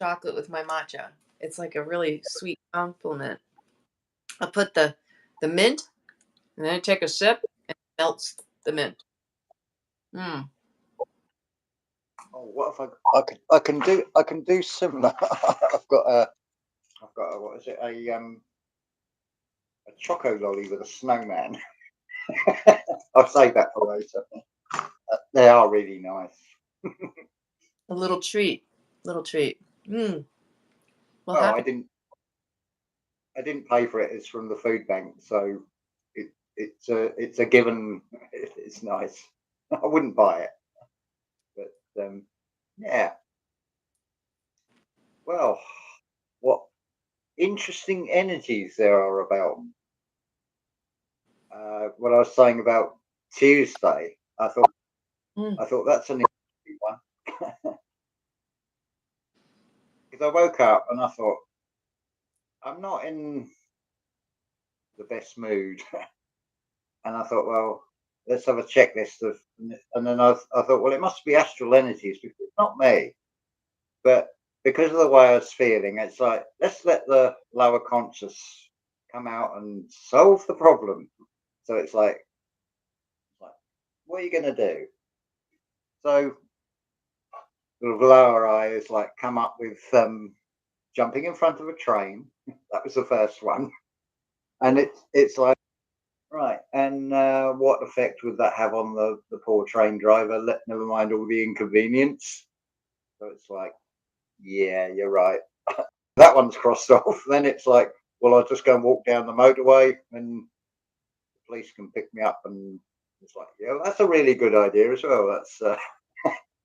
chocolate with my matcha. It's like a really sweet compliment. I'll put the mint, and then I take a sip and it melts the mint. Mm. Oh, what if I can do similar. I've got a what is it, a choco lolly with a snowman. I'll save that for later. They are really nice. A little treat. Mm. Well, I didn't pay for it. It's from the food bank, so it's a given. It's nice. I wouldn't buy it, but yeah. Well, what interesting energies there are about. What I was saying about Tuesday, I thought that's an interesting one. Because I woke up and I thought I'm not in the best mood, and I thought, well, let's have a checklist of, and then I thought, well, it must be astral energies because it's not me, but because of the way I was feeling, it's like let's let the lower conscious come out and solve the problem. So it's like what are you going to do? So the lower eye is like come up with jumping in front of a train. That was the first one, and it's like right, and what effect would that have on the poor train driver? Never mind all the inconvenience. So it's like, yeah, you're right. That one's crossed off. Then it's like, well, I'll just go and walk down the motorway, and the police can pick me up. And it's like, yeah, that's a really good idea as well.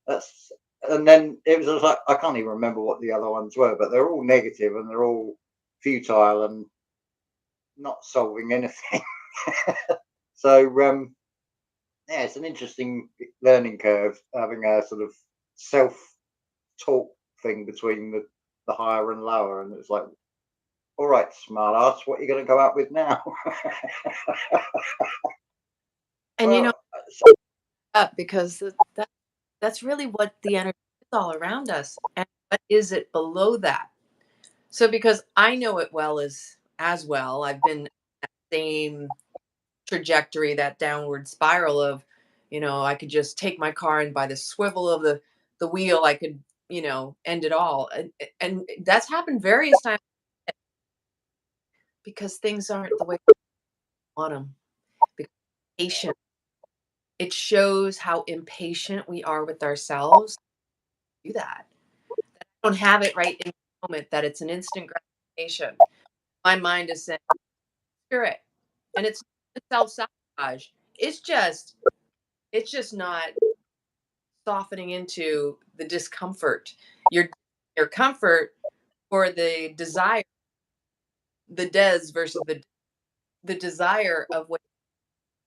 That's, and then it was just like I can't even remember what the other ones were, but they're all negative and they're all futile and not solving anything. So yeah, it's an interesting learning curve having a sort of self-talk thing between the higher and lower, and it's like, all right, smart ass, what are you going to go out with now? And well, because that's really what the energy is all around us, and what is it below that? So because I know it well as well, I've been that same trajectory, that downward spiral of, I could just take my car and by the swivel of the wheel, I could, end it all. And that's happened various times because things aren't the way we want them. Because patient, it shows how impatient we are with ourselves. Do that. I don't have it right in the moment, that it's an instant gratification. My mind is saying, screw it. And it's self-sabotage. It's just not softening into the discomfort. Your comfort for the desire, the des versus the desire of what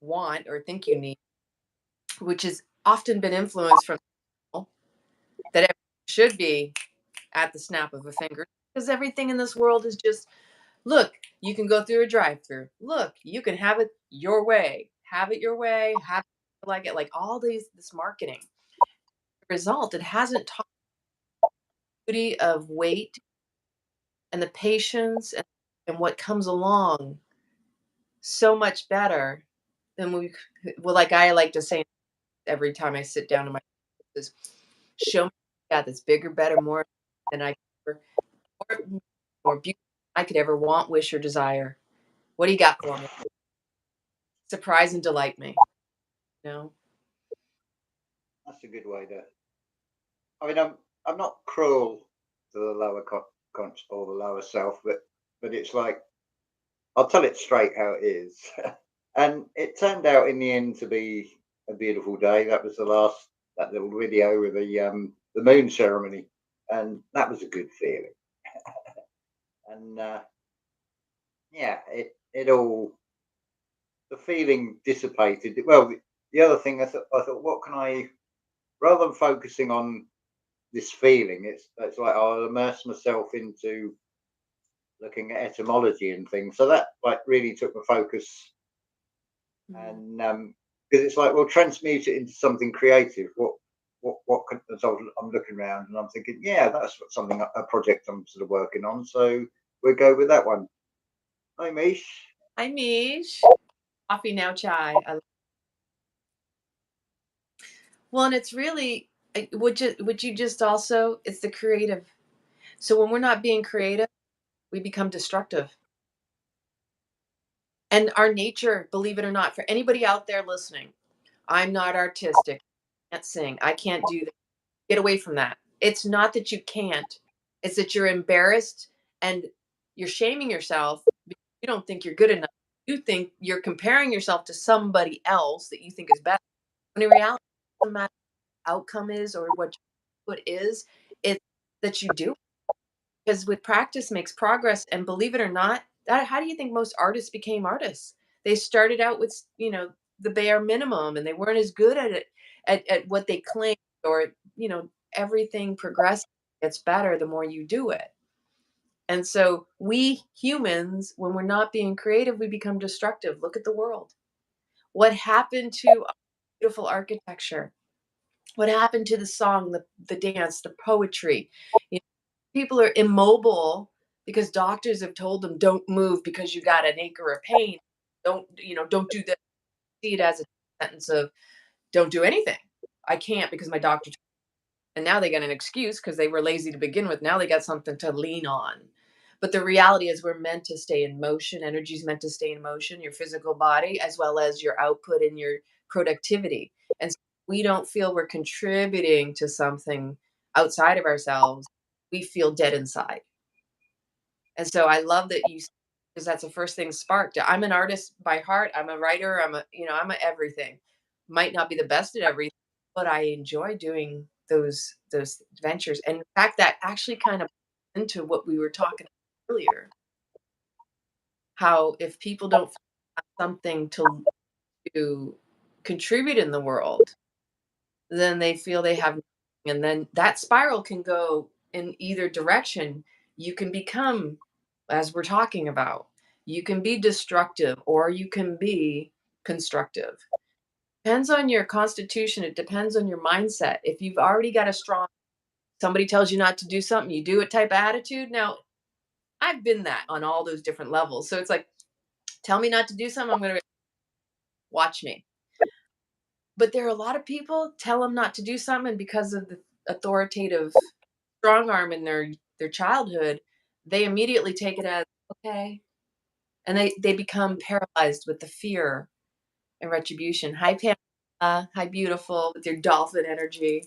you want or think you need, which has often been influenced from that everything should be at the snap of a finger, because everything in this world is just, look, you can go through a drive-through. Look, you can have it your way. Have it your way. Have it like it. Like all this marketing. The result, it hasn't taught the beauty of weight and the patience and what comes along so much better than well, like I like to say every time I sit down to my is, show me this bigger, better, more than I could ever, more beautiful I could ever want, wish, or desire. What do you got for me? Surprise and delight me. That's a good way to. I mean, I'm not cruel to the lower conscious or the lower self, but it's like I'll tell it straight how it is. And it turned out in the end to be a beautiful day. That was that little video with the moon ceremony, and that was a good feeling. And yeah, it all, the feeling dissipated. Well, the other thing I thought, what can I, rather than focusing on this feeling, it's like I'll immerse myself into looking at etymology and things. So that like really took my focus. And because it's like, well, transmute it into something creative. What I'm looking around and I'm thinking, yeah, that's something, a project I'm sort of working on. So we'll go with that one. Hi, Mish. Hi, Mish. Coffee now, chai. Well, and it's really, would you just also, it's the creative. So when we're not being creative, we become destructive. And our nature, believe it or not, for anybody out there listening, I'm not artistic. I can't sing. I can't do that. Get away from that. It's not that you can't. It's that you're embarrassed and you're shaming yourself because you don't think you're good enough. You think you're comparing yourself to somebody else that you think is better. When in reality, it doesn't matter what the outcome is or what is. It's that you do. Because with practice makes progress. And believe it or not, how do you think most artists became artists? They started out with, the bare minimum and they weren't as good at it, at what they claimed, or, everything progresses, gets better the more you do it. And so we humans, when we're not being creative, we become destructive. Look at the world. What happened to our beautiful architecture? What happened to the song, the dance, the poetry? You know, people are immobile because doctors have told them don't move because you got an acre of pain. Don't do this. See it as a sentence of don't do anything. I can't because my doctor. And now they got an excuse because they were lazy to begin with. Now they got something to lean on. But the reality is we're meant to stay in motion. Energy is meant to stay in motion, your physical body, as well as your output and your productivity. And so we don't feel we're contributing to something outside of ourselves. We feel dead inside. And so I love that because that's the first thing sparked. I'm an artist by heart. I'm a writer. I'm a everything. Might not be the best at everything, but I enjoy doing those ventures. And in fact, that actually kind of into what we were talking about earlier. How if people don't have something to contribute in the world, then they feel they have nothing. And then that spiral can go in either direction. You can become, as we're talking about, you can be destructive or you can be constructive. Depends on your constitution. It depends on your mindset. If you've already got a strong, somebody tells you not to do something, you do it type of attitude. Now, I've been that on all those different levels. So it's like, tell me not to do something, I'm going to watch me. But there are a lot of people tell them not to do something because of the authoritative strong arm in their childhood, they immediately take it as okay, and they become paralyzed with the fear and retribution. Hi, Pamela. Hi, beautiful, with your dolphin energy.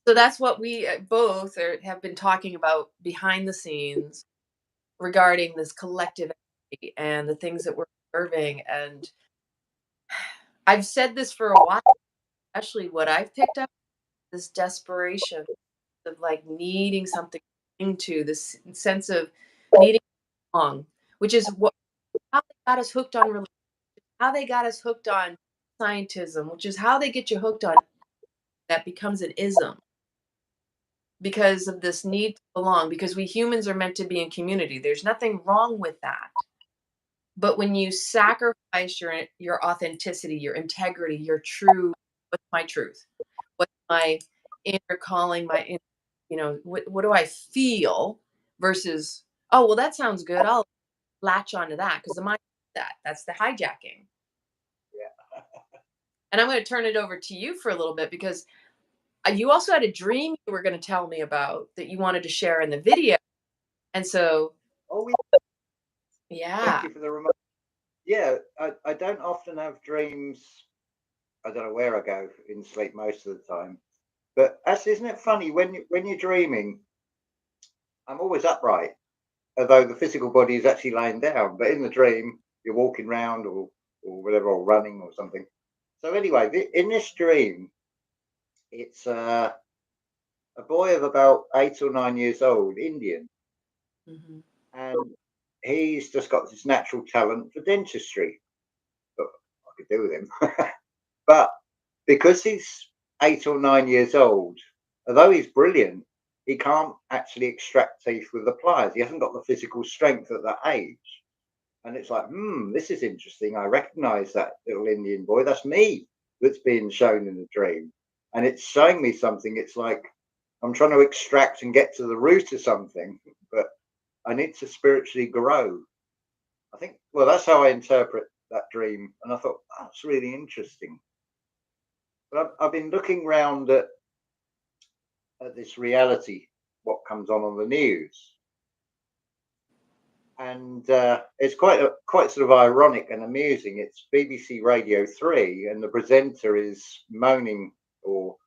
So that's what we both have been talking about behind the scenes regarding this collective energy and the things that we're observing. And I've said this for a while, especially what I've picked up, this desperation of like needing something into this sense of needing belong, which is what how they got us hooked on religion, how they got us hooked on scientism, which is how they get you hooked on that becomes an ism because of this need to belong, because we humans are meant to be in community. There's nothing wrong with that. But when you sacrifice your authenticity, your integrity, your true, what's my truth? What's my inner calling, what do I feel versus, oh, well, that sounds good. I'll latch onto that because the mind that's the hijacking. Yeah. And I'm going to turn it over to you for a little bit because you also had a dream you were going to tell me about that you wanted to share in the video. And so, Oh, thank yeah. you for the reminder. Yeah, I don't often have dreams. I don't know where I go in sleep most of the time. But actually, isn't it funny when you're dreaming? I'm always upright, although the physical body is actually lying down. But in the dream, you're walking around or whatever, or running or something. So anyway, in this dream, it's a boy of about 8 or 9 years old, Indian, Hmm. and he's just got this natural talent for dentistry. But I could do with him. But because he's 8 or 9 years old, although he's brilliant, he can't actually extract teeth with the pliers. He hasn't got the physical strength at that age. And it's like, this is interesting. I recognize that little Indian boy. That's me. that's being shown in the dream, and it's showing me something. It's like I'm trying to extract and get to the root of something, but I need to spiritually grow. I think, well, that's how I interpret that dream. And I thought, that's really interesting. But I've been looking round at this reality, what comes on the news. And it's quite sort of ironic and amusing. It's BBC Radio 3, and the presenter is moaning or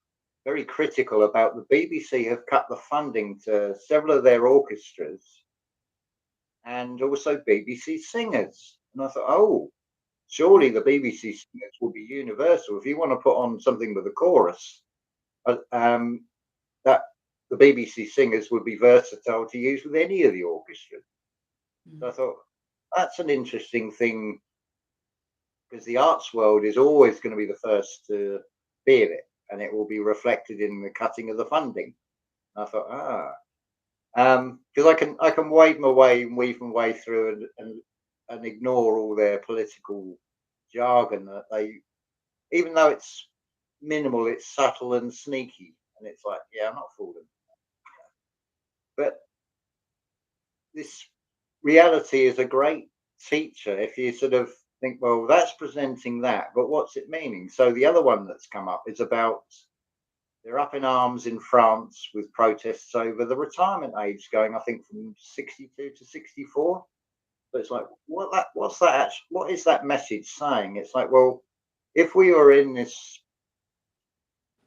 very critical about the BBC have cut the funding to several of their orchestras and also BBC singers. And I thought, oh, surely the BBC singers will be universal. If you want to put on something with a chorus, that the BBC singers would be versatile to use with any of the orchestras. So I thought, that's an interesting thing, because the arts world is always going to be the first to feel it, and it will be reflected in the cutting of the funding. And I thought, because I can wade my way and weave my way through and ignore all their political jargon that they, even though it's minimal, it's subtle and sneaky, and it's like, yeah, I'm not fooling. But this reality is a great teacher if you sort of think, well, that's presenting that, but what's it meaning? So the other one that's come up is about, they're up in arms in France with protests over the retirement age going, I think, from 62 to 64. But it's like, what is that message saying? It's like, well, if we were in this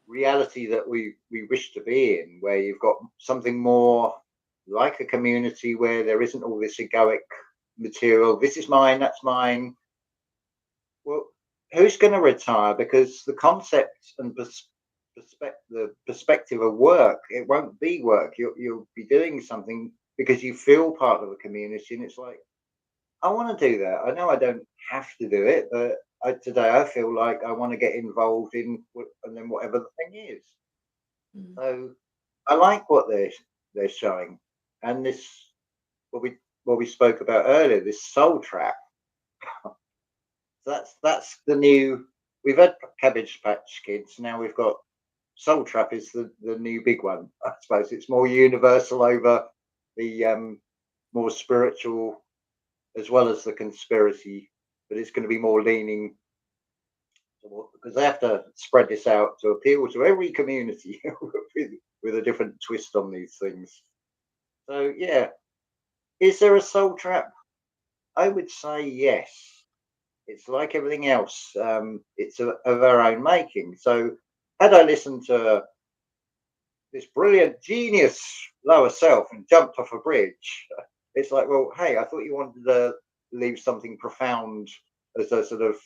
reality that we wish to be in, where you've got something more like a community where there isn't all this egoic material, this is mine, that's mine. Well, who's going to retire? Because the concept and the perspective of work, it won't be work. You'll be doing something because you feel part of the community, and it's like, I want to do that. I know I don't have to do it, but today I feel like I want to get involved in, and then whatever the thing is. So I like what they're showing, and this what we spoke about earlier, this soul trap. That's the new. We've had Cabbage Patch Kids. Now we've got Soul Trap is the new big one. I suppose it's more universal over the more spiritual, as well as the conspiracy, but it's going to be more leaning, because they have to spread this out to appeal to every community with a different twist on these things. So yeah, is there a soul trap? I would say yes. It's like everything else. It's of our own making. So had I listened to this brilliant genius lower self and jumped off a bridge, it's like, well, hey, I thought you wanted to leave something profound as a sort of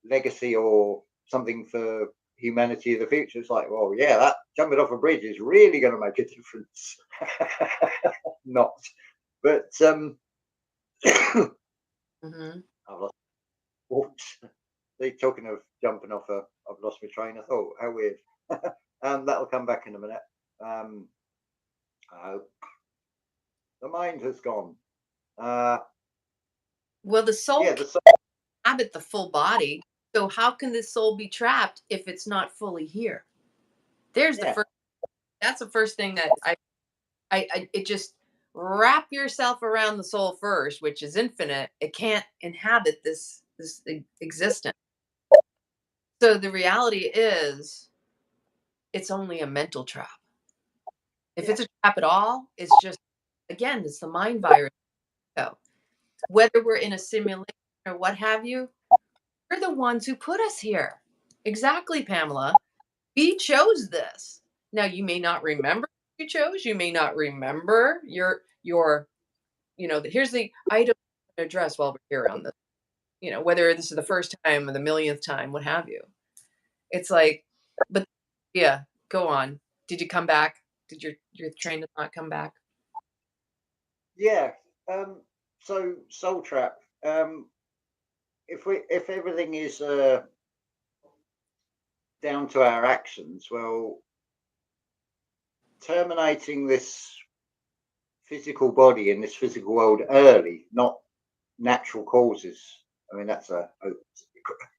legacy or something for humanity in the future. It's like, well, yeah, that jumping off a bridge is really going to make a difference. Not, but I've lost. Oops. Talking of jumping off I've lost my train of thought. How weird. That'll come back in a minute. I hope. The mind has gone. Well, the soul Yeah, can inhabit the full body. So how can the soul be trapped if it's not fully here? There's the first. That's the first thing that it just wrap yourself around the soul first, which is infinite. It can't inhabit this existence. So the reality is, it's only a mental trap. If it's a trap at all, it's just, again, it's the mind virus. So whether we're in a simulation or what have you, we're the ones who put us here. Exactly, Pamela. We chose this. Now, you may not remember you chose. You may not remember your here's the item address while we're here on this. Whether this is the first time or the millionth time, what have you. It's like, but yeah, go on. Did you come back? Did your train not come back? Yeah. So soul trap. If everything is down to our actions, well, terminating this physical body in this physical world early, not natural causes. I mean, that's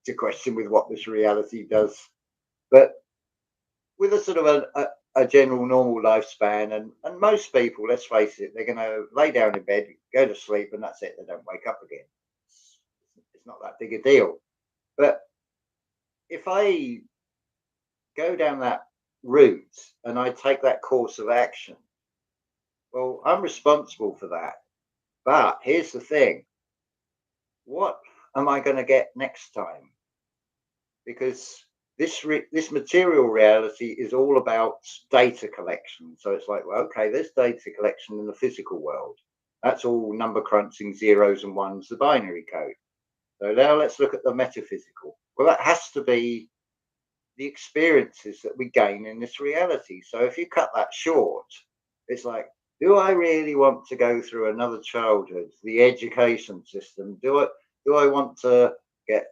to question with what this reality does. But with a sort of a general normal lifespan, and most people, let's face it, they're going to lay down in bed, go to sleep, and that's it. They don't wake up again. It's not that big a deal. But if I go down that route and I take that course of action, well, I'm responsible for that. But here's the thing: what am I going to get next time? Because this material reality is all about data collection. So it's like, well, okay, there's data collection in the physical world. That's all number crunching, zeros and ones, the binary code. So now let's look at the metaphysical. Well, that has to be the experiences that we gain in this reality. So if you cut that short, it's like, do I really want to go through another childhood, the education system? Do I want to get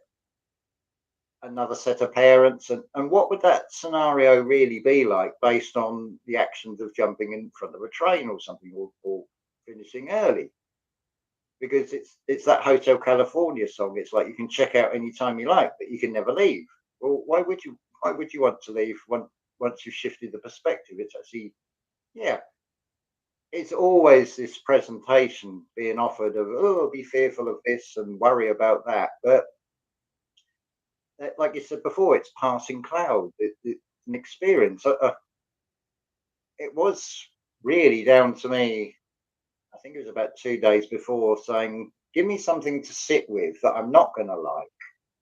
another set of parents, and what would that scenario really be like based on the actions of jumping in front of a train or something, or finishing early? Because it's that Hotel California song. It's like you can check out anytime you like, but you can never leave. Well, why would you want to leave once you've shifted the perspective? It's actually, yeah, it's always this presentation being offered of, oh, be fearful of this and worry about that, but like you said before, it's passing cloud. It's an experience. It was really down to me. I think it was about 2 days before, saying, "Give me something to sit with that I'm not going to like."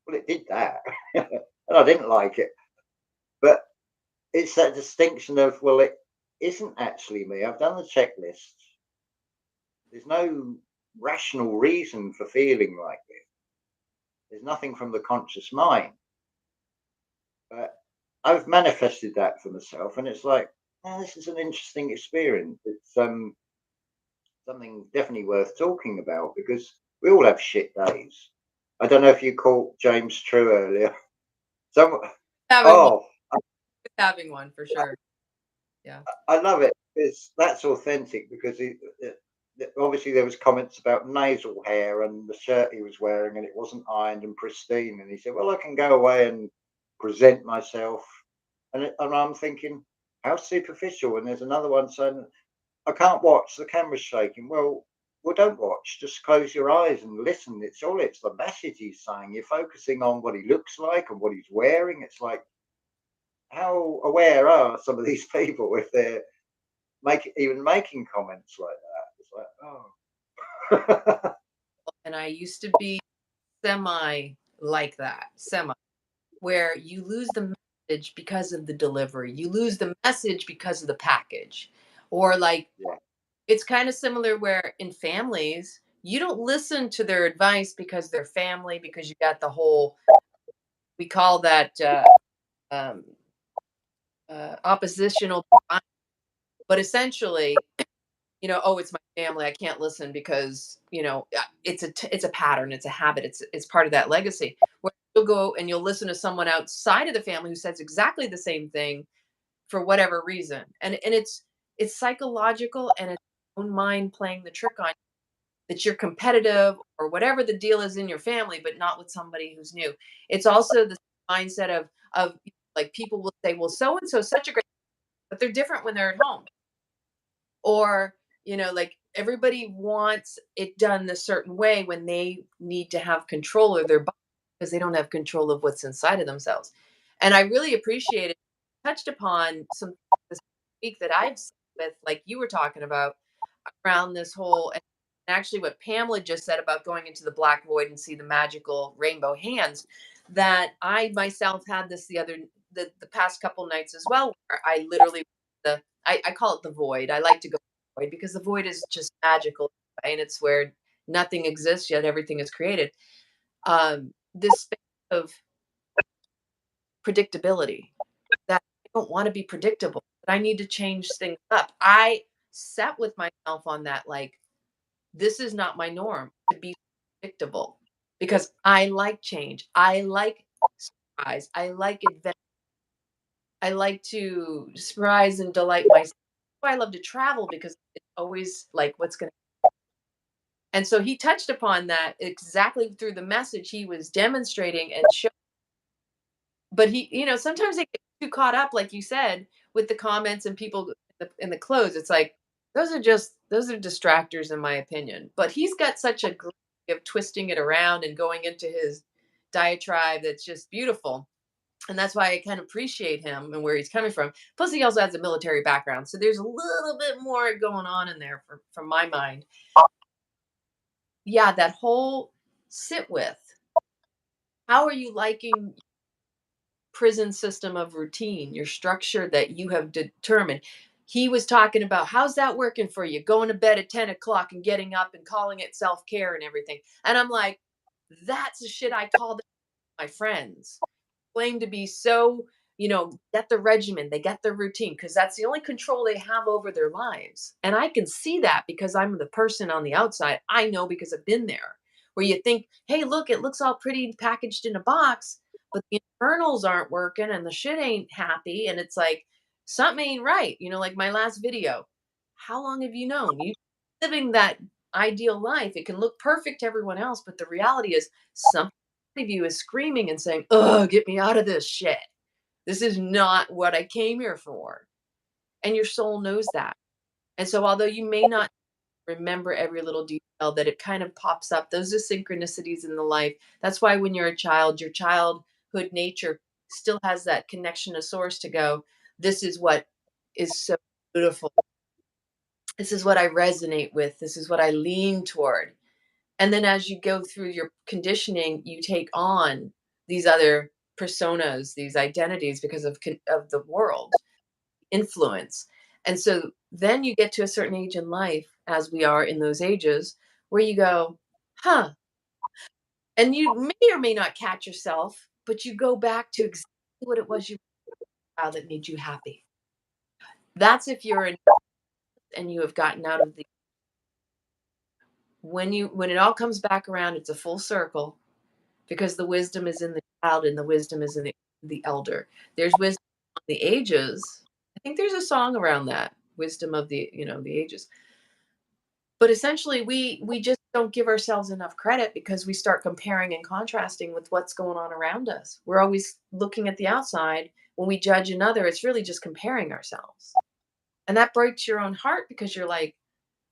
Well, it did that, and I didn't like it. But it's that distinction of, well, it isn't actually me. I've done the checklist. There's no rational reason for feeling like this. There's nothing from the conscious mind. But I've manifested that for myself, and it's like, oh, this is an interesting experience. It's something definitely worth talking about, because we all have shit days. I don't know if you caught James True earlier. Some, Having one, oh, having one for sure. Yeah. I love it because that's authentic. Because obviously there was comments about nasal hair and the shirt he was wearing, and it wasn't ironed and pristine. And he said, "Well, I can go away and present myself." And I'm thinking, how superficial. And there's another one saying, "I can't watch, the camera's shaking." Well, don't watch. Just close your eyes and listen. It's the message he's saying. You're focusing on what he looks like and what he's wearing. It's like, how aware are some of these people if they're even making comments like that? It's like, oh. And I used to be semi like that, where you lose the message because of the delivery, you lose the message because of the package, or like Yeah, it's kind of similar where in families you don't listen to their advice because they're family, because you got the whole, we call that um, oppositional, but essentially, oh, it's my family, I can't listen because it's a pattern, it's a habit, it's part of that legacy. Where you'll go and you'll listen to someone outside of the family who says exactly the same thing for whatever reason, and it's psychological, and it's your own mind playing the trick on you, that you're competitive or whatever the deal is in your family, but not with somebody who's new. It's also the mindset of like, people will say, well, so and so such a great, but they're different when they're at home. Or like, everybody wants it done a certain way when they need to have control of their body, because they don't have control of what's inside of themselves. And I really appreciated, touched upon some this week that I've seen with, like you were talking about, around this whole, and actually what Pamela just said about going into the black void and see the magical rainbow hands, that I myself had this the past couple nights as well, where I literally, I call it the void. I like to go void because the void is just magical, and it's where nothing exists yet everything is created. This space of predictability, that I don't want to be predictable, but I need to change things up. I sat with myself on that, like, this is not my norm to be predictable, because I like change. I like surprise. I like adventure. I like to surprise and delight myself. I love to travel because it's always like, what's going to, And so he touched upon that exactly through the message he was demonstrating and showing. But he, sometimes they get too caught up, like you said, with the comments and people in the clothes. It's like those are distractors, in my opinion. But he's got such a great way of twisting it around and going into his diatribe that's just beautiful. And that's why I kind of appreciate him and where he's coming from. Plus, he also has a military background, so there's a little bit more going on in there from my mind. Yeah, that whole sit with. How are you liking prison system of routine, your structure that you have determined? He was talking about, how's that working for you? Going to bed at 10 o'clock and getting up and calling it self care and everything. And I'm like, that's the shit I call my friends. Claim to be so, get the regimen, they get the routine because that's the only control they have over their lives. And I can see that because I'm the person on the outside. I know because I've been there, where you think, hey, look, it looks all pretty packaged in a box, but the internals aren't working and the shit ain't happy. And it's like, something ain't right. Like my last video. How long have you known? You living that ideal life. It can look perfect to everyone else, but the reality is something of you is screaming and saying, "Oh, get me out of this shit. This is not what I came here for." And your soul knows that. And so, although you may not remember every little detail, that it kind of pops up, those are synchronicities in the life. That's why when you're a child, your childhood nature still has that connection to source to go, this is what is so beautiful. This is what I resonate with. This is what I lean toward. And then as you go through your conditioning, you take on these other personas, these identities because of the world influence. And so then you get to a certain age in life, as we are in those ages, where you go, huh. And you may or may not catch yourself, but you go back to exactly what it was you found that made you happy. That's if you're in and you have gotten out of the when it all comes back around, it's a full circle because the wisdom is in the child and the wisdom is in the elder. There's wisdom on the ages. I think there's a song around that wisdom of the ages. But essentially, we just don't give ourselves enough credit because we start comparing and contrasting with what's going on around us. We're always looking at the outside. When we judge another, it's really just comparing ourselves, and that breaks your own heart because you're like,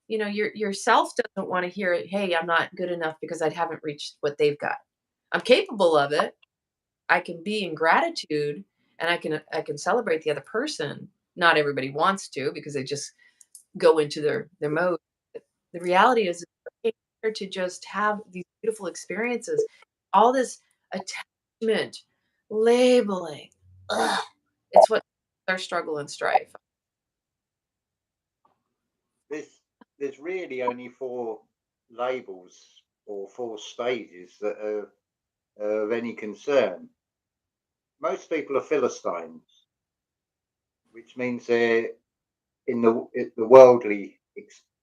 your self doesn't want to hear, hey, I'm not good enough because I haven't reached what they've got. I'm capable of it. I can be in gratitude and I can celebrate the other person. Not everybody wants to because they just go into their mode. The reality is it's okay to just have these beautiful experiences. All this attachment, labeling, ugh, it's what our struggle and strife. There's really only four labels or four stages that are of any concern. Most people are Philistines, which means they're in the worldly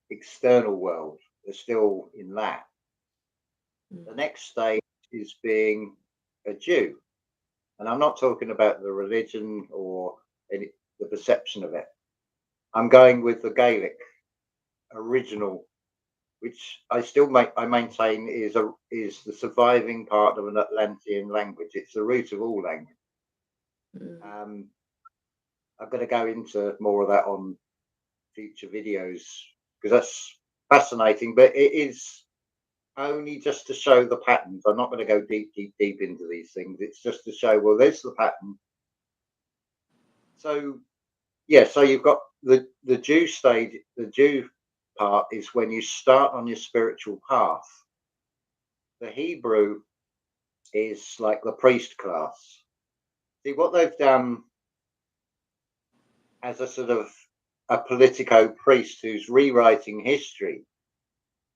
external world. They're still in that. The next stage is being a Jew, and I'm not talking about the religion or the perception of it. I'm going with the Gaelic original, which I maintain is the surviving part of an Atlantean language. It's the root of all language. Mm. I'm going to go into more of that on future videos because that's fascinating. But it is only just to show the patterns. I'm not going to go deep into these things. It's just to show, well, there's the pattern. So yeah, so you've got the Jew stage. The Jew part is when you start on your spiritual path. The Hebrew is like the priest class. See what they've done as a sort of a politico priest who's rewriting history.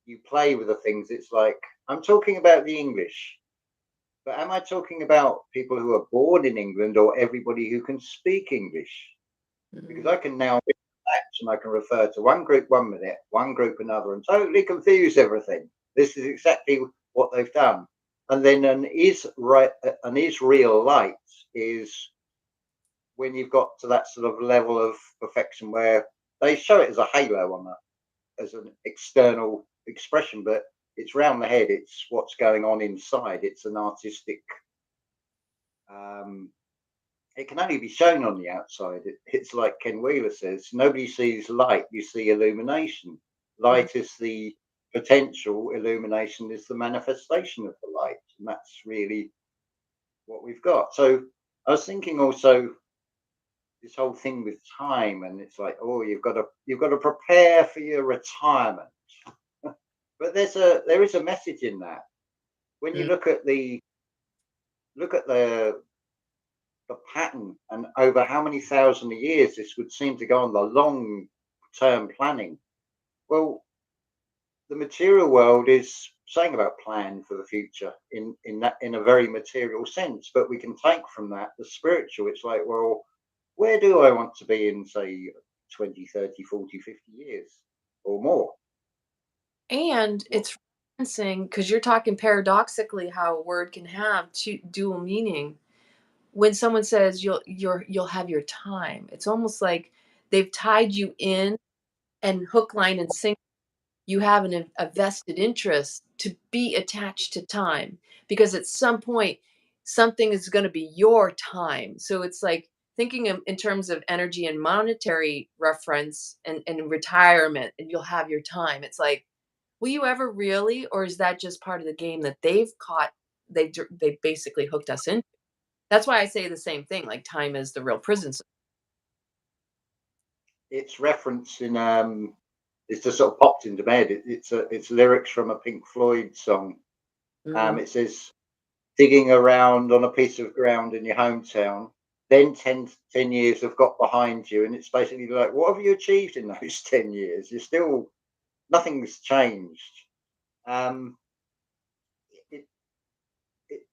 You play with the things. It's like I'm talking about the English, but am I talking about people who are born in England or everybody who can speak English? Because I can now and I can refer to one group 1 minute, one group another, and totally confuse everything. This is exactly what they've done. And then an Israel light is when you've got to that sort of level of perfection where they show it as a halo on that, as an external expression, but it's round the head. It's what's going on inside. It's an artistic. It can only be shown on the outside. It's like Ken Wheeler says, nobody sees light, you see illumination. Light is the potential, illumination is the manifestation of the light. And that's really what we've got. So I was thinking also this whole thing with time, and it's like, oh, you've got to prepare for your retirement. But there is a message in that. When you look at the pattern, and over how many thousand of years this would seem to go on, the long term planning. Well, the material world is saying about plan for the future in a very material sense, but we can take from that the spiritual. It's like, well, where do I want to be in, say, 20, 30, 40, 50 years or more? And it's referencing, because you're talking paradoxically how a word can have dual meaning. When someone says you'll have your time, it's almost like they've tied you in, and hook, line, and sinker. You have a vested interest to be attached to time, because at some point something is going to be your time. So it's like thinking in terms of energy and monetary reference, and retirement, and you'll have your time. It's like, will you ever really, or is that just part of the game that they've caught? They basically hooked us in. That's why I say the same thing, like time is the real prison. It's referenced in it's just sort of popped into my head. It's lyrics from a Pink Floyd song. Mhm. It says, digging around on a piece of ground in your hometown, then 10 years have got behind you, and it's basically like, what have you achieved in those 10 years? You're still, nothing's changed. um it,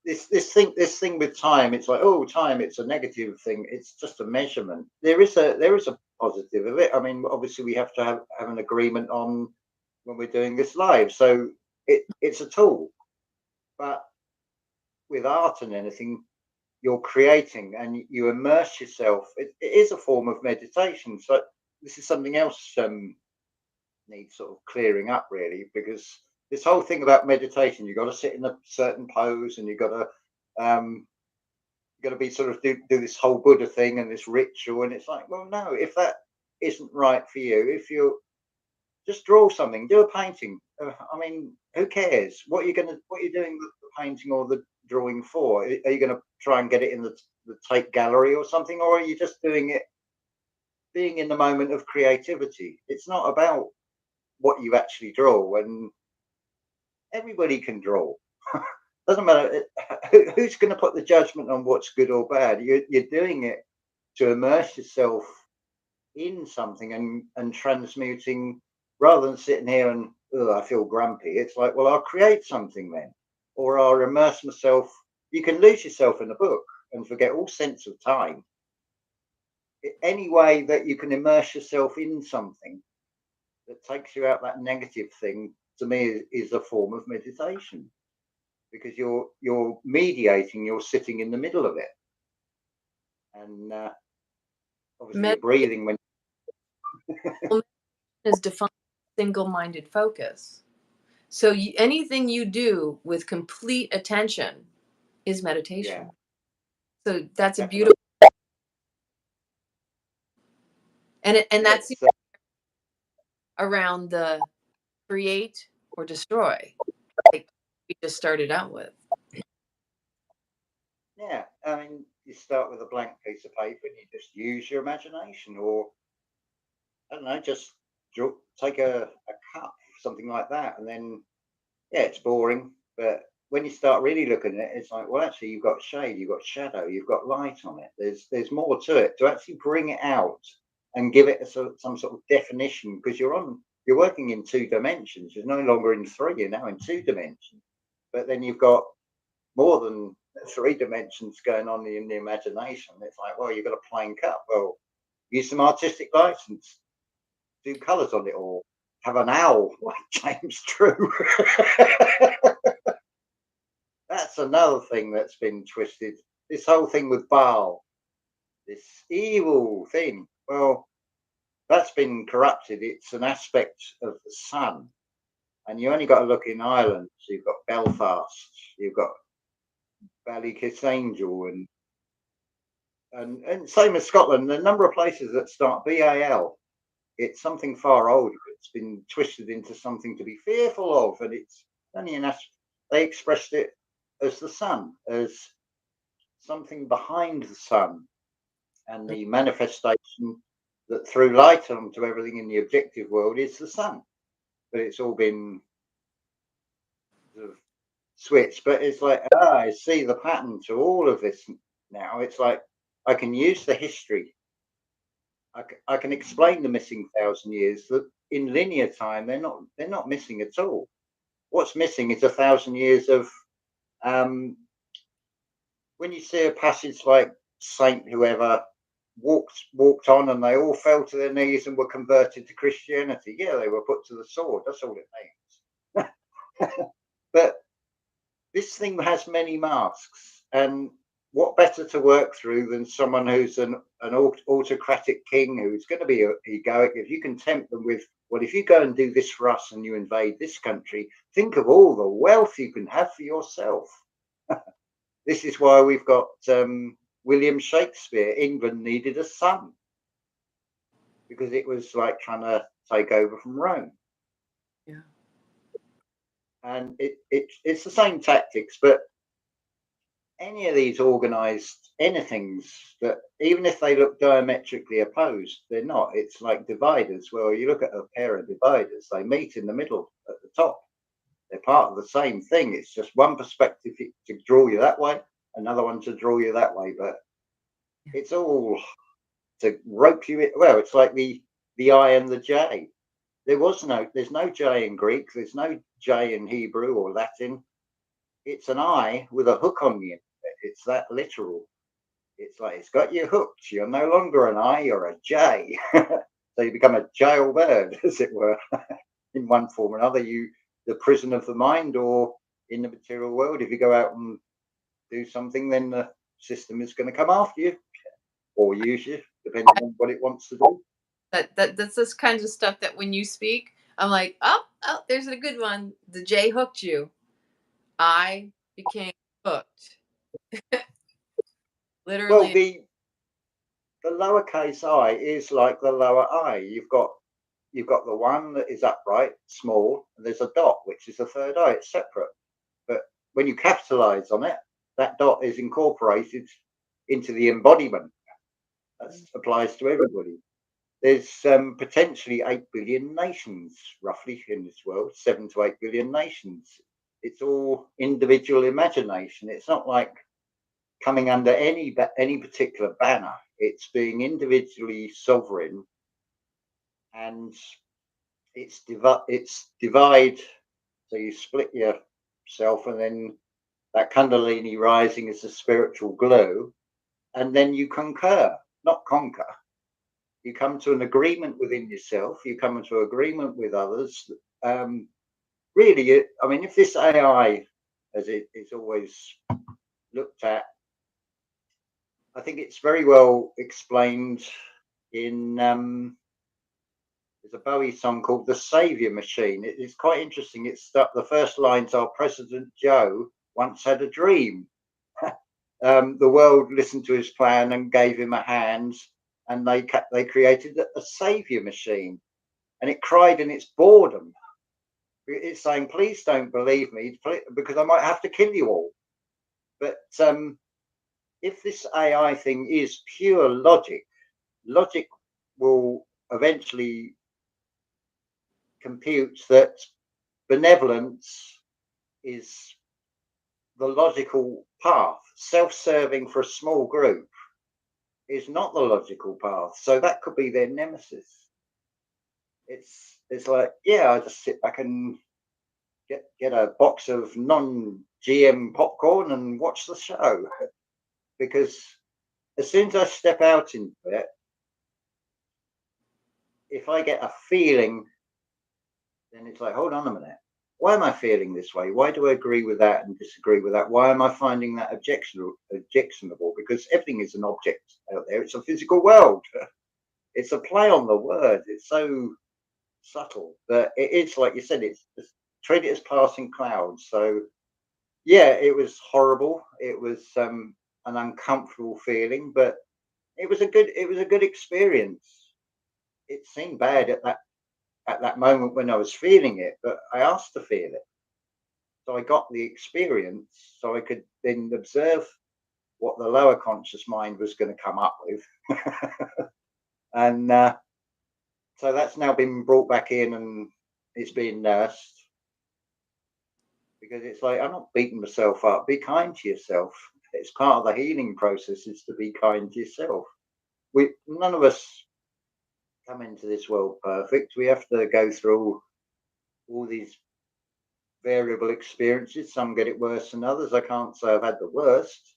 this thing with time, it's like, oh, time, it's a negative thing, it's just a measurement. There is a positive of it. I mean, obviously we have to have an agreement on when we're doing this live, so it's a tool. But with art and anything, you're creating and you immerse yourself. It is a form of meditation. So this is something else needs sort of clearing up, really, because this whole thing about meditation, you've got to sit in a certain pose, and you got to be sort of do this whole Buddha thing and this ritual, and it's like, well, no, if that isn't right for you, if you just draw something, do a painting. I mean, who cares what you're doing the painting or the drawing for? Are you going to try and get it in the Tate gallery or something, or are you just doing it, being in the moment of creativity? It's not about what you actually draw, and everybody can draw. Doesn't matter who's going to put the judgment on what's good or bad. You're doing it to immerse yourself in something, and transmuting, rather than sitting here and, oh, I feel grumpy. It's like, well, I'll create something then, or I'll immerse myself. You can lose yourself in a book and forget all sense of time. Any way that you can immerse yourself in something that takes you out that negative thing, to me, is a form of meditation, because you're mediating. You're sitting in the middle of it, and obviously you're Meditation breathing when. is defined as single-minded focus. So anything you do with complete attention is Yeah, meditation. So that's a definitely. beautiful, and that's It's around the create or destroy, like we just started out with. Yeah, I mean, you start with a blank piece of paper and you just use your imagination, or I don't know, just take a cup, something like that, and then, yeah, it's boring. But when you start really looking at it, it's like, well, actually, you've got shade, you've got shadow, you've got light on it. There's more to it, to actually bring it out and give it some sort of definition, because you're working in 2 dimensions. You're no longer in three. You're now in 2 dimensions. But then you've got more than 3 dimensions going on in the imagination. It's like, well, you've got a plain cup. Well, use some artistic license, do colours on it, or have an owl like James True. That's another thing that's been twisted. This whole thing with Baal, this evil thing. Well, that's been corrupted. It's an aspect of the sun. And you only got to look in Ireland. So you've got Belfast, you've got 𝐕𝐞𝐭𝐞𝐲, and same as Scotland. The number of places that start BAL, it's something far older. It's been twisted into something to be fearful of, and it's only they expressed it as the sun, as something behind the sun, and the manifestation that threw light onto everything in the objective world is the sun. But it's all been sort of switched. But it's like, I see the pattern to all of this now. It's like I can use the history. I can explain the missing 1,000 years that in linear time they're not missing at all. What's missing is 1,000 years of when you see a passage like Saint whoever walked on and they all fell to their knees and were converted to Christianity. Yeah, they were put to the sword. That's all it means. But this thing has many masks, and what better to work through than someone who's an autocratic king who's going to be egoic? If you can tempt them with, well, if you go and do this for us and you invade this country, think of all the wealth you can have for yourself. This is why we've got William Shakespeare. England needed a son because it was like trying to take over from Rome. Yeah. And it's the same tactics, but any of these organized anythings that, even if they look diametrically opposed, they're not. It's like dividers. Well, you look at a pair of dividers, they meet in the middle at the top. They're part of the same thing. It's just one perspective to draw you that way, another one to draw you that way, but it's all to rope you in. Well, it's like the I and the J. There's no J in Greek, there's no J in Hebrew or Latin. It's an I with a hook on the end. It's that literal. It's like it's got you hooked. You're no longer an I, you're a J. So you become a jailbird, as it were, in one form or another. You the prison of the mind, or in the material world, if you go out and do something, then the system is going to come after you or use you, depending on what it wants to do. That's this kind of stuff that when you speak, I'm like, oh, there's a good one. The J hooked you. I became hooked. Well, Literally. the lowercase I is like the lower I. You've got the one that is upright, small, and there's a dot, which is the third I. It's separate. But when you capitalize on it, that dot is incorporated into the embodiment. That applies to everybody. There's potentially 8 billion nations, roughly, in this world, 7 to 8 billion nations. It's all individual imagination. It's not like coming under any particular banner. It's being individually sovereign, and it's divide. So you split yourself, and then that Kundalini rising is the spiritual glue, and then you concur, not conquer. You come to an agreement within yourself. You come into agreement with others. Really, I mean, if this AI, as it is always looked at, I think it's very well explained in there's a Bowie song called "The Savior Machine." It's quite interesting. It's the first lines are, "President Joe once had a dream. The world listened to his plan and gave him a hand, and they created a savior machine, and it cried in its boredom. It's saying, please don't believe me, because I might have to kill you all." But if this AI thing is pure logic will eventually compute that benevolence is the logical path. Self-serving for a small group is not the logical path. So that could be their nemesis. It's like, yeah, I just sit back and get a box of non-GM popcorn and watch the show. Because as soon as I step out into it, if I get a feeling, then it's like, hold on a minute. Why am I feeling this way? Why do I agree with that and disagree with that? Why am I finding that objectionable? Because everything is an object out there. It's a physical world. It's a play on the word. It's so subtle that it is, like you said, it's just treat it as passing clouds. So yeah, it was horrible. It was an uncomfortable feeling, but it was a good experience. It seemed bad at that moment when I was feeling it, but I asked to feel it. So I got the experience so I could then observe what the lower conscious mind was going to come up with. And so that's now been brought back in and it's being nursed because it's like, I'm not beating myself up. Be kind to yourself. It's part of the healing process is to be kind to yourself. None of us come into this world perfect. We have to go through all these variable experiences. Some get it worse than others. I can't say I've had the worst.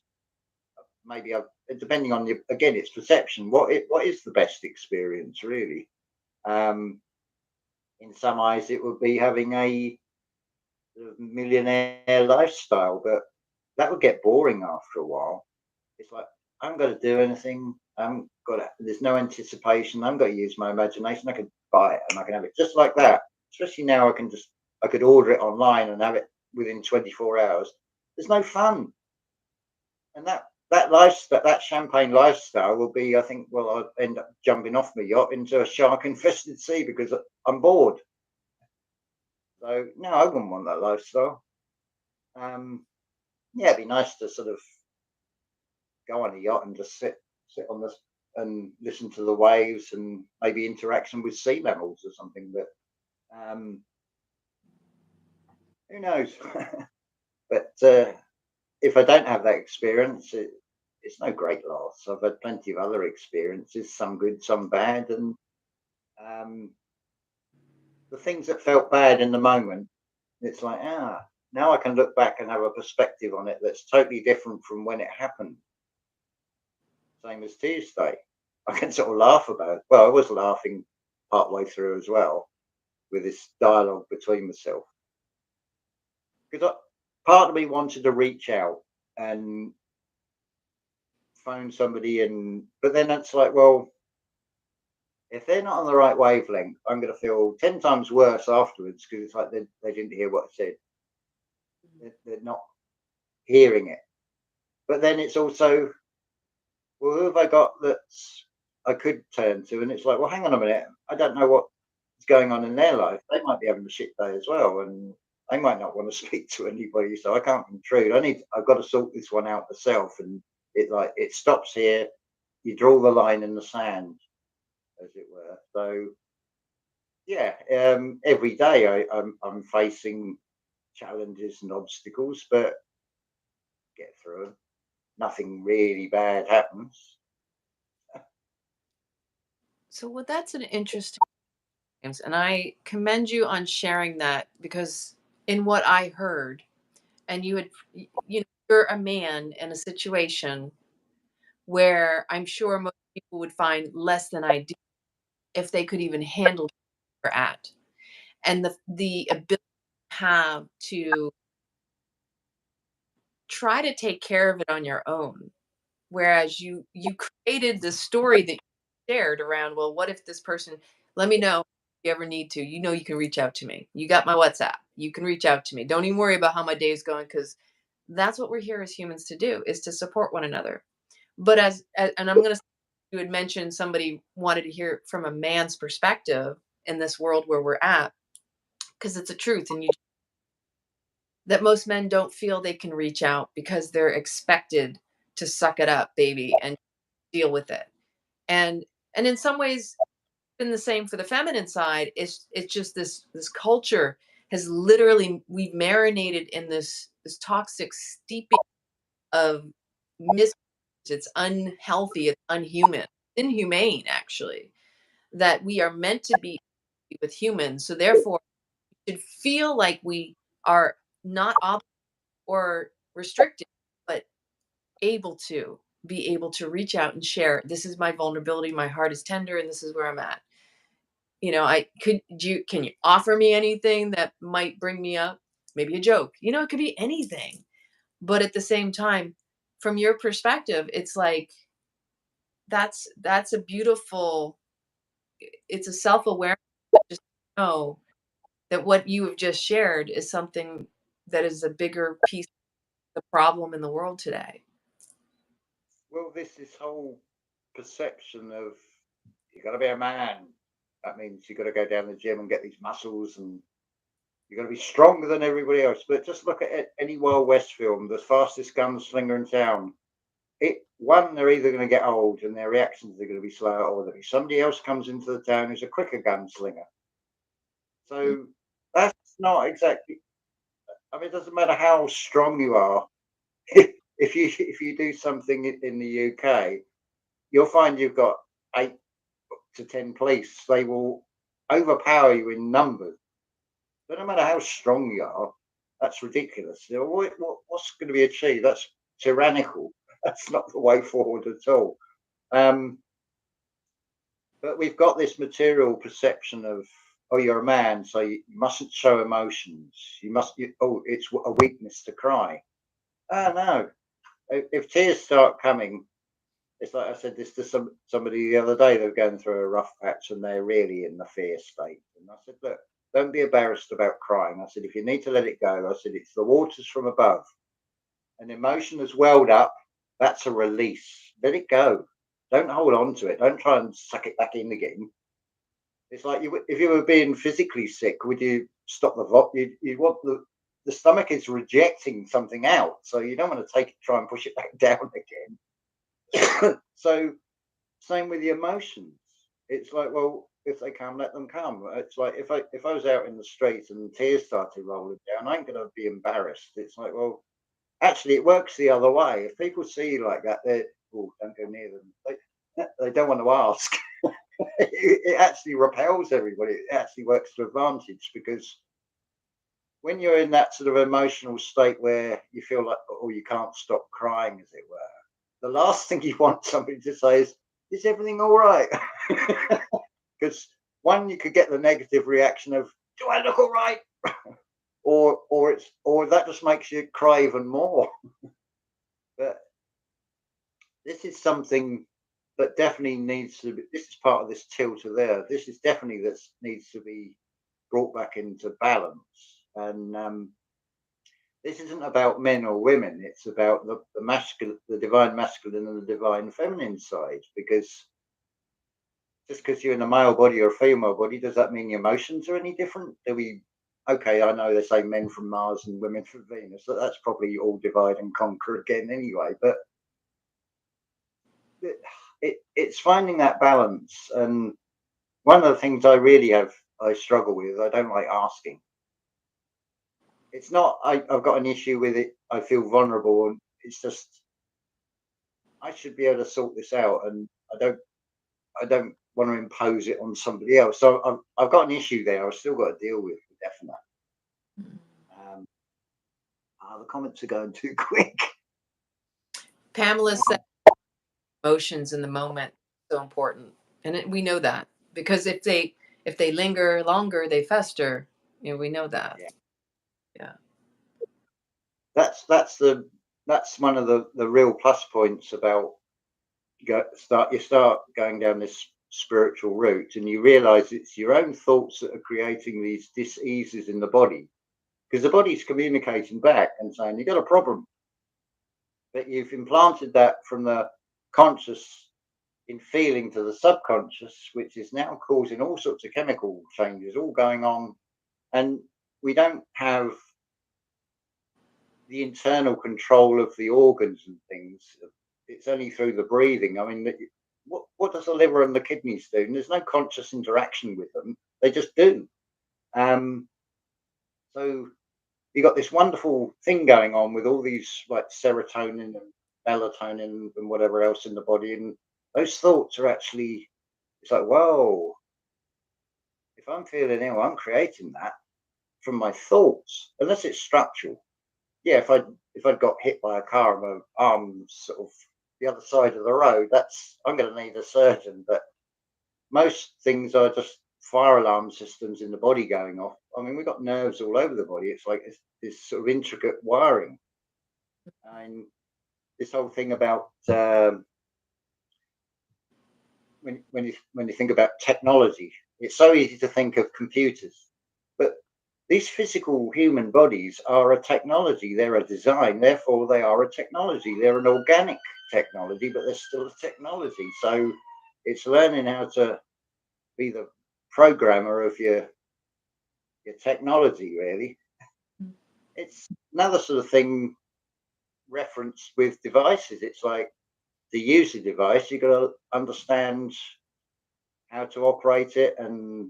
Maybe I've, depending on the, again, it's perception. What is the best experience really? In some eyes, it would be having a millionaire lifestyle, but that would get boring after a while. It's like I haven't got to do anything. I haven't got to, there's no anticipation. I haven't got to use my imagination. I can buy it and I can have it just like that. Especially now, I could order it online and have it within 24 hours. There's no fun, and that lifestyle, that champagne lifestyle, will be. I think. Well, I'll end up jumping off my yacht into a shark-infested sea because I'm bored. So no, I wouldn't want that lifestyle. Yeah, it'd be nice to sort of go on a yacht and just sit on this and listen to the waves and maybe interaction with sea mammals or something. But who knows? But if I don't have that experience, it's no great loss. I've had plenty of other experiences, some good, some bad, and um, the things that felt bad in the moment, it's like now I can look back and have a perspective on it that's totally different from when it happened. Same as Tuesday. I can sort of laugh about it. Well, I was laughing part way through as well with this dialogue between myself. Because part of me wanted to reach out and phone somebody but then it's like, well, if they're not on the right wavelength, I'm going to feel 10 times worse afterwards because it's like they didn't hear what I said. They're not hearing it. But then it's also, well, who have I got that I could turn to? And it's like, well, hang on a minute. I don't know what's going on in their life. They might be having a shit day as well. And they might not want to speak to anybody. So I can't intrude. I've got to sort this one out myself. And it stops here. You draw the line in the sand, as it were. So yeah, every day I'm facing challenges and obstacles, but get through them. Nothing really bad happens. So, well, that's an interesting, and I commend you on sharing that because in what I heard, and you're a man in a situation where I'm sure most people would find less than ideal if they could even handle where you're at, and the ability to have to try to take care of it on your own. Whereas you created the story that you shared around, well, what if this person, let me know if you ever need to. You know you can reach out to me. You got my WhatsApp. You can reach out to me. Don't even worry about how my day is going because that's what we're here as humans to do is to support one another. But and I'm going to, you had mentioned somebody wanted to hear from a man's perspective in this world where we're at because it's a truth and you that most men don't feel they can reach out because they're expected to suck it up, baby, and deal with it. And and in some ways, it's been the same for the feminine side. It's just this culture has literally we've marinated in this toxic steeping of mis. It's unhealthy. It's unhuman, inhumane actually. That we are meant to be with humans, so therefore, we should feel like we are not or restricted, but be able to reach out and share. This is my vulnerability. My heart is tender, and this is where I'm at. I could you can you offer me anything that might bring me up? Maybe a joke. It could be anything. But at the same time, from your perspective, it's like that's a beautiful. It's a self awareness. Just know. that what you have just shared is something that is a bigger piece of the problem in the world today. Well, this whole perception of you got to be a man. That means you got to go down the gym and get these muscles, and you got to be stronger than everybody else. But just look at it, any Wild West film, the fastest gunslinger in town. They're either going to get old and their reactions are going to be slow, or there'll be somebody else comes into the town who's a quicker gunslinger. So that's not exactly. I mean, it doesn't matter how strong you are. If you do something in the UK, you'll find you've got 8 to 10 police. They will overpower you in numbers. But no matter how strong you are, that's ridiculous. You know, what's going to be achieved? That's tyrannical. That's not the way forward at all. But we've got this material perception of, oh, you're a man, so you mustn't show emotions. It's a weakness to cry. Oh, no. If tears start coming, it's like I said this to somebody the other day. They were going through a rough patch and they're really in the fear state. And I said, look, don't be embarrassed about crying. I said, if you need to let it go, I said, it's the waters from above. An emotion has welled up. That's a release. Let it go. Don't hold on to it. Don't try and suck it back in again. It's like if you were being physically sick, would you stop the you want the stomach is rejecting something out, so you don't want to try and push it back down again. So same with the emotions. It's like, well, if they come, let them come. It's like if I was out in the street and tears started rolling down, I ain't gonna be embarrassed. It's like, well, actually, it works the other way. If people see you like that, don't go near them. They don't want to ask. It actually repels everybody. It actually works to advantage, because when you're in that sort of emotional state where you feel like, oh, you can't stop crying, as it were, the last thing you want somebody to say is everything all right? Because one, you could get the negative reaction of, do I look all right? or that just makes you cry even more. But this is something that definitely needs to be. This is part of this tilt to there. This is definitely that needs to be brought back into balance. And this isn't about men or women. It's about the masculine, the divine masculine, and the divine feminine side. Because just because you're in a male body or a female body, does that mean your emotions are any different? Okay, I know they say men from Mars and women from Venus. So that's probably all divide and conquer again anyway. But it's finding that balance. And one of the things I struggle with, I don't like asking. It's not I've got an issue with it. I feel vulnerable, and it's just I should be able to sort this out, and I don't want to impose it on somebody else. So I've got an issue there. I've still got to deal with, definitely. The comments are going too quick. Pamela said emotions in the moment so important, and we know that, because if they linger longer, they fester. You know, we know that. Yeah. That's one of the real plus points about you start going down this spiritual route, and you realize it's your own thoughts that are creating these dis-eases in the body, because the body's communicating back and saying, you got a problem. But you've implanted that from the conscious in feeling to the subconscious, which is now causing all sorts of chemical changes all going on. And we don't have the internal control of the organs and things. It's only through the breathing. I mean, what does the liver and the kidneys do? And there's no conscious interaction with them. They just do. So you got this wonderful thing going on with all these like serotonin and melatonin and whatever else in the body, and those thoughts are actually, it's like, whoa, if I'm feeling ill, I'm creating that from my thoughts, unless it's structural. Yeah, if I'd got hit by a car and my arm's sort of the other side of the road, I'm going to need a surgeon. But most things are just fire alarm systems in the body going off. I mean, we've got nerves all over the body. It's like this sort of intricate wiring. And this whole thing about when you think about technology, it's so easy to think of computers, but these physical human bodies are a technology. They're a design. Therefore, they are a technology. They're an organic technology, but they're still a technology. So it's learning how to be the programmer of your technology, really. It's another sort of thing referenced with devices. It's like to use a device, you've got to understand how to operate it and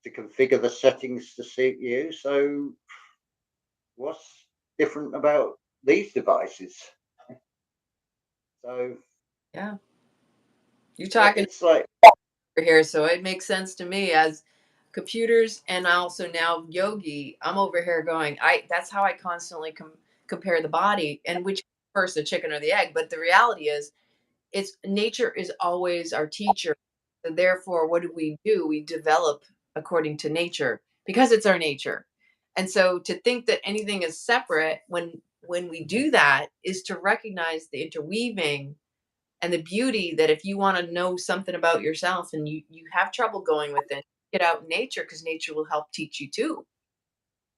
to configure the settings to suit you. So what's different about these devices? So Yeah. You're talking it's like, over here, so it makes sense to me as computers and also now yogi. I'm over here going, that's how I constantly compare the body and which first, the chicken or the egg. But the reality is, it's nature is always our teacher. So therefore, what do? We develop according to nature because it's our nature. And so to think that anything is separate when we do that is to recognize the interweaving and the beauty that if you want to know something about yourself and you have trouble going with it, get out in nature because nature will help teach you too.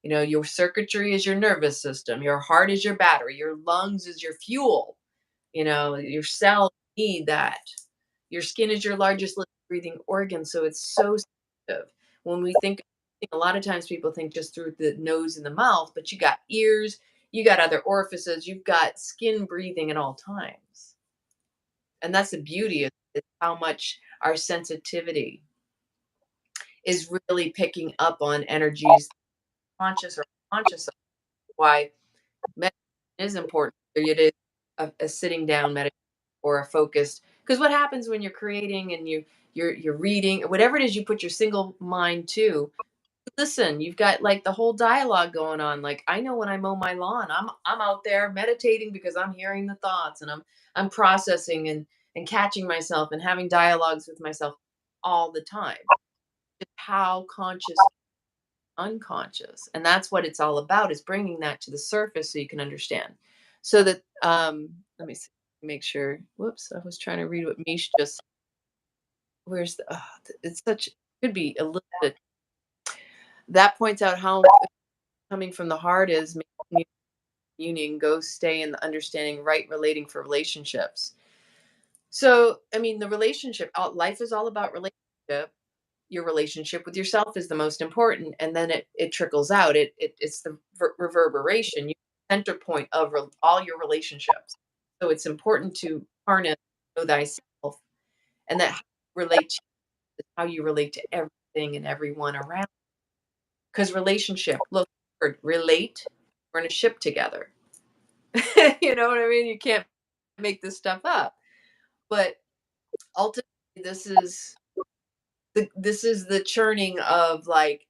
You know, your circuitry is your nervous system, your heart is your battery, your lungs is your fuel. You know, your cells need that. Your skin is your largest living breathing organ, so it's so sensitive. When we think, a lot of times people think just through the nose and the mouth, but you got ears, you got other orifices, you've got skin breathing at all times. And that's the beauty is how much our sensitivity is really picking up on energies, conscious or unconscious. Why meditation is important. It is a sitting down meditation or a focused. Because what happens when you're creating and you're reading, whatever it is you put your single mind to, listen, you've got like the whole dialogue going on. Like I know when I mow my lawn, I'm out there meditating because I'm hearing the thoughts and I'm processing and catching myself and having dialogues with myself all the time. Just how conscious, unconscious, and that's what it's all about is bringing that to the surface so you can understand. So that let me see, make sure. Whoops, I was trying to read what Mish just. Where's the? It's such could be a little bit. That points out how coming from the heart is making union go stay in the understanding right relating for relationships. So I mean the relationship life is all about relationship. Your relationship with yourself is the most important, and then it trickles out. It's the reverberation, you center point of all your relationships. So it's important to harness, know thyself, and that relate to how you relate to everything and everyone around. Because relationship, look, relate. We're in a ship together. You know what I mean? You can't make this stuff up. But ultimately, this is the churning of like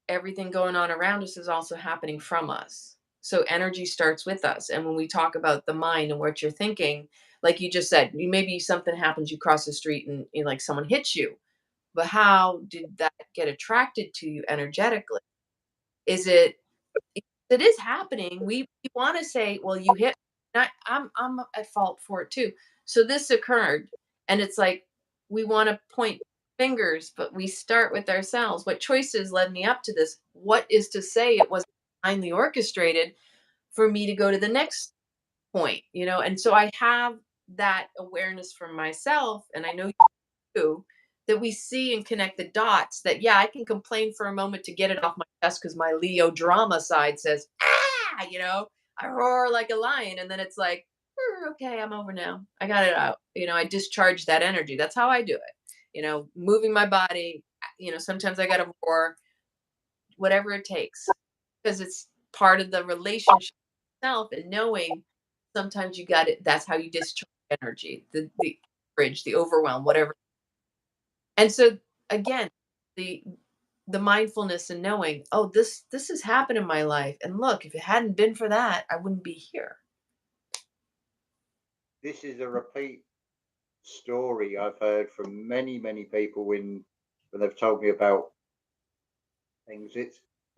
everything going on around us is also happening from us. So energy starts with us. And when we talk about the mind and what you're thinking, like you just said, you maybe something happens, you cross the street and like someone hits you. But how did that get attracted to you energetically? Is it is happening. We want to say, well, you hit I'm at fault for it too. So this occurred. And it's like we want to point fingers, but we start with ourselves. What choices led me up to this? What is to say it was divinely orchestrated for me to go to the next point, you know? And so I have that awareness for myself, and I know you that we see and connect the dots that yeah, I can complain for a moment to get it off my chest because my Leo drama side says, ah, you know, I roar like a lion. And then it's like, okay, I'm over now. I got it out. You know, I discharge that energy. That's how I do it. You know, moving my body, you know, sometimes I gotta roar, whatever it takes. Because it's part of the relationship itself and knowing sometimes you got it. That's how you discharge energy, the bridge, the overwhelm, whatever. And so again, the the mindfulness and knowing, oh, this has happened in my life. And look, if it hadn't been for that, I wouldn't be here. this is a repeat story I've heard from many people when they've told me about things.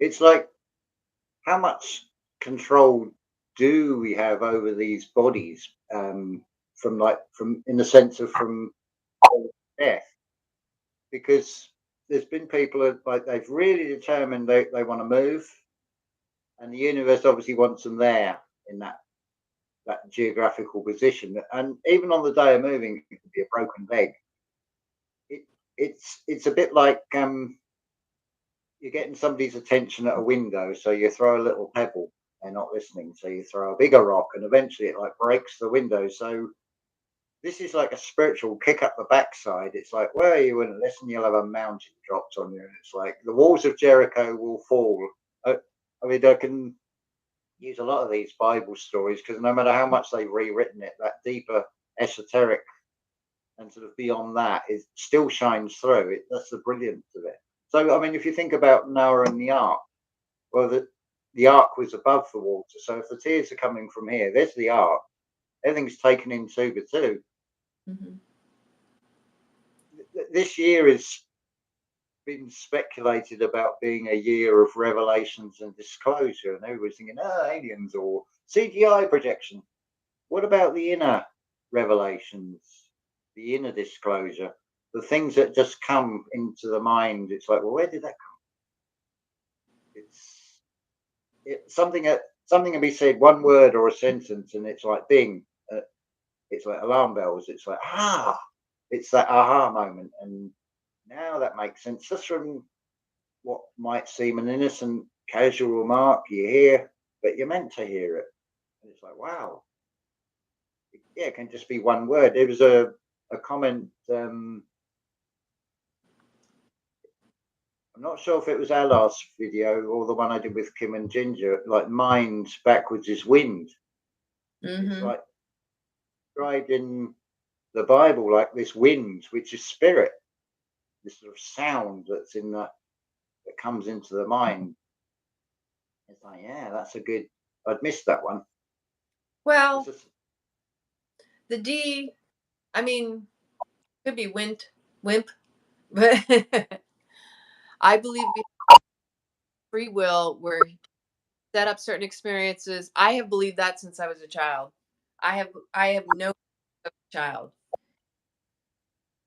It's like how much control do we have over these bodies from in the sense of from death? Because there's been people that, like, they've really determined they want to move, and the universe obviously wants them there in that geographical position. And even on the day of moving, it could be a broken leg. It's a bit like you're getting somebody's attention at a window, so you throw a little pebble, they're not listening, so you throw a bigger rock, and eventually it like breaks the window. So this is like a spiritual kick up the backside. It's like, well, you wouldn't listen, you'll have a mountain dropped on you, and it's like the walls of Jericho will fall. I mean, I can use a lot of these Bible stories because no matter how much they've rewritten it, that deeper esoteric and sort of beyond that, it still shines through. That's the brilliance of it. So, I mean, if you think about Noah and the ark, well, the ark was above the water. So if the tears are coming from here, there's the ark. Everything's taken in Suga too. Mm-hmm. This year has been speculated about being a year of revelations and disclosure, and everybody's thinking, aliens or CGI projection. What about the inner revelations, the inner disclosure, the things that just come into the mind? It's like, well, where did that come? It's something can be said, one word or a sentence, and it's like bing. It's like alarm bells. It's like it's that aha moment, and now that makes sense. Just from what might seem an innocent, casual remark, you hear, but you're meant to hear it, and it's like, wow. Yeah, it can just be one word. There was a comment. I'm not sure if it was our last video or the one I did with Kim and Ginger. Like, mind backwards is wind. Mm-hmm. It's like described in the Bible, like this wind, which is spirit, this sort of sound that's in that comes into the mind. It's like, yeah, that's a good. I'd missed that one. Well, the D, I mean, could be wimp, but I believe we have free will where set up certain experiences. I have believed that since I was a child. I have no child.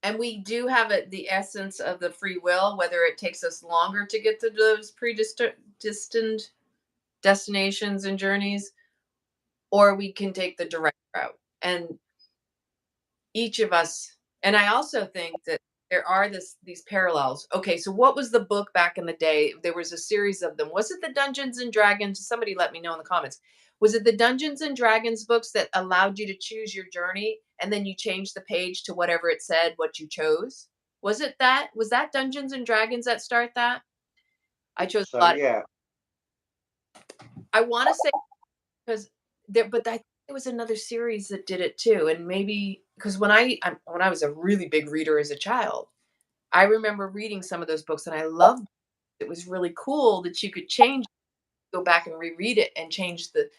And we do have the essence of the free will, whether it takes us longer to get to those predestined destinations and journeys, or we can take the direct route. And each of us, and I also think that there are these parallels. Okay, so what was the book back in the day? There was a series of them. Was it the Dungeons and Dragons? Somebody let me know in the comments. Was it the Dungeons and Dragons books that allowed you to choose your journey and then you changed the page to whatever it said, what you chose? Was it that? Was that Dungeons and Dragons that start that? I chose a So lot. yeah, I want to say because there, but I think there was another series that did it too, and maybe because when I was a really big reader as a child, I remember reading some of those books, and I loved. It was really cool that you could change, go back and reread it, and change the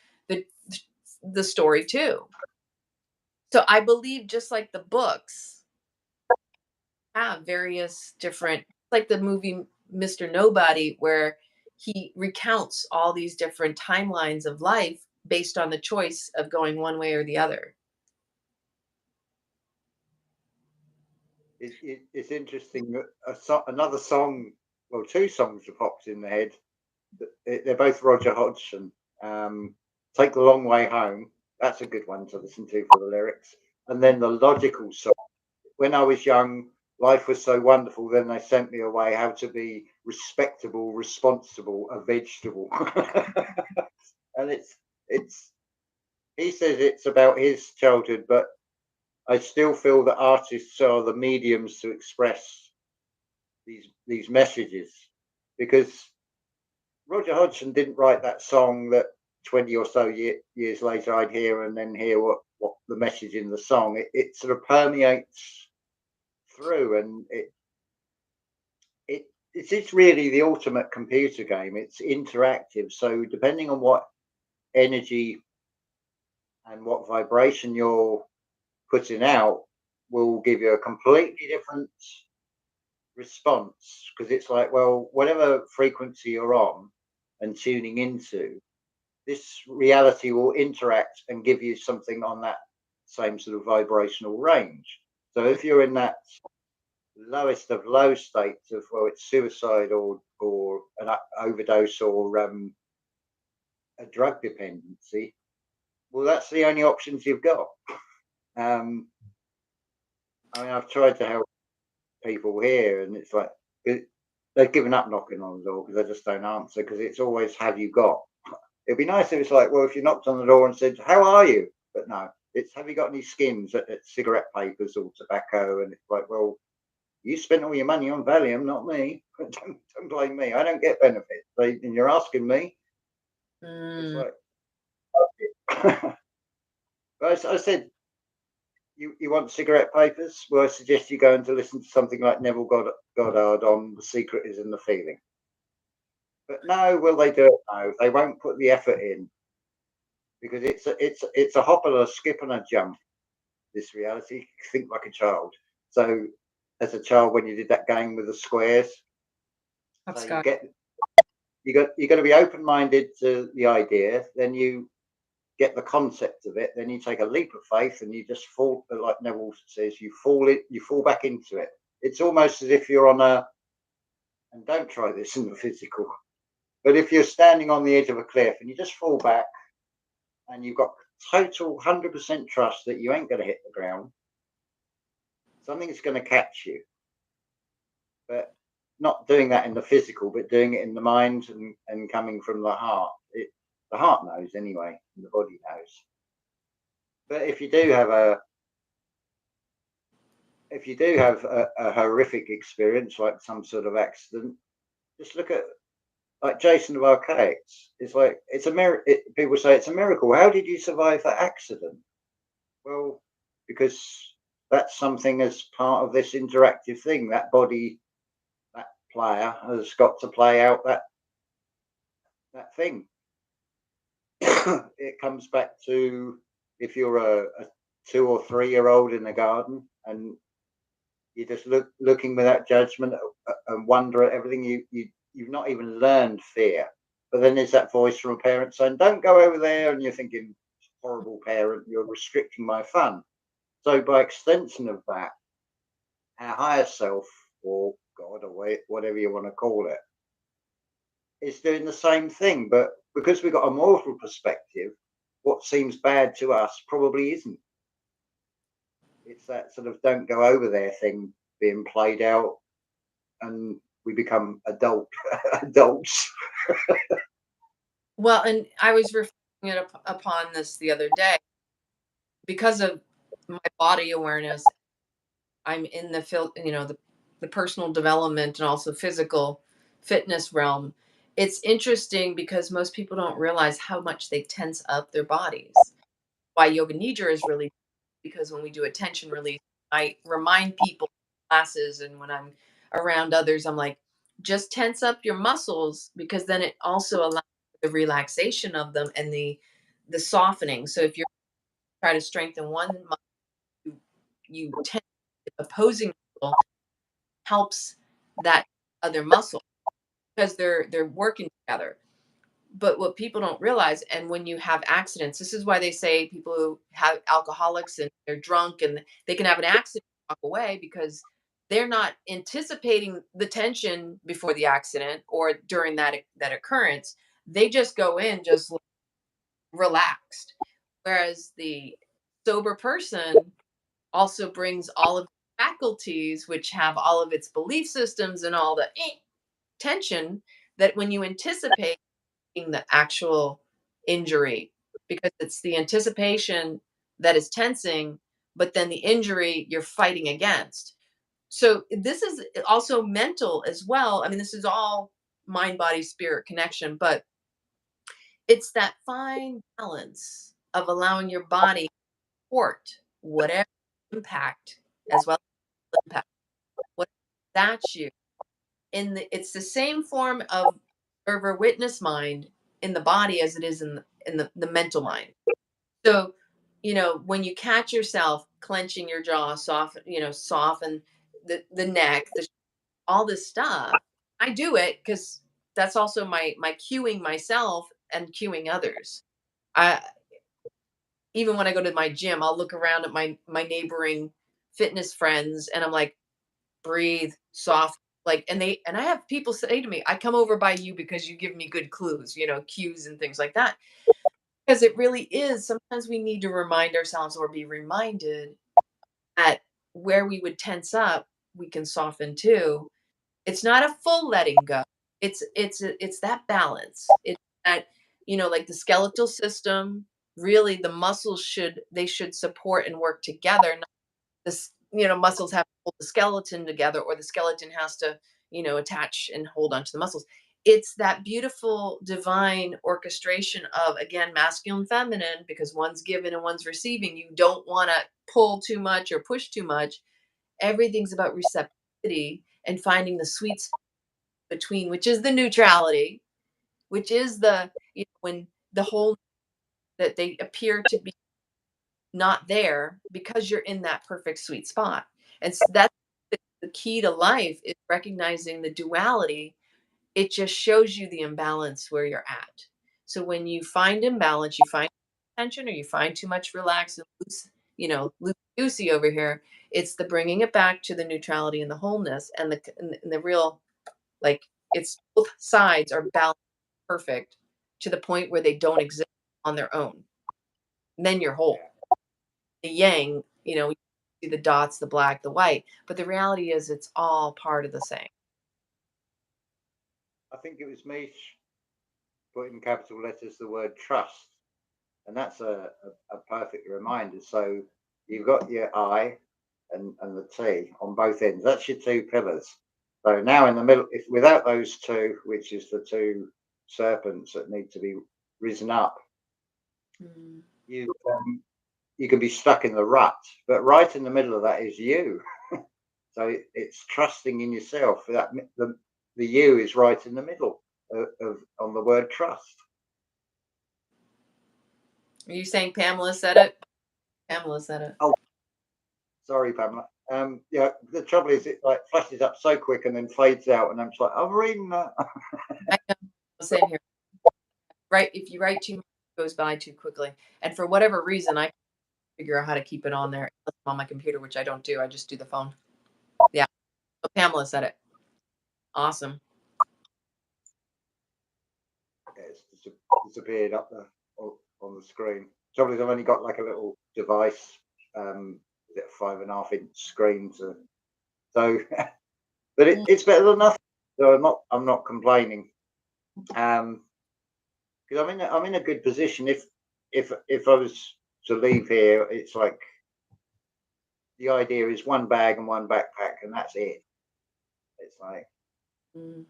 the story too. So I believe just like the books have various different, like the movie Mr. Nobody, where he recounts all these different timelines of life based on the choice of going one way or the other. it's interesting that another song, well, two songs have popped in the head. They're both Roger Hodgson. Take the Long Way Home. That's a good one to listen to for the lyrics. And then the Logical song. When I was young, life was so wonderful. Then they sent me away. How to be respectable, responsible, a vegetable. And it's. He says it's about his childhood, but I still feel that artists are the mediums to express these messages, because Roger Hodgson didn't write that song that 20 or so years later I'd hear and then hear what the message in the song. It sort of permeates through, and it's really the ultimate computer game. It's interactive. So depending on what energy and what vibration you're putting out will give you a completely different response, because it's like, well, whatever frequency you're on and tuning into, this reality will interact and give you something on that same sort of vibrational range. So if you're in that lowest of low states of, well, it's suicide or an overdose or a drug dependency, well, that's the only options you've got. Um, I mean, I've tried to help people here, and it's like they've given up knocking on the door because they just don't answer because it's always, have you got? It'd be nice if it's like, well, if you knocked on the door and said, how are you? But no, it's, have you got any skims at cigarette papers or tobacco? And it's like, well, you spent all your money on Valium, not me. Don't blame me. I don't get benefits. And you're asking me. It's Mm. like, I said, you want cigarette papers? Well, I suggest you go and to listen to something like Neville Goddard on The Secret is in the Feeling. But no, will they do it? No, they won't put the effort in because it's a hop and a skip and a jump. This reality, think like a child. So, as a child, when you did that game with the squares, so Scott. you got to be open minded to the idea. Then you get the concept of it. Then you take a leap of faith and you just fall, like Neville says, you fall back into it. It's almost as if you're on a, and don't try this in the physical, but if you're standing on the edge of a cliff and you just fall back and you've got total 100% trust that you ain't going to hit the ground, something's going to catch you. But not doing that in the physical, but doing it in the mind and coming from the heart. The heart knows anyway, and the body knows. But if you do have a horrific experience, like some sort of accident, just look at like Jason of Archaics. It's like it's a miracle. People say it's a miracle. How did you survive that accident? Well, because that's something as part of this interactive thing. That body, that player has got to play out that thing. It comes back to if you're a 2 or 3 year old in the garden and you're just looking without judgment and wonder at everything, you've not even learned fear. But then there's that voice from a parent saying, don't go over there, and you're thinking, horrible parent, you're restricting my fun. So by extension of that, our higher self or God or whatever you want to call it is doing the same thing. But because we've got a mortal perspective, what seems bad to us probably isn't. It's that sort of don't go over there thing being played out, and we become adults. Well, and I was reflecting upon this the other day because of my body awareness. I'm in the field, the personal development and also physical fitness realm. It's interesting because most people don't realize how much they tense up their bodies. Why yoga nidra is really, because when we do a tension release, I remind people in classes and when I'm around others, I'm like, just tense up your muscles because then it also allows the relaxation of them and the softening. So if you're trying to strengthen one muscle, you tense the opposing muscle, helps that other muscle because they're working together. But what people don't realize, and when you have accidents, this is why they say people who have alcoholics and they're drunk and they can have an accident and walk away because they're not anticipating the tension before the accident or during that occurrence. They just go in just relaxed. Whereas the sober person also brings all of the faculties, which have all of its belief systems and all the tension that when you anticipate the actual injury, because it's the anticipation that is tensing, but then the injury you're fighting against. So this is also mental as well. I mean, this is all mind, body, spirit connection, but it's that fine balance of allowing your body to support whatever impact as well as impact, what that's you. It's the same form of observer witness mind in the body as it is in the mental mind. So, when you catch yourself clenching your jaw, soften the neck, all this stuff, I do it because that's also my cueing myself and cueing others. I Even when I go to my gym, I'll look around at my neighboring fitness friends and I'm like, breathe, soft, like, and I have people say to me, I come over by you because you give me good clues, cues and things like that. Because it really is, sometimes we need to remind ourselves or be reminded that where we would tense up, we can soften too. It's not a full letting go. It's that balance. It's that, like the skeletal system, really the muscles should support and work together. Not this, muscles have to hold the skeleton together, or the skeleton has to, attach and hold onto the muscles. It's that beautiful divine orchestration of, again, masculine, feminine, because one's given and one's receiving. You don't want to pull too much or push too much. Everything's about receptivity and finding the sweet spot between, which is the neutrality, which is the, when the whole, that they appear to be not there because you're in that perfect sweet spot. And that's the key to life, is recognizing the duality. It just shows you the imbalance where you're at. So when you find imbalance, you find tension, or you find too much relax and loose, loose goosey over here. It's the bringing it back to the neutrality and the wholeness, and the real, like, it's both sides are balanced perfect to the point where they don't exist on their own. And then you're whole. The yang, you see the dots, the black, the white, but the reality is it's all part of the same. I think it was me put in capital letters the word trust, and that's a perfect reminder. So you've got your I and the T on both ends. That's your two pillars. So now in the middle, if without those two, which is the two serpents that need to be risen up, Mm. you can be stuck in the rut. But right in the middle of that is you. So it's trusting in yourself. That the you is right in the middle of on the word trust. Are you saying Pamela said it? Pamela said it. Oh, sorry, Pamela. Yeah, the trouble is it like flashes up so quick and then fades out, and I'm just like, I'm reading that. I know. Same here. Right. If you write too much, it goes by too quickly. And for whatever reason, I figure out how to keep it on there on my computer, which I don't do. I just do the phone. Yeah. But Pamela said it. Awesome. Yeah, it's disappeared up there on the screen. Trouble is, I've only got like a little device, is it a 5.5-inch screen, so but it's better than nothing. So I'm not complaining. Because I'm in a good position. If I was to leave here, it's like the idea is one bag and one backpack, and that's it. It's like Mm.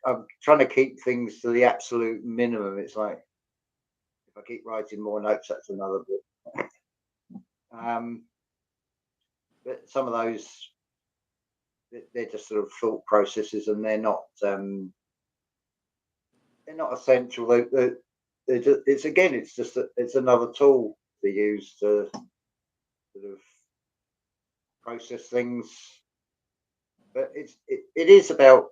I'm trying to keep things to the absolute minimum. It's like if I keep writing more notes, that's another bit. But some of those, they're just sort of thought processes, and they're not essential. They're just, it's another tool to use to sort of process things. But it is about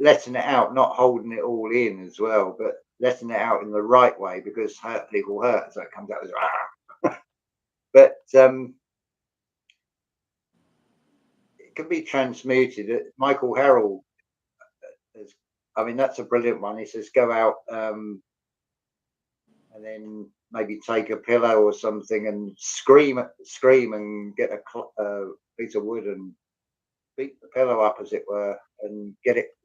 letting it out, not holding it all in as well, but letting it out in the right way, because hurt people hurt, so it comes out as but it can be transmuted. Michael Harrell is, I mean, that's a brilliant one. He says, go out and then maybe take a pillow or something and scream and get a piece of wood and beat the pillow up, as it were, and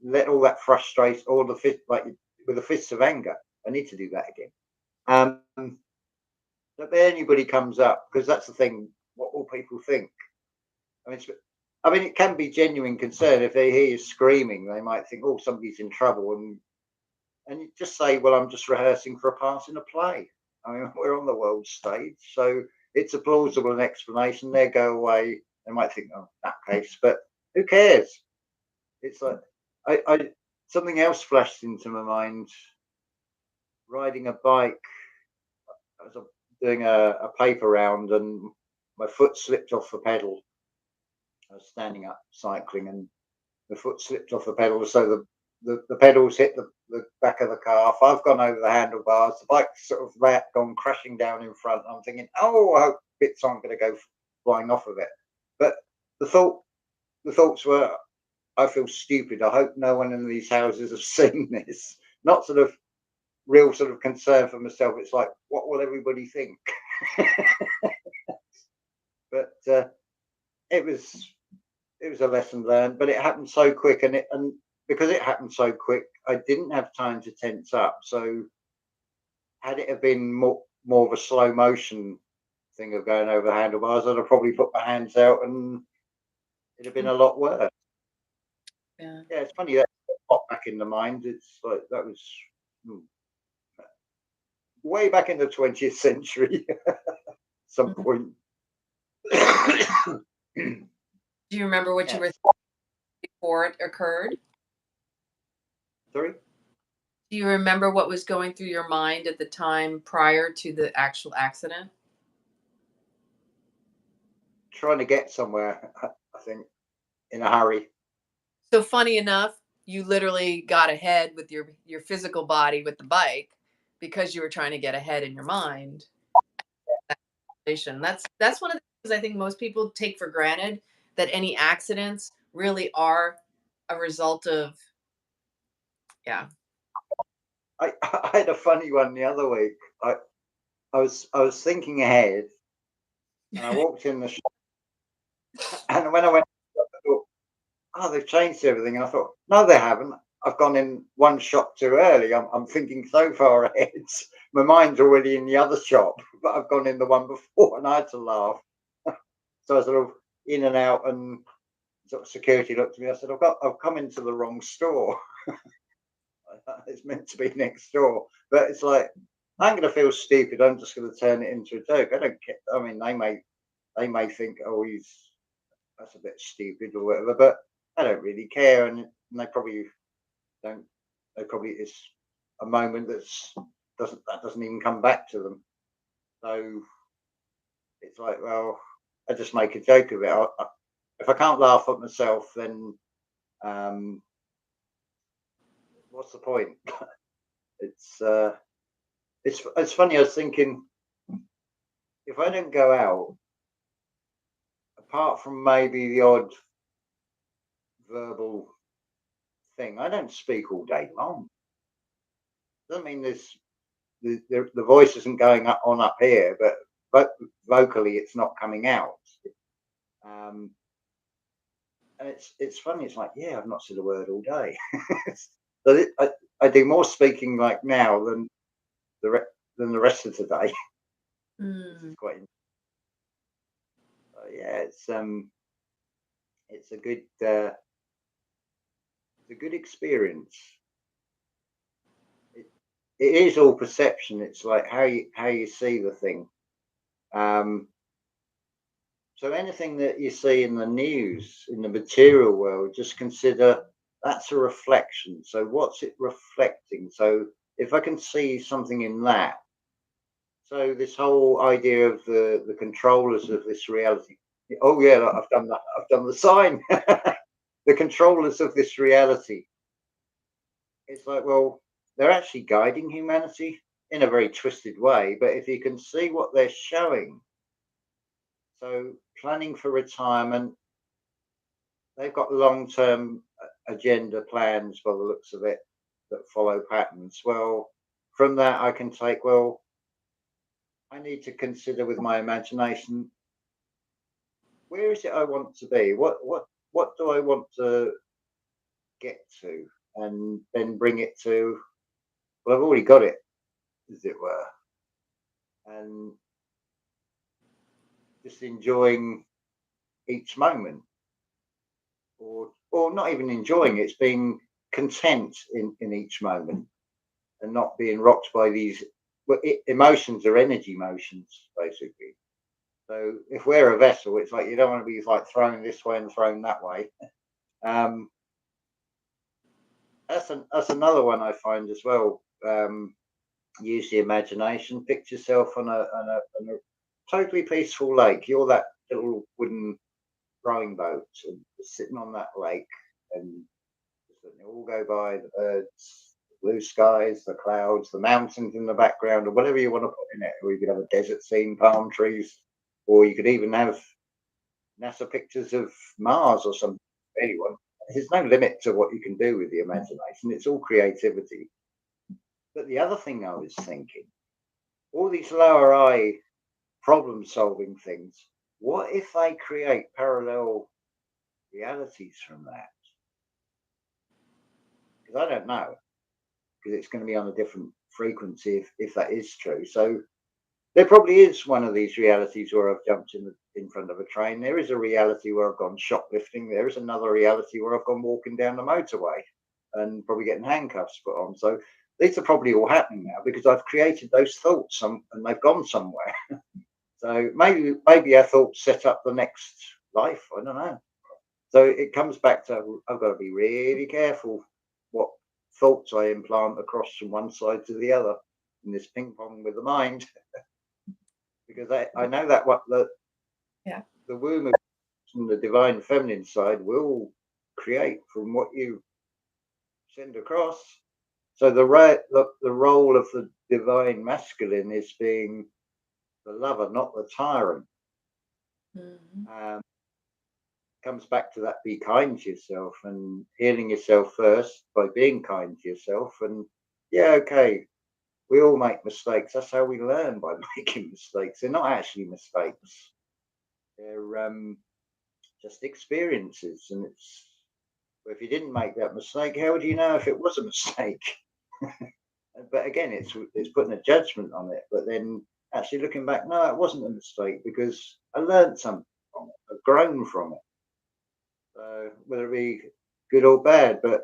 let all that frustration, all the fist, like with the fists of anger. I need to do that again. But then anybody comes up, because that's the thing. What will people think? I mean, it can be genuine concern. If they hear you screaming, they might think, "Oh, somebody's in trouble," and you just say, "Well, I'm just rehearsing for a part in a play. I mean, we're on the world stage, so it's a plausible explanation." They go away. They might think, "Oh, that case," but who cares? It's like I something else flashed into my mind. Riding a bike, I was doing a paper round, and my foot slipped off the pedal. I was standing up cycling, and the foot slipped off the pedal, so the pedals hit the back of the car. I've gone over the handlebars. The bike's sort of gone crashing down in front. I'm thinking, oh, I hope bits aren't going to go flying off of it. But the thought the thoughts were, I feel stupid. I hope no one in these houses have seen this. Not sort of real sort of concern for myself. It's like, what will everybody think? But it was a lesson learned. But it happened so quick, and because it happened so quick, I didn't have time to tense up. So had it have been more of a slow motion thing of going over the handlebars, I'd have probably put my hands out, and it'd have been a lot worse. Yeah. Yeah, it's funny that popped back in the mind. It's like that was way back in the 20th century, some Mhm. point. Do you remember what you were Yes. thinking before it occurred? Sorry? Do you remember what was going through your mind at the time prior to the actual accident? Trying to get somewhere, I think, in a hurry. So funny enough, you literally got ahead with your physical body with the bike because you were trying to get ahead in your mind. That's one of the things I think most people take for granted, that any accidents really are a result of, yeah. I had a funny one the other week. I was thinking ahead, and I walked in the shop, and when I went, I thought, oh, they've changed everything. And I thought, no, they haven't. I've gone in one shop too early. I'm thinking so far ahead. My mind's already in the other shop, but I've gone in the one before, and I had to laugh. So I was sort of in and out, and sort of security looked at me. I said, I've come into the wrong store. It's meant to be next door, but it's like I'm going to feel stupid. I'm just going to turn it into a joke. I don't care. I mean, they may think, oh, that's a bit stupid or whatever, but I don't really care, and they probably don't. They probably it's a moment that doesn't even come back to them. So it's like, well, I just make a joke of it. If I can't laugh at myself, then um, what's the point? It's it's funny. I was thinking, if I don't go out, apart from maybe the odd verbal thing, I don't speak all day long. Doesn't mean the voice isn't going up here, but vocally it's not coming out. Um, and it's funny. It's like, yeah, I've not said a word all day. But I do more speaking like now the re- than the rest of the day. Which is Mm. quite. Yeah, it's a good experience. It, it is all perception. It's like how you see the thing. Um, so anything that you see in the news, in the material world, just consider that's a reflection. So what's it reflecting? So if I can see something in that, so this whole idea of the controllers of this reality. Oh yeah, I've done that. I've done the sign. The controllers of this reality. It's like, well, they're actually guiding humanity in a very twisted way. But if you can see what they're showing, so planning for retirement, they've got long-term agenda plans by the looks of it that follow patterns. Well, from that, I can take, well, I need to consider with my imagination, where is it I want to be? What do I want to get to? And then bring it to, well, I've already got it, as it were. And just enjoying each moment, or not even enjoying it, it's being content in each moment and not being rocked by these, well, emotions are energy motions basically. So if we're a vessel, it's like you don't want to be like thrown this way and thrown that way. um that's another one I find as well. Use the imagination, picture yourself on a totally peaceful lake. You're that little wooden rowing boat and just sitting on that lake, and just letting it all go by, the birds, the blue skies, the clouds, the mountains in the background, or whatever you want to put in it. Or you could have a desert scene, palm trees, or you could even have NASA pictures of Mars or something. anyone. There's no limit to what you can do with the imagination. It's all creativity. But the other thing I was thinking, all these lower eye problem solving things, what if they create parallel realities from that? Because I don't know, because it's going to be on a different frequency if that is true. So there probably is one of these realities where I've jumped in front of a train. There is a reality where I've gone shoplifting. There is another reality where I've gone walking down the motorway and probably getting handcuffs put on. So these are probably all happening now because I've created those thoughts and they've gone somewhere. So maybe our thoughts set up the next life. I don't know. So it comes back to I've got to be really careful what thoughts I implant across from one side to the other in this ping pong with the mind, because I know that what Yeah. the womb from the divine feminine side will create from what you send across. So the role of the divine masculine is being the lover, not the tyrant. Um, comes back to that be kind to yourself and healing yourself first by being kind to yourself. And yeah, okay, we all make mistakes. That's how we learn, by making mistakes. They're not actually mistakes. They're just experiences. And it's if you didn't make that mistake, how would you know if it was a mistake? But again, it's putting a judgment on it. But then actually looking back, no, it wasn't a mistake because I learned something from it. I've grown from it. So whether it be good or bad, but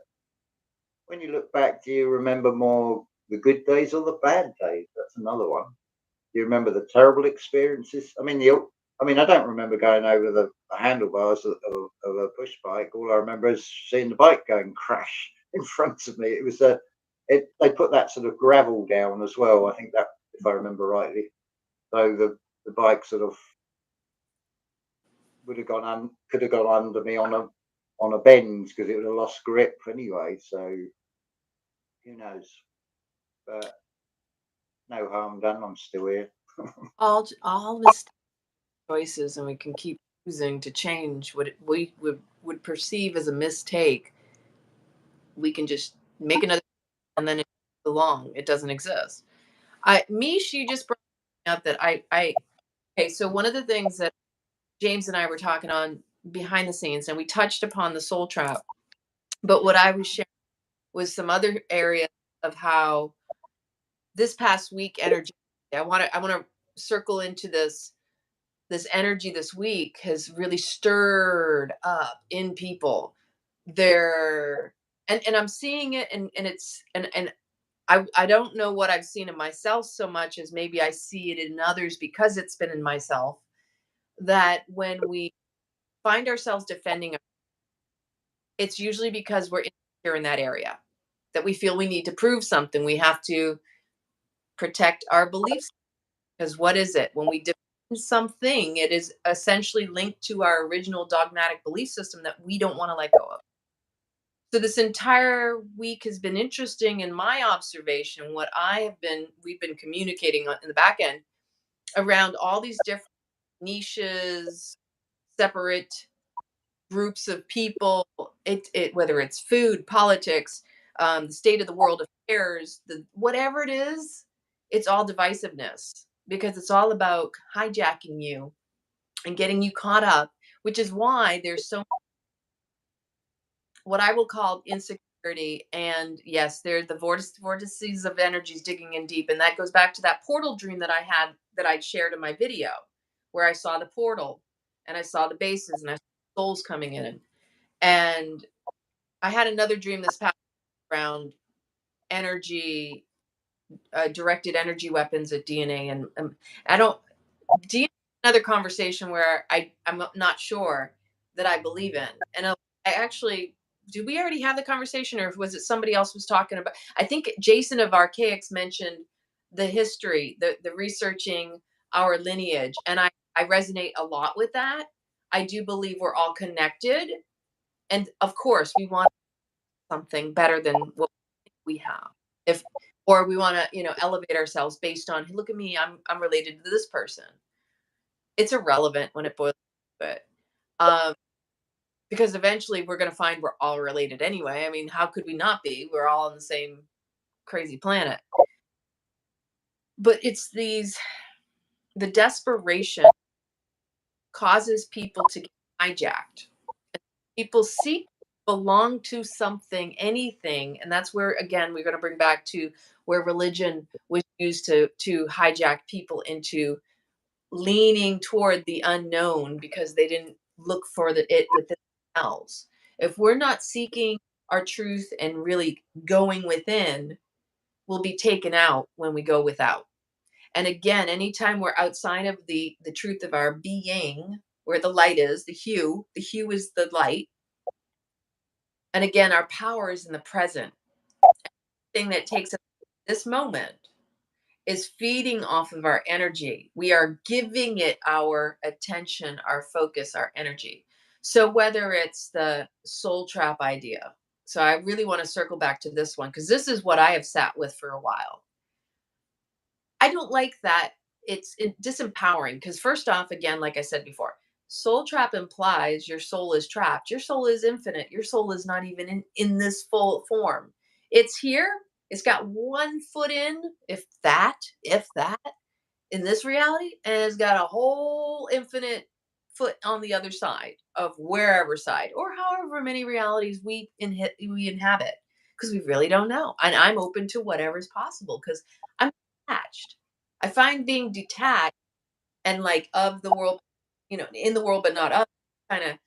when you look back, do you remember more the good days or the bad days? That's another one. Do you remember the terrible experiences? I don't remember going over the handlebars of a push bike. All I remember is seeing the bike going crash in front of me. It was they put that sort of gravel down as well. I think that, if I remember rightly, so the bike sort of could have gone under me on a bend because it would have lost grip anyway. So who knows? But no harm done. I'm still here. All mistakes, choices, and we can keep choosing to change what we would perceive as a mistake. We can just make another, and then it belong. It doesn't exist. Mish, you just brought up that okay. So one of the things that James and I were talking on behind the scenes, and we touched upon the soul trap, but what I was sharing was some other areas of how this past week energy. I want to circle into this energy this week has really stirred up in people. They're and I'm seeing it, and it's and I don't know what I've seen in myself so much as maybe I see it in others because it's been in myself, that when we find ourselves defending, it's usually because we're insecure in that area, that we feel we need to prove something. We have to protect our beliefs. Because what is it? When we defend something, it is essentially linked to our original dogmatic belief system that we don't want to let go of. So this entire week has been interesting in my observation. We've been communicating in the back end around all these different niches, separate groups of people. Whether it's food, politics, the state of the world affairs, whatever it is, it's all divisiveness because it's all about hijacking you and getting you caught up, which is why there's so what I will call insecurity. And yes, there's the vortices of energies digging in deep. And that goes back to that portal dream that I had that I'd shared in my video, where I saw the portal and I saw the bases and I saw souls coming in. And I had another dream this past around energy, directed energy weapons at DNA. And I don't, DNA, another conversation where I'm not sure that I believe in. And I actually, did we already have the conversation or was it somebody else was talking about? I think Jason of 𝐒𝐤𝐻 mentioned the history, the researching our lineage. And I resonate a lot with that. I do believe we're all connected. And of course, we want something better than what we have. If or we want to, elevate ourselves based on, hey, look at me, I'm related to this person. It's irrelevant when it boils down to it. Um, because eventually we're going to find we're all related anyway. I mean, how could we not be? We're all on the same crazy planet. But it's the desperation causes people to get hijacked. People seek belong to something, anything, and that's where again we're going to bring back to where religion was used to hijack people into leaning toward the unknown because they didn't look for it within themselves. If we're not seeking our truth and really going within, we'll be taken out when we go without. And again, anytime we're outside of the truth of our being, where the light is, the hue is the light. And again, our power is in the present. Thing that takes us this moment is feeding off of our energy. We are giving it our attention, our focus, our energy. So whether it's the soul trap idea, so I really want to circle back to this one because this is what I have sat with for a while. I don't like that it's disempowering because first off, again, like I said before, soul trap implies your soul is trapped. Your soul is infinite. Your soul is not even in this full form. It's here. It's got one foot in, if that, in this reality, and it's got a whole infinite foot on the other side of wherever side or however many realities we inhabit because we really don't know. And I'm open to whatever's possible because I'm detached. I find being detached and like of the world, in the world but not of, kind of,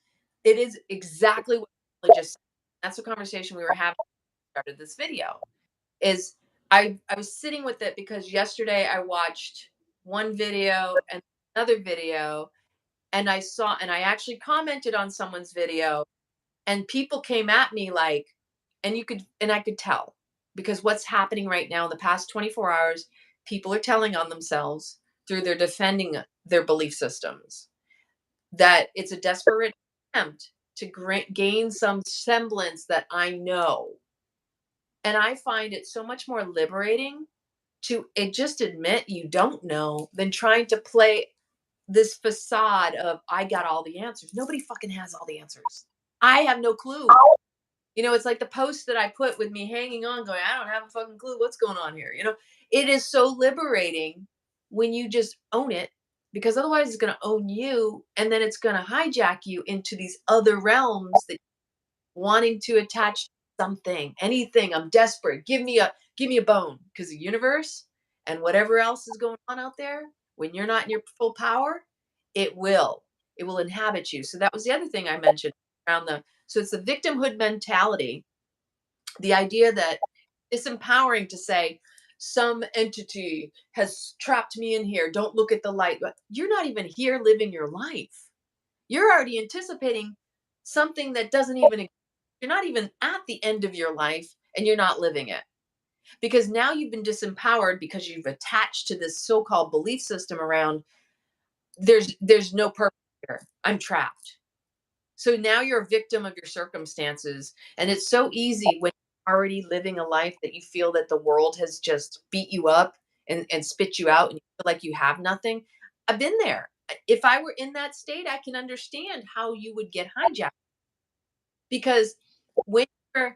it is exactly what I just said. That's the conversation we were having when we started this video. Is I was sitting with it because yesterday I watched one video and another video, and I actually commented on someone's video, and people came at me like, and I could tell because what's happening right now in the past 24 hours, people are telling on themselves through their defending their belief systems that it's a desperate attempt to gain some semblance that I know. And I find it so much more liberating to just admit you don't know than trying to play this facade of I got all the answers. Nobody fucking has all the answers. I have no clue. It's like the post that I put with me hanging on going, I don't have a fucking clue what's going on here. It is so liberating when you just own it because otherwise it's going to own you and then it's going to hijack you into these other realms that wanting to attach something, anything. I'm desperate. Give me a bone because the universe and whatever else is going on out there, when you're not in your full power, it will inhabit you. So that was the other thing I mentioned around so it's the victimhood mentality, the idea that it's empowering to say some entity has trapped me in here. Don't look at the light. But you're not even here living your life. You're already anticipating something that doesn't even exist. You're not even at the end of your life and you're not living it because now you've been disempowered because you've attached to this so-called belief system around there's no purpose here. I'm trapped. So now you're a victim of your circumstances. And it's so easy when you're already living a life that you feel that the world has just beat you up and spit you out and you feel like you have nothing. I've been there. If I were in that state, I can understand how you would get hijacked because when you're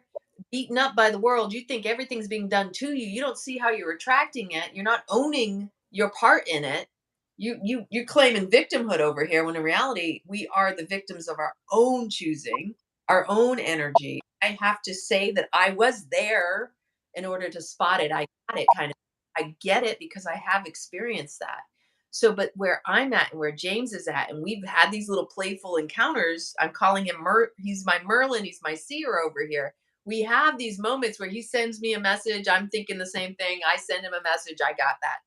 beaten up by the world, you think everything's being done to you. You don't see how you're attracting it. You're not owning your part in it. You're claiming victimhood over here when in reality we are the victims of our own choosing, our own energy. I have to say that I was there in order to spot it. I got it kind of. I get it because I have experienced that. So, but where I'm at and where James is at, and we've had these little playful encounters. I'm calling him he's my Merlin, he's my seer over here. We have these moments where he sends me a message. I'm thinking the same thing. I send him a message. I got that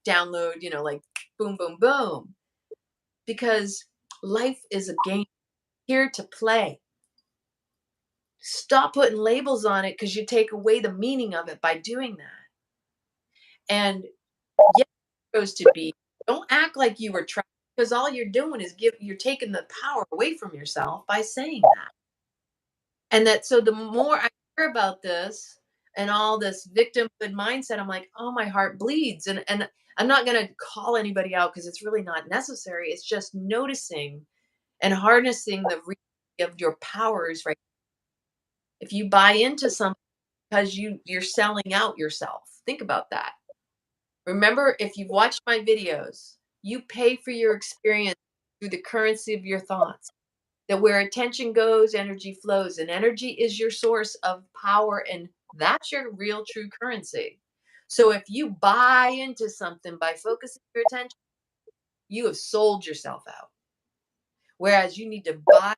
download, like boom, boom, boom. Because life is a game here to play. Stop putting labels on it because you take away the meaning of it by doing that. And yes, it goes to be, don't act like you were trapped because all you're doing is you're taking the power away from yourself by saying that. And so the more I hear about this and all this victimhood mindset, I'm like, oh, my heart bleeds. And I'm not going to call anybody out because it's really not necessary. It's just noticing and harnessing the of your powers, right? If you buy into something because you're selling out yourself. Think about that. Remember, if you've watched my videos, you pay for your experience through the currency of your thoughts. That where attention goes, energy flows, and energy is your source of power, and that's your real true currency. So if you buy into something by focusing your attention, you have sold yourself out. Whereas you need to buy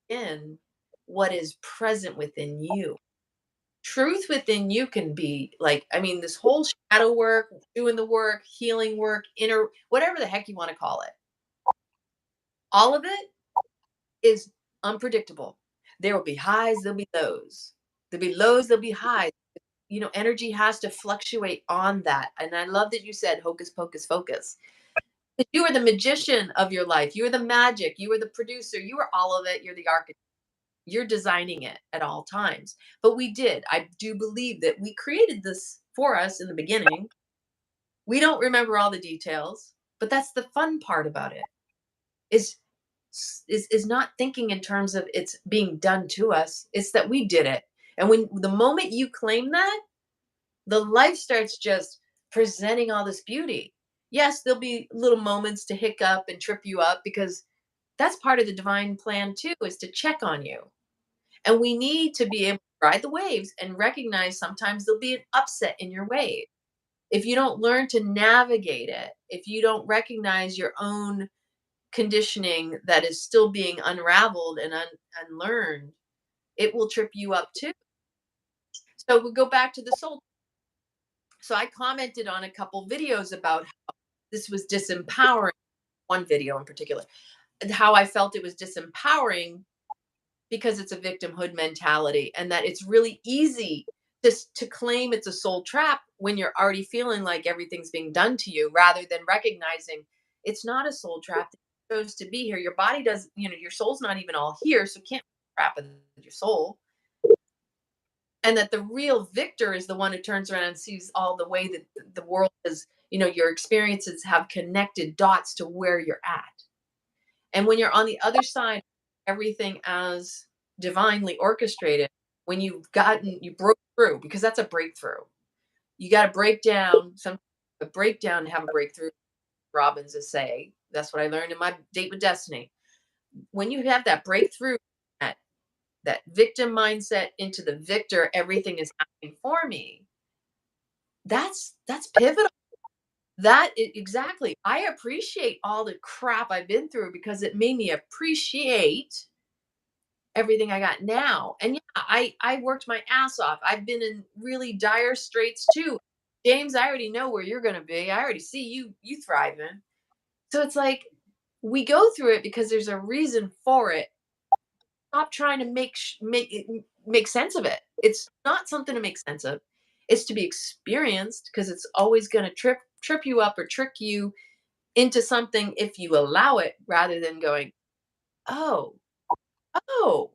in what is present within you. Truth within you can be like, I mean, this whole shadow work, doing the work, healing work, inner, whatever the heck you want to call it, all of it is unpredictable. There will be highs, there'll be lows. There'll be lows, there'll be highs. Energy has to fluctuate on that. And I love that you said hocus pocus focus. You are the magician of your life. You are the magic. You are the producer. You are all of it. You're the architect. You're designing it at all times. But I do believe that we created this for us in the beginning. We don't remember all the details, but that's the fun part about it. Is not thinking in terms of it's being done to us. It's that we did it. And when the moment you claim that, the life starts just presenting all this beauty. Yes, there'll be little moments to hiccup and trip you up because that's part of the divine plan too, is to check on you. And we need to be able to ride the waves and recognize sometimes there'll be an upset in your wave. If you don't learn to navigate it, if you don't recognize your own conditioning that is still being unraveled and unlearned, it will trip you up too. So we go back to the soul. So I commented on a couple videos about how this was disempowering, one video in particular, and how I felt it was disempowering because it's a victimhood mentality and that it's really easy to claim it's a soul trap when you're already feeling like everything's being done to you rather than recognizing it's not a soul trap. It's supposed to be here. Your body does, your soul's not even all here, so it can't be a trap of your soul. And that the real victor is the one who turns around and sees all the way that the world is, your experiences have connected dots to where you're at. And when you're on the other side, everything as divinely orchestrated, when you broke through, because that's a breakthrough. You got to break down a breakdown to have a breakthrough. Robbins is saying, that's what I learned in my date with destiny. When you have that breakthrough, that victim mindset into the victor, everything is happening for me. That's pivotal. Exactly. I appreciate all the crap I've been through because it made me appreciate everything I got now. And yeah, I worked my ass off. I've been in really dire straits too. James, I already know where you're going to be. I already see you thriving. So it's like we go through it because there's a reason for it. Stop trying to make sense of it. It's not something to make sense of. It's to be experienced because it's always going to trip you up or trick you into something if you allow it rather than going, oh, oh,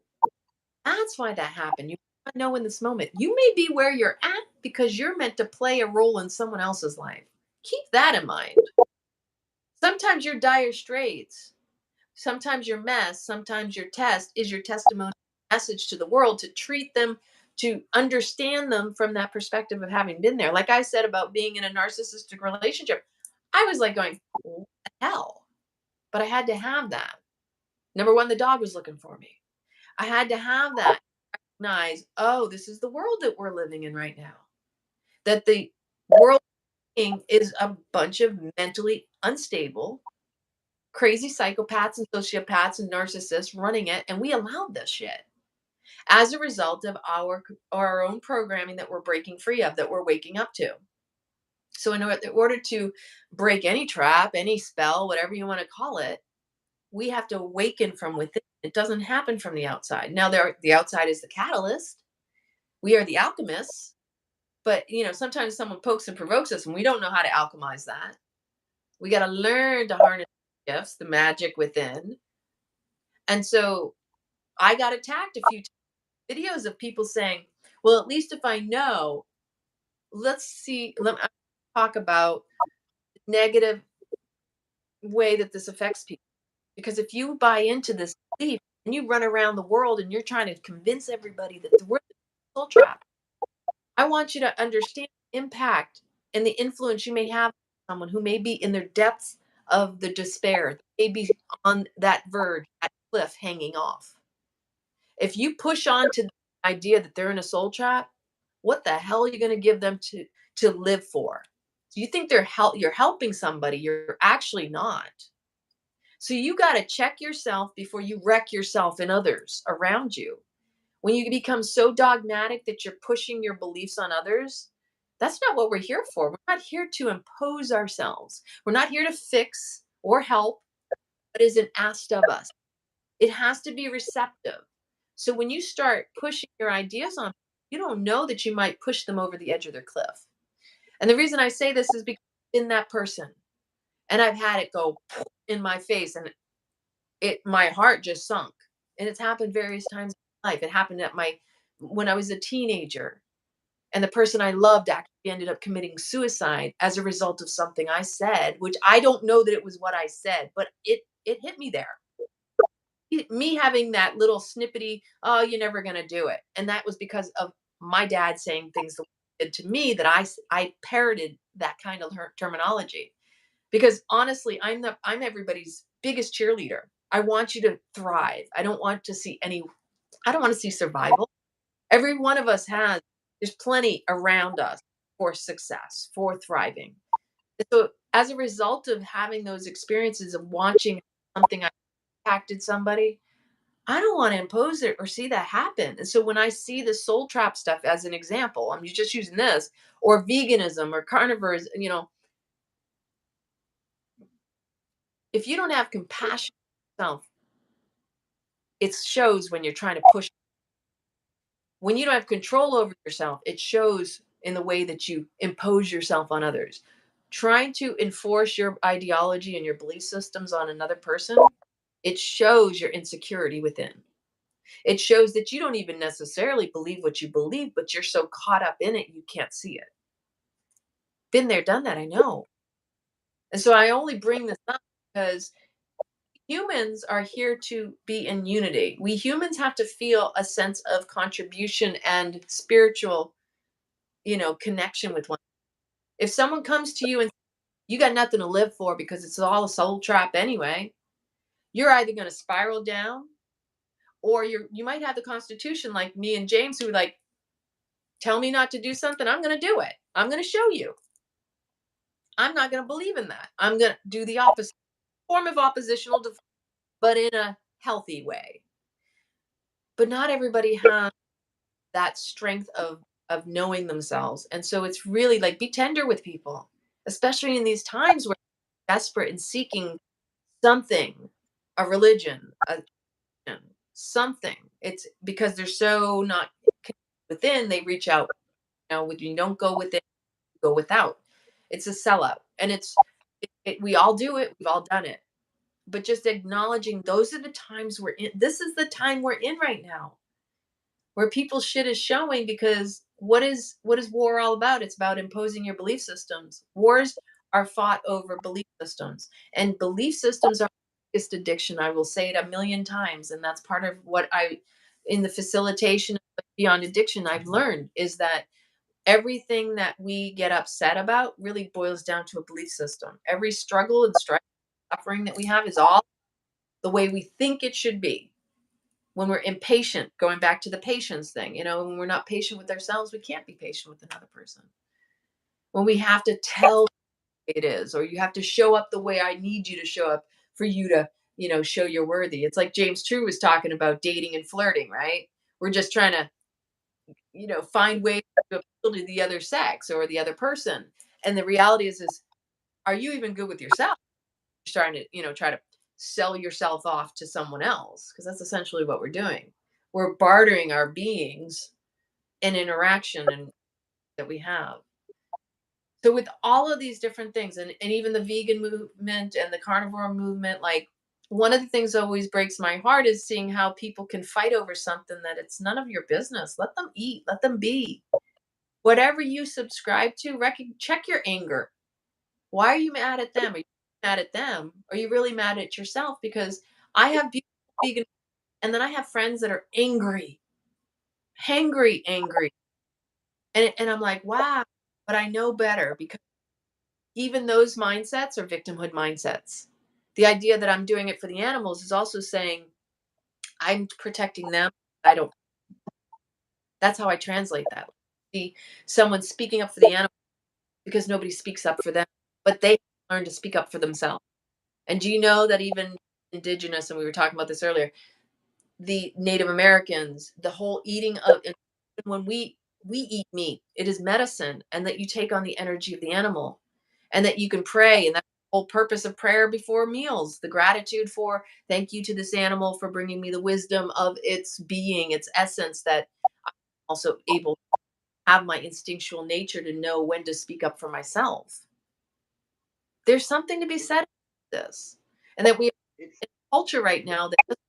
that's why that happened. You don't know in this moment. You may be where you're at because you're meant to play a role in someone else's life. Keep that in mind. Sometimes your dire straits, sometimes your mess, sometimes your test is your testimony message to the world to treat them, to understand them from that perspective of having been there. Like I said about being in a narcissistic relationship, I was like going, what the hell? But I had to have that. Number one, the dog was looking for me. I had to have that. Recognize, oh, this is the world that we're living in right now. That the world is a bunch of mentally unstable, crazy psychopaths and sociopaths and narcissists running it, and we allowed this shit as a result of our own programming that we're breaking free of, that we're waking up to. So in order to break any trap, any spell, whatever you want to call it, we have to awaken from within. It doesn't happen from the outside. Now, the outside is the catalyst. We are the alchemists. But, sometimes someone pokes and provokes us and we don't know how to alchemize that. We got to learn to harness the gifts, the magic within. And so I got attacked a few videos of people saying, well, at least if I know, let me talk about the negative way that this affects people. Because if you buy into this belief, and you run around the world and you're trying to convince everybody that we're the soul trap. I want you to understand the impact and the influence you may have on someone who may be in their depths of the despair, maybe on that verge, that cliff hanging off. If you push on to the idea that they're in a soul trap, what the hell are you going to give them to live for? So you think you're helping somebody, you're actually not. So you got to check yourself before you wreck yourself and others around you. When you become so dogmatic that you're pushing your beliefs on others, that's not what we're here for. We're not here to impose ourselves. We're not here to fix or help what isn't asked of us. It has to be receptive. So when you start pushing your ideas on, you don't know that you might push them over the edge of their cliff. And the reason I say this is because I've been that person, and I've had it go in my face, and my heart just sunk. And it's happened various times in life. It happened when I was a teenager, and the person I loved actually ended up committing suicide as a result of something I said, which I don't know that it was what I said, but it hit me there. Me having that little snippety, oh, you're never going to do it. And that was because of my dad saying things the way he did to me, that I parroted that kind of terminology. Because honestly, I'm everybody's biggest cheerleader. I want you to thrive. I don't want to see survival. Every one of us there's plenty around us for success, for thriving. And so as a result of having those experiences of watching something I impacted somebody, I don't want to impose it or see that happen. And so when I see the soul trap stuff as an example, I'm just using this, or veganism or carnivores, if you don't have compassion for yourself, it shows when you're trying to push. When you don't have control over yourself, it shows in the way that you impose yourself on others. Trying to enforce your ideology and your belief systems on another person, it shows your insecurity within. It shows that you don't even necessarily believe what you believe, but you're so caught up in it, you can't see it. Been there, done that, I know. And so I only bring this up because humans are here to be in unity. We humans have to feel a sense of contribution and spiritual, connection with one. If someone comes to you and you got nothing to live for because it's all a soul trap anyway, you're either going to spiral down, or you might have the constitution like me and James, who like, tell me not to do something, I'm going to do it. I'm going to show you. I'm not going to believe in that. I'm going to do the opposite form of oppositional, but in a healthy way. But not everybody has that strength of knowing themselves. And so it's really like, be tender with people, especially in these times where they're desperate and seeking something, a religion, something. It's because they're so not within, they reach out. When you don't go within, you go without. It's a sellout. And we all do it. We've all done it. But just acknowledging those are the times we're in. This is the time we're in right now, where people's shit is showing, because what is war all about? It's about imposing your belief systems. Wars are fought over belief systems, and belief systems are the biggest addiction. I will say it a million times, and that's part of what in the facilitation of beyond addiction, I've learned is that everything that we get upset about really boils down to a belief system. Every struggle and strife, suffering that we have is all the way we think it should be. When we're impatient, going back to the patience thing, when we're not patient with ourselves, we can't be patient with another person. When we have to tell it is, or you have to show up the way I need you to show up for you to, show you're worthy. It's like James True was talking about dating and flirting, right? We're just trying to, find ways to appeal to the other sex or the other person. And the reality is, are you even good with yourself? You're starting to, try to sell yourself off to someone else, because that's essentially what we're doing. We're bartering our beings and interaction and that we have. So with all of these different things, and even the vegan movement and the carnivore movement, like, one of the things that always breaks my heart is seeing how people can fight over something that it's none of your business. Let them eat, let them be. Whatever you subscribe to, check your anger. Why are you mad at them? Are you mad at them? Are you really mad at yourself? Because I have beautiful vegan. And then I have friends that are angry, hangry, angry. And I'm like, wow, but I know better because even those mindsets are victimhood mindsets. The idea that I'm doing it for the animals is also saying I'm protecting them. I don't, that's how I translate that. See someone speaking up for the animal because nobody speaks up for them, but they learn to speak up for themselves. And do you know that even indigenous, and we were talking about this earlier, the Native Americans, the whole eating of, when we eat meat, it is medicine, and that you take on the energy of the animal, and that you can pray, and that's the whole purpose of prayer before meals, the gratitude for thank you to this animal for bringing me the wisdom of its being, its essence, that I'm also able to have my instinctual nature to know when to speak up for myself. There's something to be said about this, and that we have It's a culture right now that isn't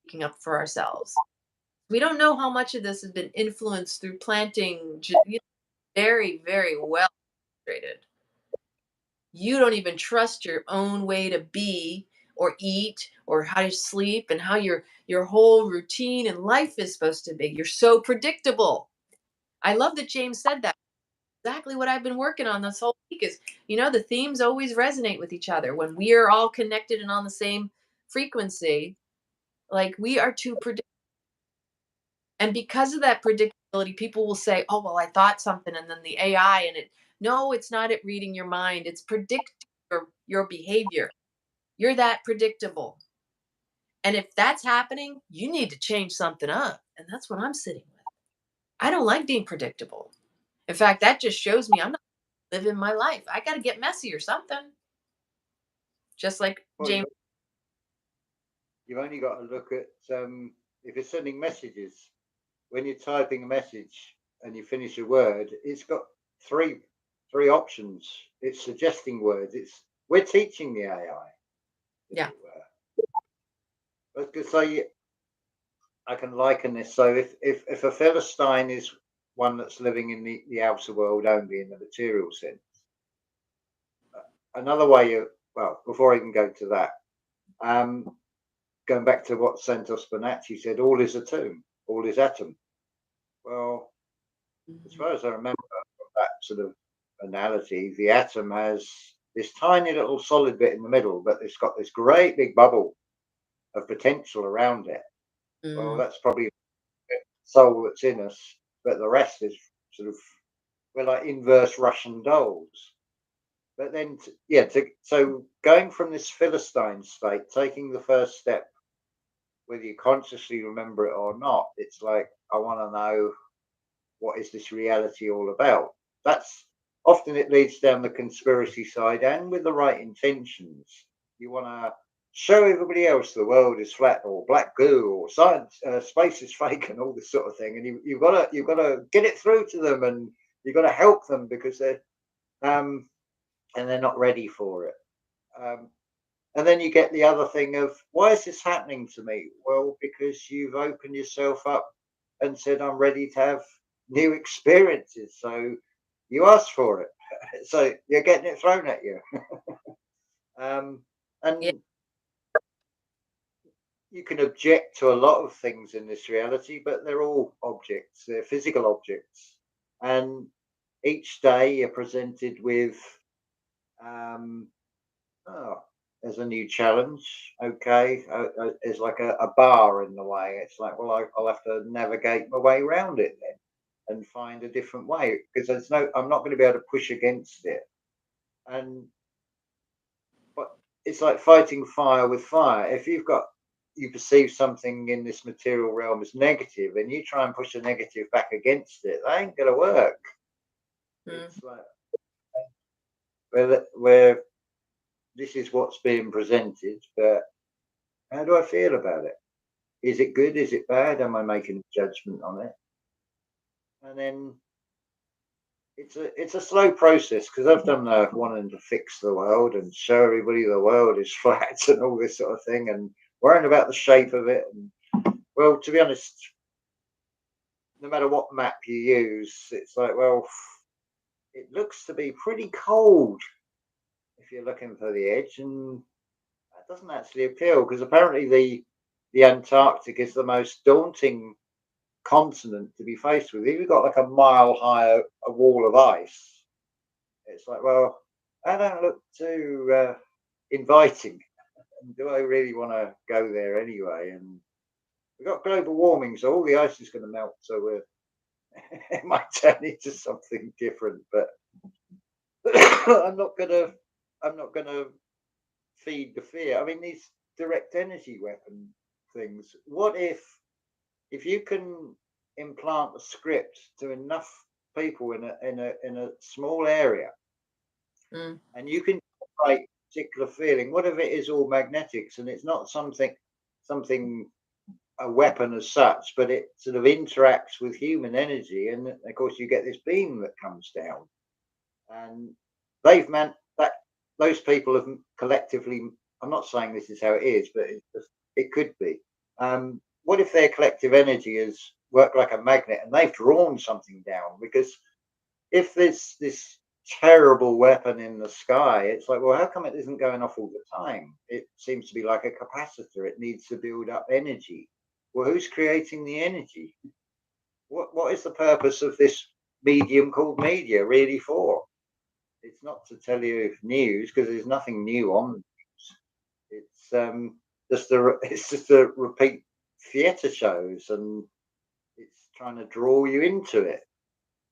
speaking up for ourselves. We don't know how much of this has been influenced through planting, very, very well illustrated. You don't even trust your own way to be or eat or how to sleep and how your whole routine and life is supposed to be. You're so predictable. I love that James said that. Exactly what I've been working on this whole week is, the themes always resonate with each other when we are all connected and on the same frequency. Like we are too predictable. And because of that predictability, people will say, "Oh, well, I thought something," and then the AI and it. No, it's not it reading your mind. It's predicting your behavior. You're that predictable. And if that's happening, you need to change something up. And that's what I'm sitting with. I don't like being predictable. In fact, that just shows me I'm not living my life. I got to get messy or something. Just like well, James. you've only got to look at if you're sending messages. When you're typing a message and you finish a word, it's got three options. It's suggesting words. We're teaching the AI, as Yeah. it were. I was going to say I can liken this. So if a Philistine is one that's living in the outer world only in the material sense, another way of, well, before I even go to that, um, going back to what 𝐒𝐬𝒂𝒂𝒂𝒂💏 said, all is a tomb, all is atom. Well, as Mhm. far as I remember from that sort of analogy, the atom has this tiny little solid bit in the middle, but it's got this great big bubble of potential around it. Well, Mm. that's probably the soul that's in us, but the rest is sort of, we're like inverse Russian dolls. But then, so going from this Philistine state, taking the first step, whether you consciously remember it or not, it's like, I want to know, what is this reality all about? That's often, it leads down the conspiracy side, and with the right intentions. You want to show everybody else the world is flat or black goo or science, space is fake, and all this sort of thing. And you've got to get it through to them, and you've got to help them because um, they're not ready for it. Um, and then you get the other thing of, why is this happening to me? Well, because you've opened yourself up and said, I'm ready to have new experiences. So you asked for it. So you're getting it thrown at you. um, Yeah. and you can object to a lot of things in this reality, but they're all objects, they're physical objects. And each day you're presented with, um, oh, there's a new challenge. Okay, there's like a bar in the way. It's like, well, I'll have to navigate my way around it then, and find a different way because I'm not going to be able to push against it. And but it's like fighting fire with fire. If you perceive something in this material realm as negative, and you try and push a negative back against it, that ain't going to work. Mm. It's like where this is what's being presented, but how do I feel about it? Is it good? Is it bad? Am I making a judgment on it? And then it's a slow process because I've done wanting to fix the world and show everybody the world is flat and all this sort of thing, and worrying about the shape of it. And well, to be honest, no matter what map you use, it's like, well, it looks to be pretty cold if you're looking for the edge, and that doesn't actually appeal because apparently the Antarctic is the most daunting continent to be faced with. If you've got like a mile high a wall of ice, it's like, well, I don't look too inviting. Do I really want to go there anyway? And we've got global warming, so all the ice is going to melt. So it might turn into something different. But I'm not gonna feed the fear. I mean, these direct energy weapon things. What if you can implant a script to enough people in a small area, and you can generate a particular feeling? What if it is all magnetics and it's not something a weapon as such, but it sort of interacts with human energy, and of course you get this beam that comes down, and they've meant that those people have collectively. I'm not saying this is how it is, but it could be. What if their collective energy has worked like a magnet and they've drawn something down? Because if there's this terrible weapon in the sky, it's like, well, how come it isn't going off all the time? It seems to be like a capacitor. It needs to build up energy. Well, who's creating the energy? What is the purpose of this medium called media really for? It's not to tell you news, because there's nothing new on the news. It's just a repeat theatre shows, and it's trying to draw you into it.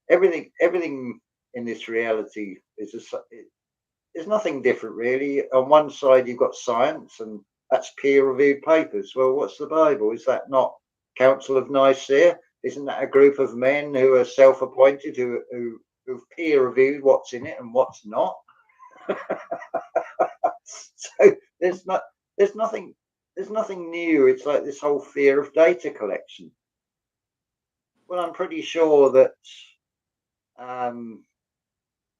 Everything in this reality there's nothing different really. On one side you've got science, and that's peer-reviewed papers. Well, what's the Bible? Is that not Council of Nicaea? Isn't that a group of men who are self-appointed, who've peer-reviewed what's in it and what's not? So there's nothing new. It's like this whole fear of data collection. Well, I'm pretty sure that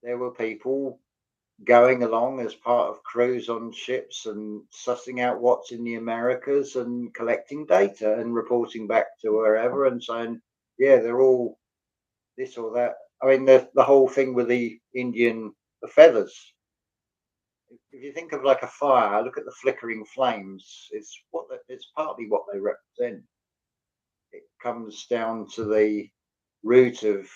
there were people going along as part of crews on ships and sussing out what's in the Americas and collecting data and reporting back to wherever and saying, yeah, they're all this or that. I mean, the whole thing with the feathers. If you think of like a fire, look at the flickering flames. It's partly what they represent. It comes down to the root of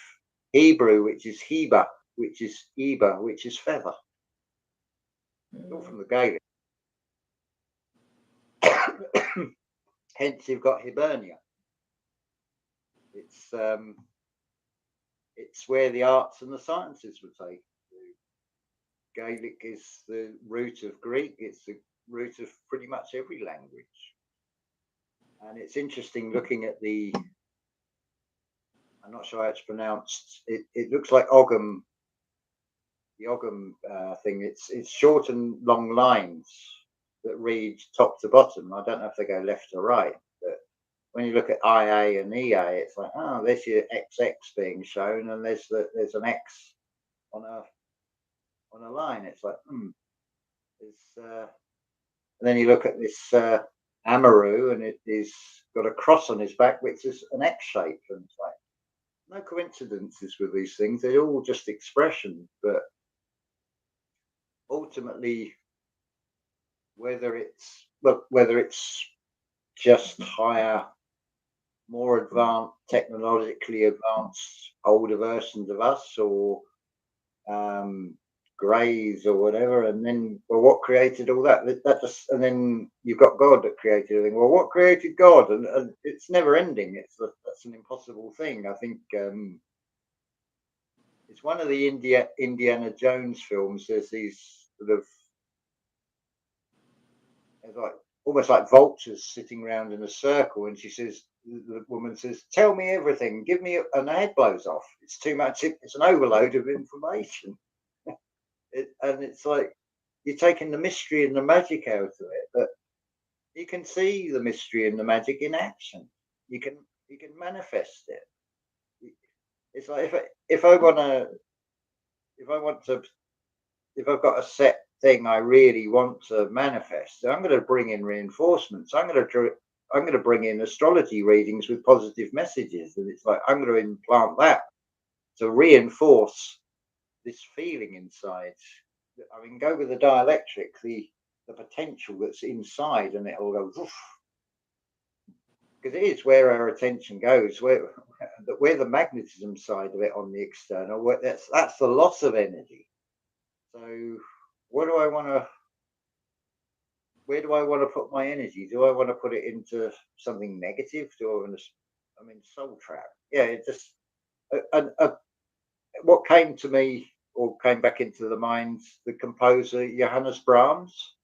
Hebrew, which is 𝐒𝐫, which is 𝐒𝐵, which is feather. It's all from the Gaelic. Hence, you've got Hibernia. It's where the arts and the sciences were taken. Gaelic is the root of Greek. It's the root of pretty much every language. And it's interesting looking at I'm not sure how it's pronounced. It looks like Ogham, the Ogham thing. It's short and long lines that read top to bottom. I don't know if they go left or right, but when you look at IA and EA, it's like, oh, there's your XX being shown, and there's an X on a line. It's like, and then you look at this Amaru, and it is got a cross on his back, which is an X shape, and it's like, no coincidences with these things. They're all just expression, but ultimately, whether it's just higher, more advanced, technologically advanced, older versions of us, or greys or whatever, and then, well, what created all that? And then you've got God that created everything. Well, what created God? And it's never ending. That's an impossible thing. I think it's one of the Indiana Jones films. There's these sort of, it's like almost like vultures sitting around in a circle, and the woman says, "Tell me everything. Give me," and the head blows off. It's too much. It's an overload of information. And it's like you're taking the mystery and the magic out of it, but you can see the mystery and the magic in action. You can manifest it. It's like if I've got a set thing I really want to manifest, I'm going to bring in reinforcements. I'm going to bring in astrology readings with positive messages, and it's like I'm going to implant that to reinforce this feeling inside. I mean, go with the dielectric, the potential that's inside, and it'll go woof. because it is where our attention goes, where the magnetism side of it on the external, that's the loss of energy. So what do I want to? Where do I want to put my energy? Do I want to put it into something negative? Do I want to? I mean, soul trap. Yeah, it just what came to me or came back into the mind. The composer Johannes Brahms.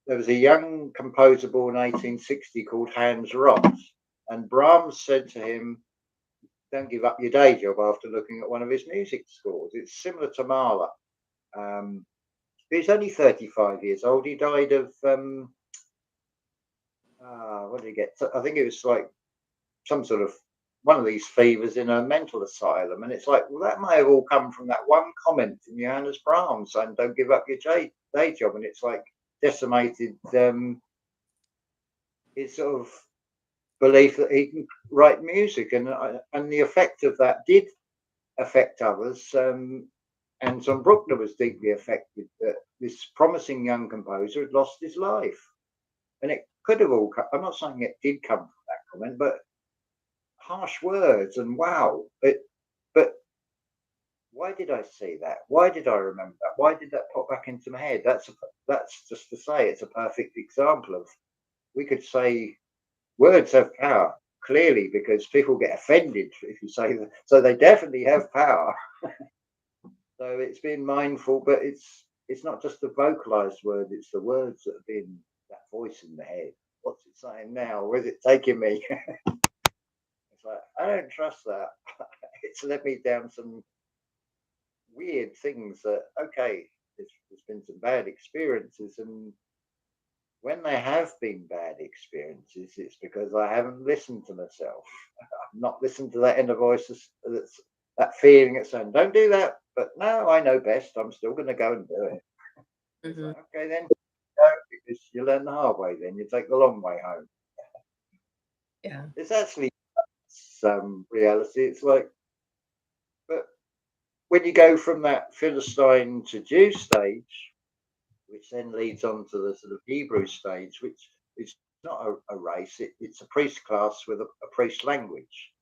There was a young composer born 1860 called Hans Rott, and Brahms said to him, "Don't give up your day job after looking at one of his music scores." It's similar to Mahler. Um, he's only 35 years old. He died of what did he get? I think it was like some sort of one of these fevers in a mental asylum. And it's like, well, that may have all come from that one comment from Johannes Brahms saying, "Don't give up your day job." And it's like decimated his sort of belief that he can write music. And the effect of that did affect others. And Son Bruckner was deeply affected that this promising young composer had lost his life. And it could have all come, I'm not saying it did come from that comment, but harsh words and wow. But why did I see that? Why did I remember that? Why did that pop back into my head? That's just to say it's a perfect example of, we could say words have power, clearly, because people get offended if you say that. So they definitely have power. So it's being mindful, but it's not just the vocalized word, it's the words that have been that voice in the head. What's it saying now? Where's it taking me? It's like, I don't trust that. It's led me down some weird things that, okay, there's been some bad experiences, and when there have been bad experiences, it's because I haven't listened to myself. I've not listened to that inner voice that's that feeling that's saying, "Don't do that." But no, I know best. I'm still going to go and do it. It's like, okay, then go, because you learn the hard way. Then you take the long way home. Yeah. It's actually some reality. It's like, but when you go from that Philistine to Jew stage, which then leads on to the sort of Hebrew stage, which is not a race, it's a priest class with a priest language.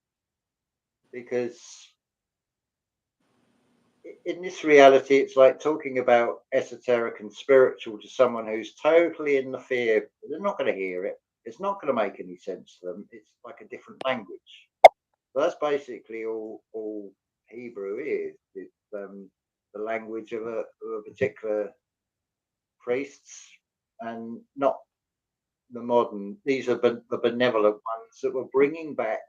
Because in this reality, it's like talking about esoteric and spiritual to someone who's totally in the fear. They're not going to hear it. It's not going to make any sense to them. It's like a different language. So that's basically all Hebrew is. It's the language of a particular priests, and not the modern. These are the benevolent ones that were bringing back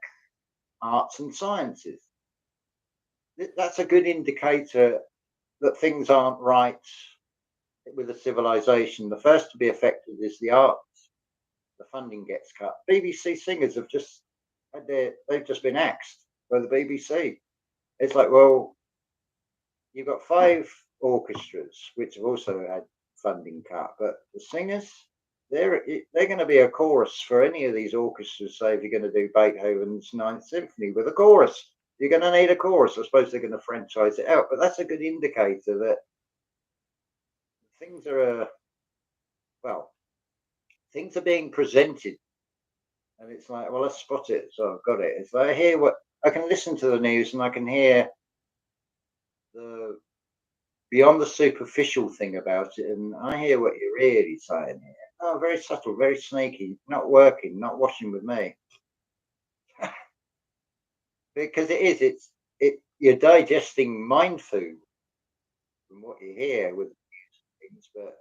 arts and sciences. That's a good indicator that things aren't right with a civilization. The first to be affected is the arts. The funding gets cut. BBC singers have just they've just been axed by the BBC. It's like, well, you've got 5 orchestras which have also had funding cut, but the singers, they're going to be a chorus for any of these orchestras. Say if you're going to do Beethoven's Ninth Symphony with a chorus, you're going to need a chorus. I suppose they're going to franchise it out, but that's a good indicator that things are things are being presented, and it's like, well, let's spot it. So I've got it. It's like I hear what I can listen to the news, and I can hear the beyond the superficial thing about it, and I hear what you're really saying here. Oh, very subtle, very sneaky, not working, not washing with me. Because you're digesting mind food from what you hear with things, but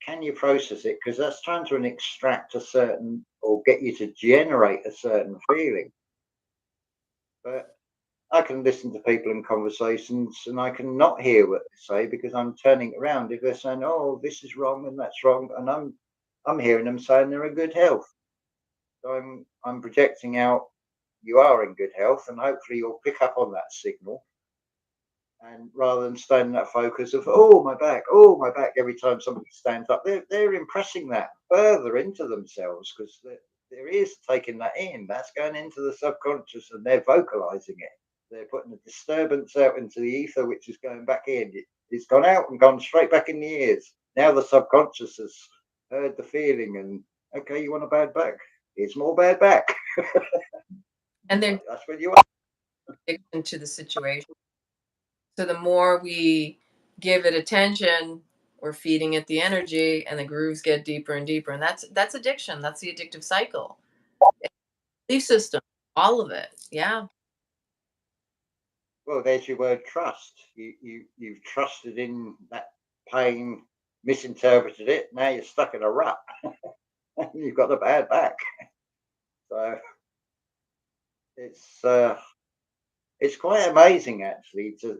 can you process it? Because that's trying to extract a certain, or get you to generate a certain feeling. But I can listen to people in conversations and I can not hear what they say because I'm turning it around. If they're saying, "Oh, this is wrong and that's wrong," and I'm hearing them saying they're in good health. So I'm projecting out, you are in good health, and hopefully you'll pick up on that signal. And rather than staying in that focus of, "Oh, my back, oh, my back," every time somebody stands up, they're impressing that further into themselves, because there is taking that in. That's going into the subconscious, and they're vocalizing it. They're putting a disturbance out into the ether, which is going back in. It's gone out and gone straight back in the ears. Now the subconscious has heard the feeling, and okay, you want a bad back? it's more bad back. And they're That's when you are. into the situation. So the more we give it attention, we're feeding it the energy, and the grooves get deeper and deeper. And that's addiction. That's the addictive cycle. Belief system, all of it. Yeah. Well, there's your word trust. You've trusted in that pain, misinterpreted it. Now you're stuck in a rut. And you've got a bad back. So it's quite amazing actually to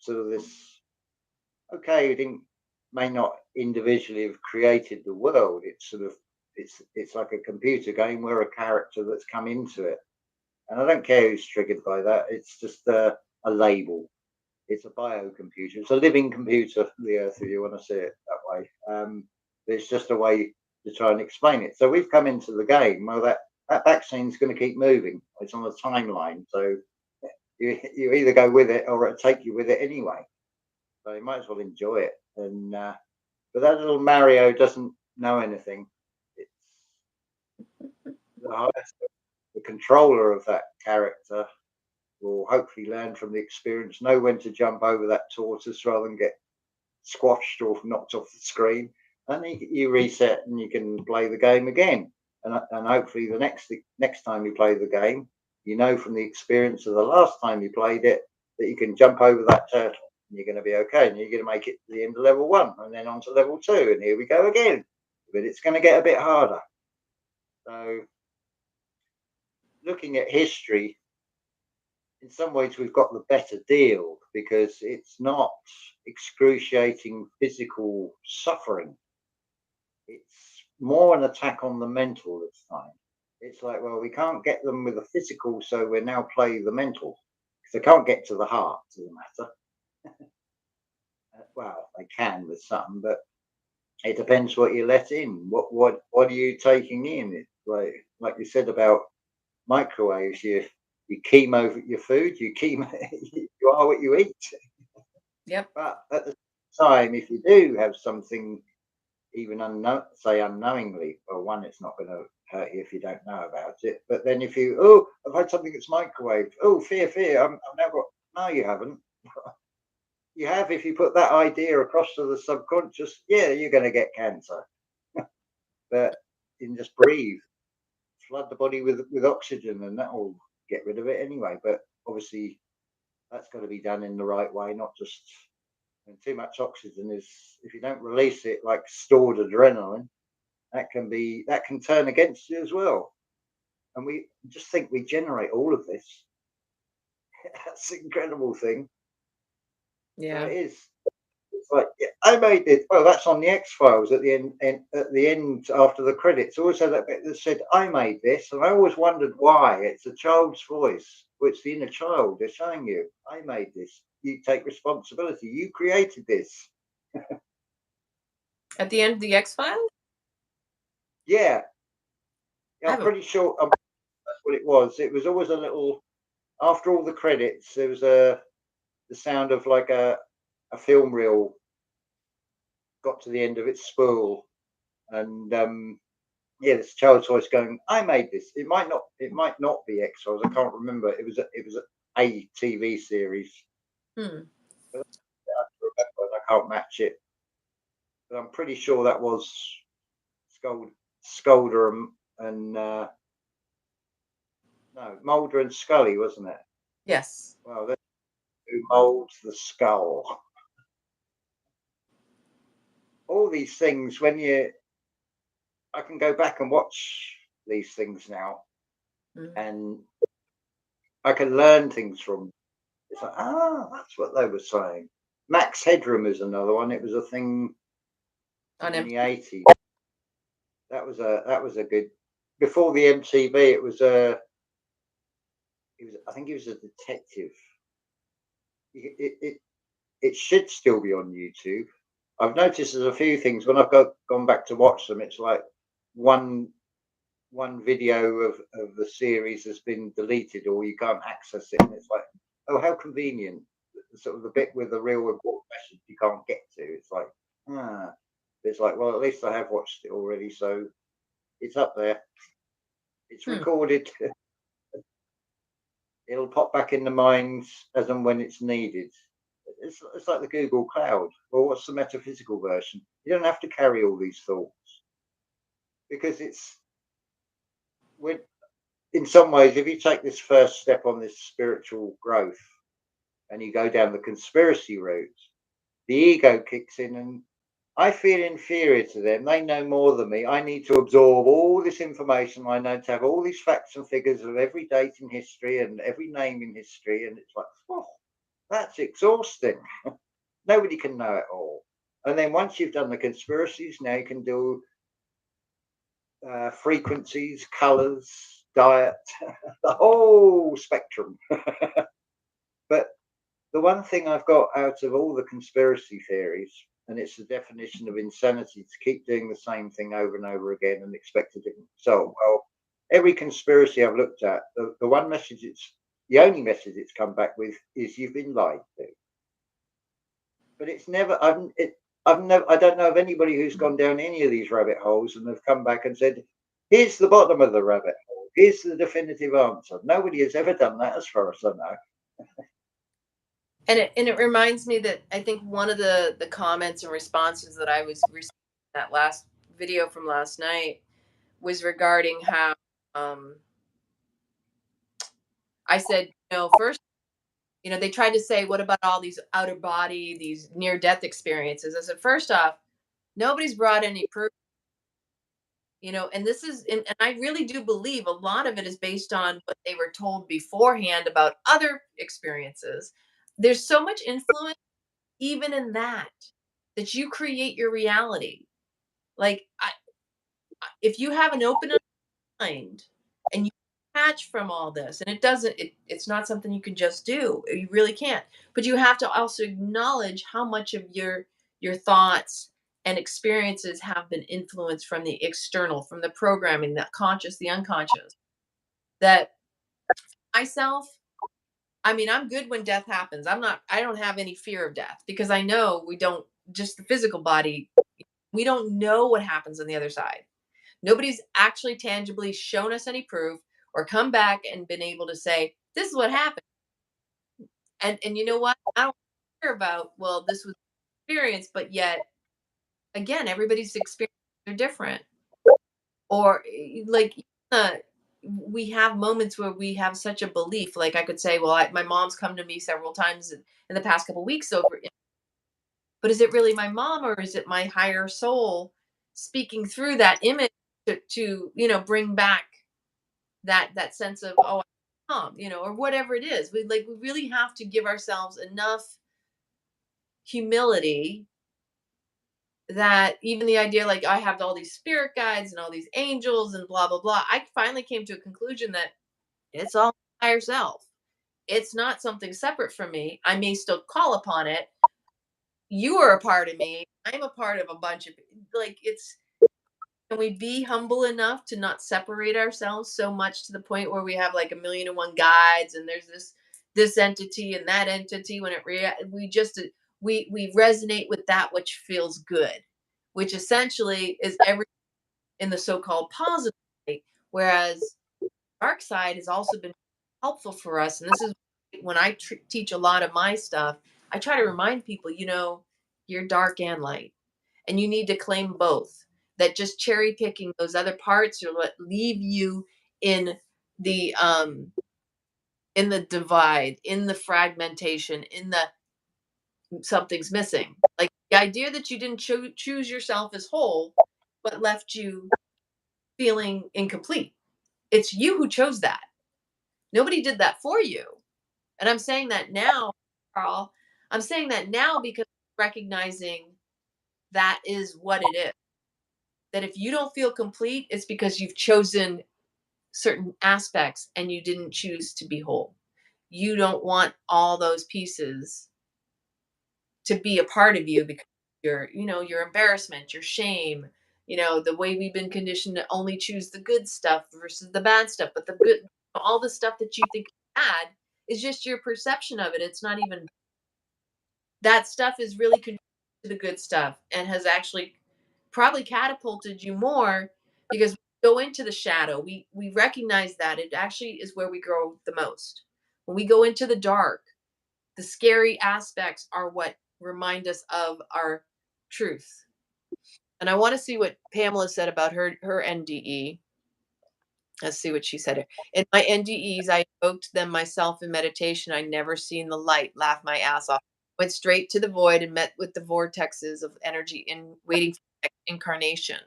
sort of this. Okay, you didn't may not individually have created the world. It's sort of it's like a computer game. We're a character that's come into it, and I don't care who's triggered by that. It's just a label. It's a biocomputer. It's a living computer, the Earth, if you want to see it that way. It's just a way to try and explain it. So we've come into the game. Well, that vaccine's going to keep moving. It's on a timeline, so you either go with it or it'll take you with it anyway. So you might as well enjoy it. And but that little Mario doesn't know anything. It's the controller of that character will hopefully learn from the experience, know when to jump over that tortoise rather than get squashed or knocked off the screen. And you reset and you can play the game again. And hopefully the next time you play the game, you know from the experience of the last time you played it that you can jump over that turtle and you're going to be okay, and you're going to make it to the end of level 1 and then on to level 2, and here we go again. But it's going to get a bit harder. So looking at history, in some ways we've got the better deal because it's not excruciating physical suffering. It's more an attack on the mental this time. It's like, well, we can't get them with the physical, so we now play the mental because they can't get to the heart of the matter. Well, they can with some, but it depends what you let in. What are you taking in? It's like you said about microwaves. You chemo your food. You are what you eat. Yep. But at the time, if you do have something, even unknowingly, well, one, it's not going to hurt you if you don't know about it. But then if I've had something that's microwaved. Oh, fear! I've now got. No, you haven't. You have if you put that idea across to the subconscious. Yeah, you're going to get cancer. But you can just breathe, flood the body with oxygen, and that will get rid of it anyway. But obviously, that's got to be done in the right way, not just. And too much oxygen is, if you don't release it like stored adrenaline, that can turn against you as well. And we just think we generate all of this. That's an incredible thing. Yeah. So it is. It's like, yeah, I made it. Well, that's on the X-Files at the end after the credits. Always had that bit that said, "I made this," and I always wondered why. It's a child's voice. Well, it's the inner child. They're showing you, "I made this. You take responsibility. You created this." At the end of the X-Files? Yeah, I I'm have a pretty sure that's what it was. It was always a little. After all the credits, there was the sound of like a film reel got to the end of its spool, and yeah, this child's voice going, "I made this." It might not be X Files. I can't remember. It was a TV series. hmm. But I remember, and I can't match it. But I'm pretty sure that was Scolder and no, Mulder and Scully, wasn't it? Yes. Well, that's who molds the skull. All these things, I can go back and watch these things now, Mhm. and I can learn things from. It's like, that's what they were saying. Max Headroom is another one. It was a thing On in M- the 80s. That was a good. Before the MTV, it was I think he was a detective. It should still be on YouTube. I've noticed there's a few things when I've gone back to watch them. It's like one video of the series has been deleted or you can't access it, and it's like, oh, how convenient. Sort of the bit with the real important message you can't get to. It's like, it's like, well, at least I have watched it already, so it's up there. It's Hmm. recorded. It'll pop back in the minds as and when it's needed. It's like the Google Cloud. Well, what's the metaphysical version? You don't have to carry all these thoughts because it's when, in some ways, if you take this first step on this spiritual growth and you go down the conspiracy route, the ego kicks in and I feel inferior to them. They know more than me. I need to absorb all this information. I know to have all these facts and figures of every date in history and every name in history. And it's like, oh, that's exhausting. Nobody can know it all. And then once you've done the conspiracies, now you can do frequencies, colors, diet, the whole spectrum. But the one thing I've got out of all the conspiracy theories, and it's the definition of insanity to keep doing the same thing over and over again and expect a different result. Well, every conspiracy I've looked at, the one message the only message it's come back with is you've been lied to. But it's never, I've never, I don't know of anybody who's gone down any of these rabbit holes and have come back and said, here's the bottom of the rabbit hole. Here's the definitive answer. Nobody has ever done that as far as I know. And it reminds me that I think one of the comments and responses that I was receiving in that last video from last night was regarding how um, I said, first, they tried to say, what about all these outer body, these near death experiences? I said, first off, nobody's brought any proof, and this is, and I really do believe a lot of it is based on what they were told beforehand about other experiences. There's so much influence even in that you create your reality. Like, if you have an open mind and you detach from all this, and it's not something you can just do. You really can't. But you have to also acknowledge how much of your thoughts and experiences have been influenced from the external, from the programming, the conscious, the unconscious. That myself, I mean, I'm good when death happens. I don't have any fear of death because I know we don't, just the physical body, we don't know what happens on the other side. Nobody's actually tangibly shown us any proof or come back and been able to say, this is what happened. And you know what? I don't care about, well, this was experience, but yet again, everybody's experiences are different. Or like we have moments where we have such a belief. Like I could say, well, my mom's come to me several times in the past couple weeks over, but is it really my mom or is it my higher soul speaking through that image to bring back that sense of, oh, I'm mom, or whatever it is. We really have to give ourselves enough humility that even the idea, like, I have all these spirit guides and all these angels and blah blah blah, I finally came to a conclusion that it's all higher self. It's not something separate from me. I may still call upon it. You are a part of me. I'm a part of a bunch of, like, it's, can we be humble enough to not separate ourselves so much to the point where we have like a million and one guides and there's this entity and that entity, when we just we resonate with that which feels good, which essentially is every in the so-called positive state, whereas dark side has also been helpful for us. And this is when I teach a lot of my stuff, I try to remind people, you're dark and light, and you need to claim both. That just cherry picking those other parts or what leave you in the divide, in the fragmentation, in the something's missing. Like the idea that you didn't choose yourself as whole, but left you feeling incomplete. It's you who chose that. Nobody did that for you. And I'm saying that now, Carl. I'm saying that now because recognizing that is what it is. That if you don't feel complete, it's because you've chosen certain aspects and you didn't choose to be whole. You don't want all those pieces to be a part of you because your embarrassment, your shame, the way we've been conditioned to only choose the good stuff versus the bad stuff. But the good, all the stuff that you think is bad is just your perception of it. It's not even, that stuff is really contributing to the good stuff and has actually probably catapulted you more because go into the shadow, we recognize that it actually is where we grow the most. When we go into the dark, the scary aspects are what remind us of our truth. And I want to see what Pamela said about her NDE. Let's see what she said here. In my NDEs, I evoked them myself in meditation. I never seen the light, laughed my ass off. Went straight to the void and met with the vortexes of energy in waiting for the next incarnation.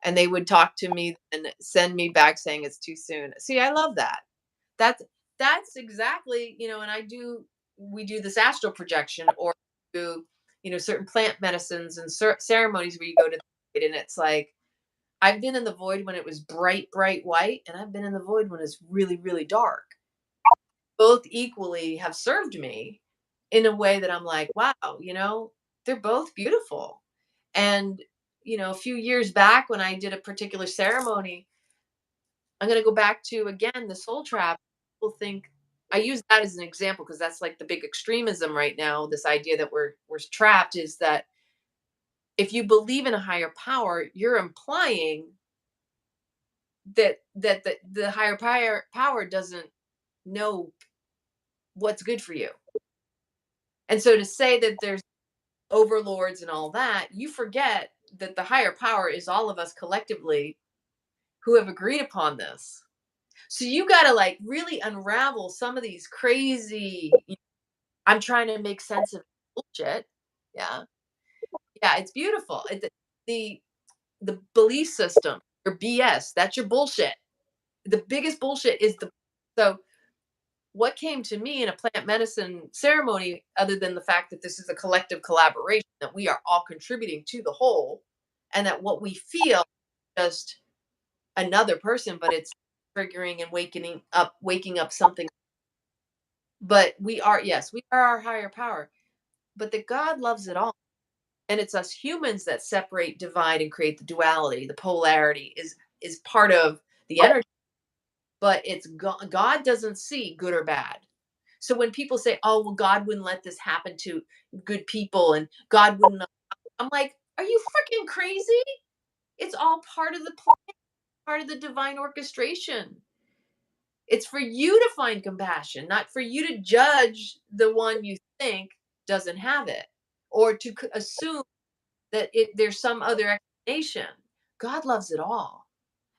And they would talk to me and send me back saying it's too soon. See, I love that. That's that's exactly, and we do this astral projection or do, certain plant medicines and ceremonies where you go to the void, and it's like I've been in the void when it was bright, bright white, and I've been in the void when it's really, really dark. Both equally have served me in a way that I'm like, wow, they're both beautiful. And, a few years back when I did a particular ceremony, I'm going to go back to, again, the soul trap. People think, I use that as an example because that's like the big extremism right now. This idea that we're trapped is that if you believe in a higher power, you're implying that the higher power doesn't know what's good for you. And so to say that there's overlords and all that, you forget that the higher power is all of us collectively who have agreed upon this. So you got to like really unravel some of these crazy, I'm trying to make sense of bullshit. Yeah. Yeah, it's beautiful. The the belief system, your BS, that's your bullshit. The biggest bullshit is the so what came to me in a plant medicine ceremony, other than the fact that this is a collective collaboration, that we are all contributing to the whole, and that what we feel is just another person, but it's triggering and waking up something. But we are, yes, we are our higher power, but that God loves it all. And it's us humans that separate, divide, and create the duality. The polarity is part of the energy, but it's God doesn't see good or bad. So when people say, "Oh, well, God wouldn't let this happen to good people," and God wouldn't, I'm like, "Are you freaking crazy?" It's all part of the plan, part of the divine orchestration. It's for you to find compassion, not for you to judge the one you think doesn't have it, or to assume that there's some other explanation. God loves it all.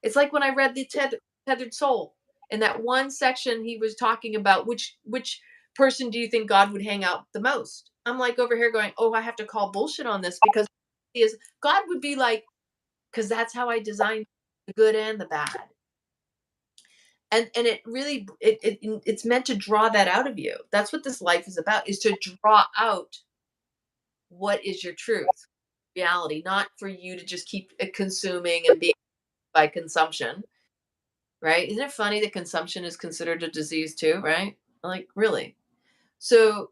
It's like when I read the Tethered Soul. In that one section, he was talking about which person do you think God would hang out the most? I'm like over here going, oh, I have to call bullshit on this because God would be like, because that's how I designed the good and the bad. And it really it's meant to draw that out of you. That's what this life is about, is to draw out what is your truth, reality, not for you to just keep consuming and being by consumption. Right? Isn't it funny that consumption is considered a disease too, right? Like, really? So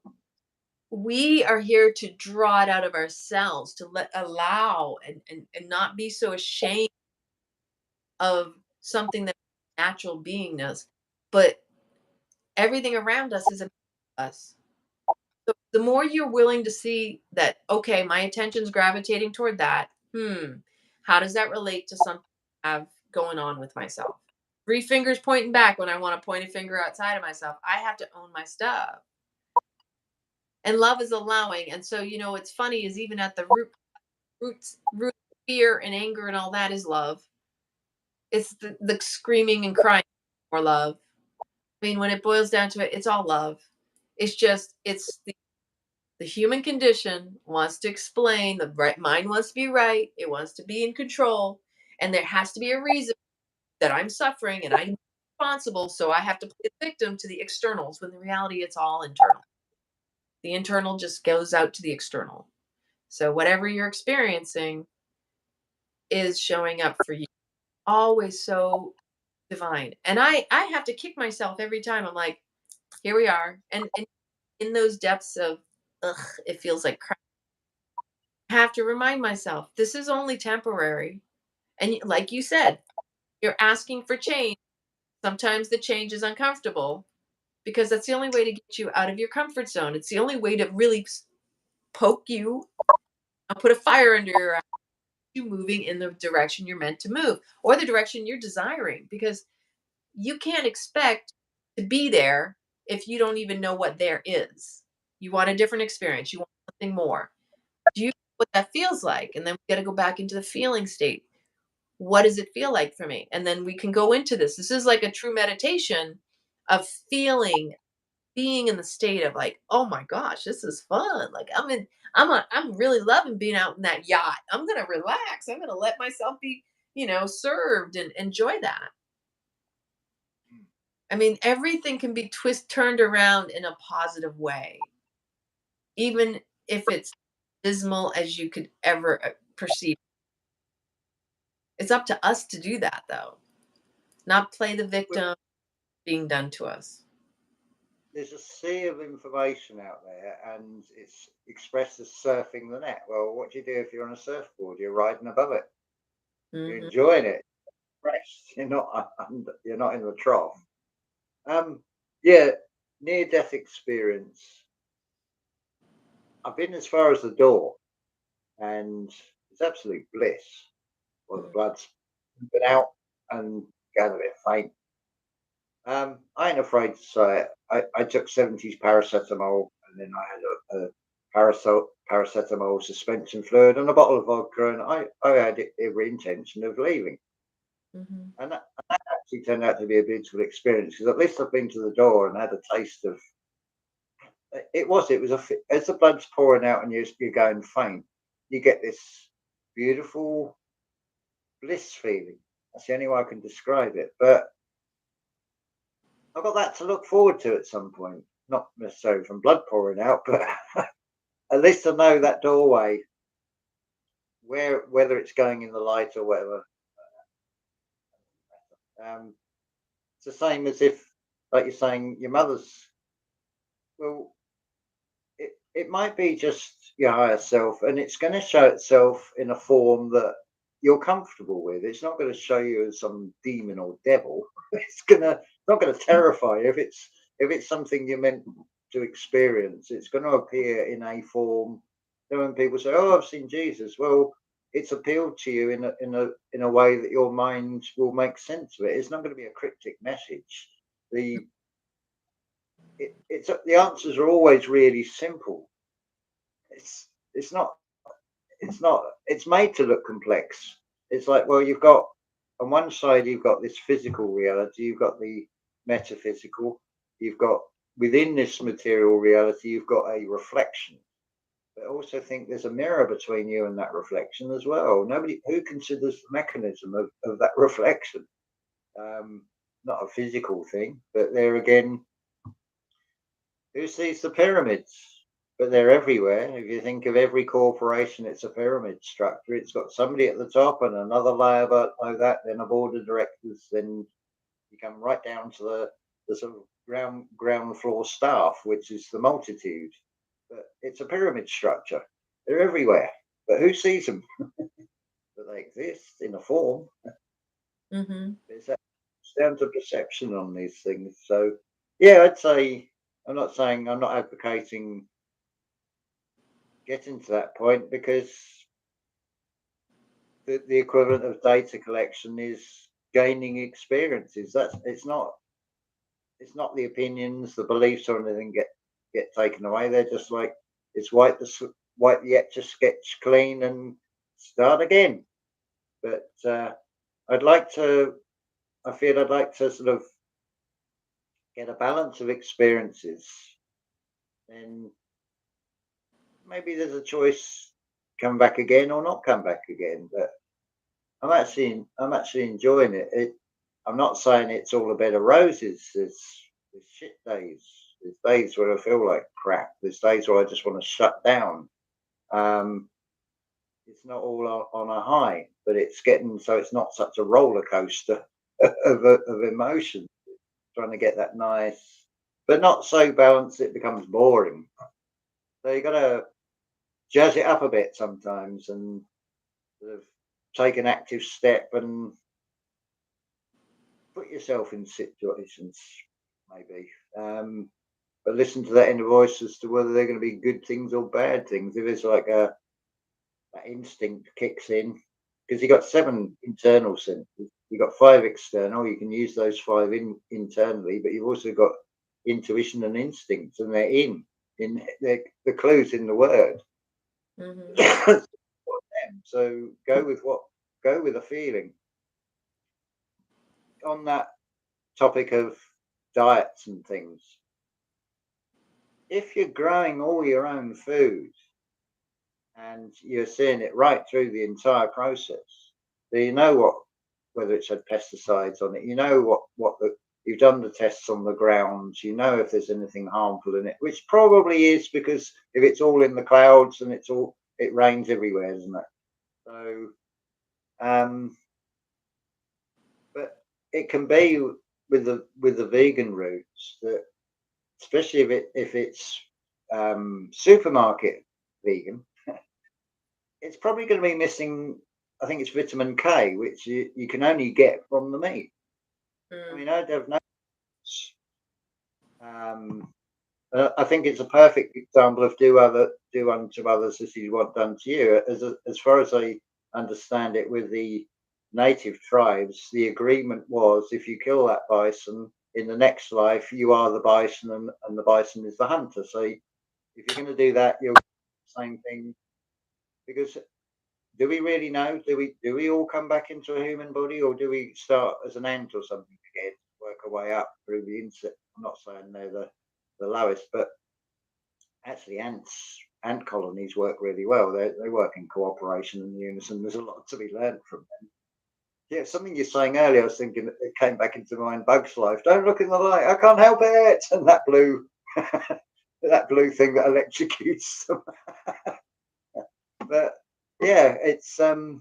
we are here to draw it out of ourselves, to allow and not be so ashamed of something that natural beingness, but everything around us is about us. So the more you're willing to see that, okay, my attention's gravitating toward that, how does that relate to something I have going on with myself? Three fingers pointing back when I want to point a finger outside of myself. I have to own my stuff. And love is allowing. And so, what's funny is even at the root of fear and anger and all that is love. It's the screaming and crying for love. I mean, when it boils down to it, it's all love. It's just, it's the human condition wants to explain, the right mind wants to be right. It wants to be in control. And there has to be a reason that I'm suffering and I'm responsible, so I have to play a victim to the externals, when the reality it's all internal. The internal just goes out to the external. So whatever you're experiencing is showing up for you. Always so divine. And I have to kick myself every time. I'm like, here we are. And in those depths of ugh, it feels like crap. I have to remind myself this is only temporary. And like you said, you're asking for change. Sometimes the change is uncomfortable, because that's the only way to get you out of your comfort zone. It's the only way to really poke you and put a fire under your eye you moving in the direction you're meant to move or the direction you're desiring, because you can't expect to be there if you don't even know what there is. You want a different experience, you want something more. Do you know what that feels like? And then we got to go back into the feeling state. What does it feel like for me? And then we can go into this. This is like a true meditation of feeling, being in the state of like, oh my gosh, this is fun. Like I'm really loving being out in that yacht. I'm gonna relax. I'm gonna let myself be, served and enjoy that. I mean, everything can be turned around in a positive way, even if it's dismal as you could ever perceive. It's up to us to do that, though, not play the Well, victim being done to us. there's a sea of information out there, and it's expressed as surfing the net. Well, what do you do if you're on a surfboard? You're riding above it. You're Hmm. enjoying it. Rest. You're not in the trough. Yeah, near death experience. I've been as far as the door, and it's absolute bliss. Well, the blood's been out and going a bit faint. I ain't afraid to say it. I took 70s paracetamol, and then I had a paracetamol suspension fluid and a bottle of vodka, and I had every intention of leaving. Hmm. And that actually turned out to be a beautiful experience, because at least I've been to the door and had a taste of as the blood's pouring out and you're going faint, you get this beautiful bliss feeling. That's the only way I can describe it. But I've got that to look forward to at some point. Not necessarily from blood pouring out, but at least I know that doorway, whether it's going in the light or whatever. Um, it's the same as if, like you're saying, your mother's. Well, it might be just your higher self, and it's going to show itself in a form that you're comfortable with. It's not going to show you as some demon or devil. It's not going to terrify you. If it's something you're meant to experience, it's going to appear in a form. When people say, "Oh, I've seen Jesus," well, it's appealed to you in a way that your mind will make sense of it. It's not going to be a cryptic message. The it's the answers are always really simple. It's not it's made to look complex. It's like, well, you've got on one side you've got this physical reality, you've got the metaphysical, you've got within this material reality, you've got a reflection. But I also think there's a mirror between you and that reflection as well. Nobody who considers the mechanism of that reflection. Um, Not a physical thing, but there again, who sees the pyramids? But they're everywhere. If you think of every corporation, it's a pyramid structure. It's got somebody at the top and another layer below that, then a board of directors, then you come right down to the sort of ground floor staff, which is the multitude. But it's a pyramid structure. They're everywhere. But who sees them? But they exist in a form. Hmm. It's down to perception on these things. So yeah, I'd say I'm not advocating getting to that point, because the equivalent of data collection is gaining experiences. That's it's not the opinions, the beliefs, or anything get taken away. They're just like it's wipe the etch a sketch clean and start again. But I'd like to. I feel I'd like to sort of get a balance of experiences, and maybe there's a choice come back again or not come back again. But I'm actually enjoying it. I'm not saying it's all a bed of roses. There's shit days. There's days where I feel like crap. There's days where I just want to shut down. Um, it's not all on a high, but it's getting so it's not such a roller coaster of emotion. Trying to get that nice, but not so balanced it becomes boring. So you got to jazz it up a bit sometimes, and sort of take an active step and put yourself in situations, maybe. But listen to that inner voice as to whether they're going to be good things or bad things. If it's like that instinct kicks in, because you got 7 internal senses. You've got 5 external. You can use those 5 internally, but you've also got intuition and instincts, and they're the clues in the word. Mm-hmm. So go with a feeling. On that topic of diets and things, if you're growing all your own food and you're seeing it right through the entire process, so you know whether it's had pesticides on it, you know you've done the tests on the ground, you know if there's anything harmful in it, which probably is, because if it's all in the clouds and it rains everywhere, isn't it? So but it can be with the vegan routes, that especially if it's supermarket vegan, it's probably going to be missing, I think it's vitamin K, which you can only get from the meat. I mean, I'd have no. I think it's a perfect example of do unto others as you want done to you. As far as I understand it, with the native tribes, the agreement was, if you kill that bison in the next life, you are the bison, and the bison is the hunter. So if you're going to do that, you'll do the same thing. Because do we really know? Do we all come back into a human body, or do we start as an ant or something again, work our way up through the insect? I'm not saying they're the lowest, but actually ant colonies work really well. They work in cooperation and unison. There's a lot to be learned from them. Yeah, something you're saying earlier, I was thinking, it came back into mind. Bug's Life. Don't look in the light. I can't help it. And that blue, that blue thing that electrocutes them. But yeah, it's actually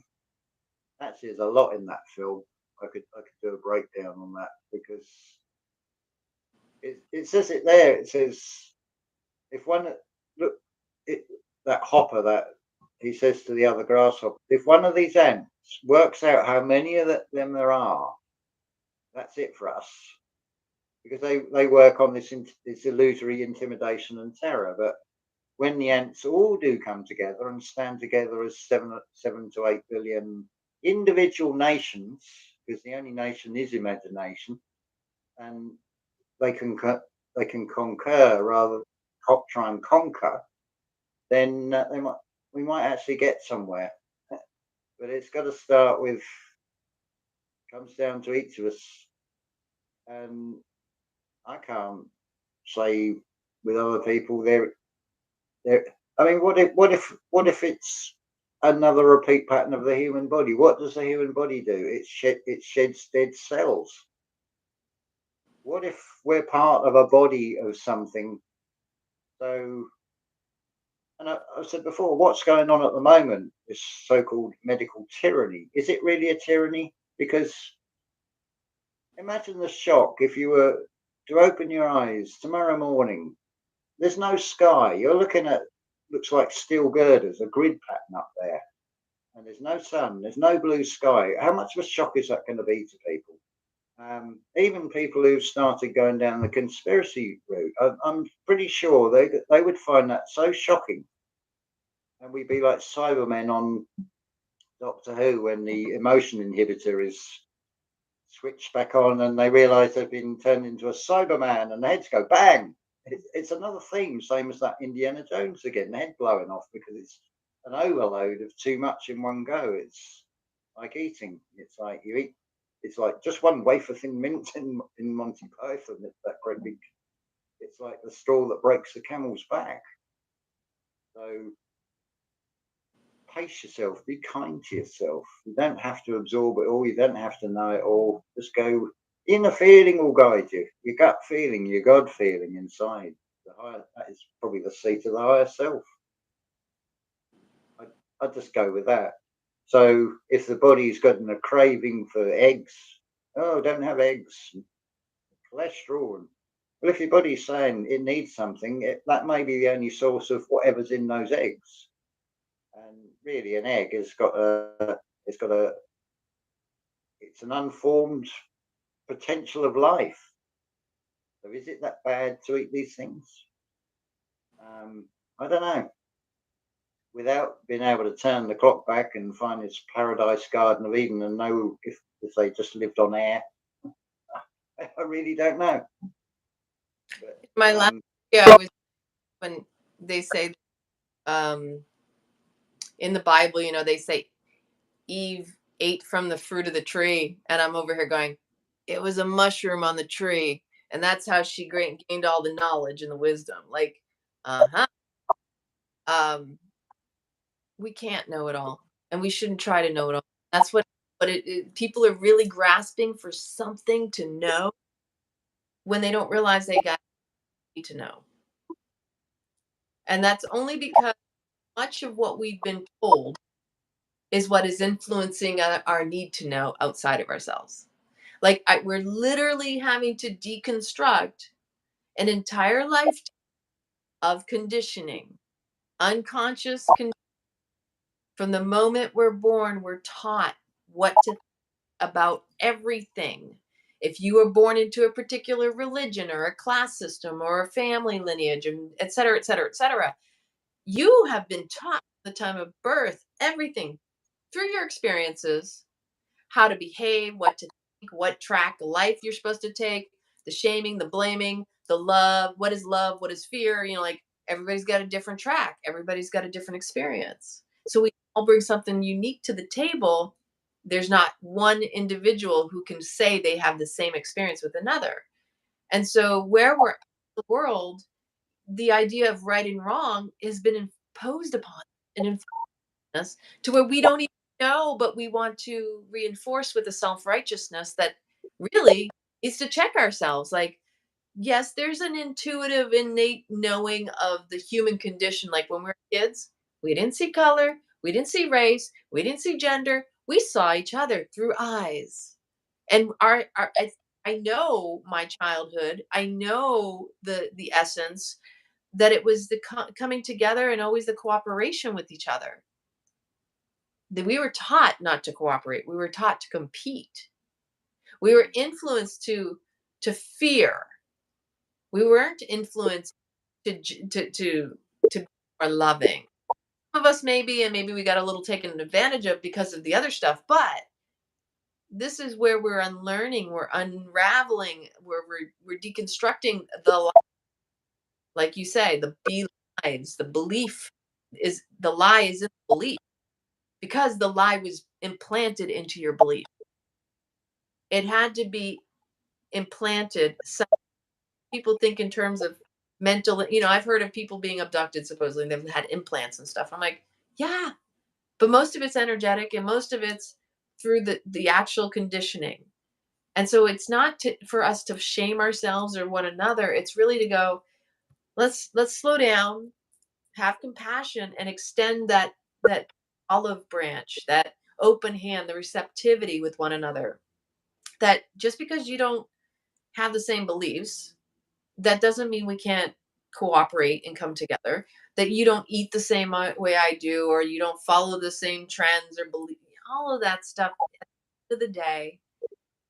there's a lot in that film. I could do a breakdown on that, because it says it there. It says, if one look that hopper, that he says to the other grasshopper, if one of these ants works out how many of them there are, that's it for us, because they work on this illusory intimidation and terror. But when the ants all do come together and stand together as 7 to 8 billion individual nations, because the only nation is imagination, and they can concur rather than try and conquer, then we might actually get somewhere. But it's got to start with, comes down to each of us. And I can't say with other people, I mean, what if it's another repeat pattern of the human body? What does the human body do? It sheds dead cells. What if we're part of a body of something? So, and I've said before, what's going on at the moment, this so-called medical tyranny, is it really a tyranny? Because imagine the shock if you were to open your eyes tomorrow morning. There's no sky. You're looking at, looks like steel girders, a grid pattern up there. And there's no sun, there's no blue sky. How much of a shock is that going to be to people? Even people who've started going down the conspiracy route, I'm pretty sure they would find that so shocking. And we'd be like Cybermen on Doctor Who, when the emotion inhibitor is switched back on and they realise they've been turned into a Cyberman, and the heads go bang. It's another theme, same as that Indiana Jones again, the head blowing off, because it's an overload of too much in one go. It's like eating. It's like you eat. It's like just one wafer thin mint in Monty Python. It's that great big. It's like the straw that breaks the camel's back. So pace yourself. Be kind to yourself. You don't have to absorb it all. You don't have to know it all. Just go. Inner feeling will guide you. Your gut feeling, your God feeling inside. That is probably the seat of the higher self. I'd just go with that. So if the body's got a craving for eggs, oh, don't have eggs, cholesterol. Well, if your body's saying it needs something, that may be the only source of whatever's in those eggs. And really, an egg it's an unformed potential of life. So is it that bad to eat these things? I don't know. without being able to turn the clock back and find this paradise garden of Eden and know if they just lived on air, I really don't know. My But, last year, I was when they say um, in the Bible, they say Eve ate from the fruit of the tree, and I'm over here going, it was a mushroom on the tree, and that's how she gained all the knowledge and the wisdom. Like, uh-huh. We can't know it all, and we shouldn't try to know it all. That's what people are really grasping for something to know when they don't realize they got need to know. And that's only because much of what we've been told is what is influencing our need to know outside of ourselves. Like we're literally having to deconstruct an entire life of conditioning, unconscious from the moment we're born, we're taught what to think about everything. If you were born into a particular religion or a class system or a family lineage, and et cetera, et cetera, et cetera, you have been taught at the time of birth everything through your experiences, how to behave, what to think, what track of life you're supposed to take, the shaming, the blaming, the love, what is fear, like everybody's got a different track, everybody's got a different experience. So we all bring something unique to the table. There's not one individual who can say they have the same experience with another. And so where we're at in the world, the idea of right and wrong has been imposed upon and influenced us to where we don't even know, but we want to reinforce with a self-righteousness that really is to check ourselves. Like, yes, there's an intuitive, innate knowing of the human condition. Like when we were kids, we didn't see color, we didn't see race, we didn't see gender. We saw each other through eyes. And I know my childhood. I know the essence that it was the coming together and always the cooperation with each other. That we were taught not to cooperate. We were taught to compete. We were influenced to fear. We weren't influenced to be more loving. Some of us maybe, and maybe we got a little taken advantage of because of the other stuff. But this is where we're unlearning, we're unraveling, we're deconstructing like you say, the lies, the belief is the lie is in the belief because the lie was implanted into your belief. It had to be implanted. Some people think in terms of mental, I've heard of people being abducted supposedly, and they've had implants and stuff. I'm like, yeah, but most of it's energetic and most of it's through the actual conditioning. And so it's not for us to shame ourselves or one another. It's really to go, let's slow down, have compassion, and extend that olive branch, that open hand, the receptivity with one another. That just because you don't have the same beliefs, that doesn't mean we can't cooperate and come together. That you don't eat the same way I do, or you don't follow the same trends or believe all of that stuff. At the end of the day,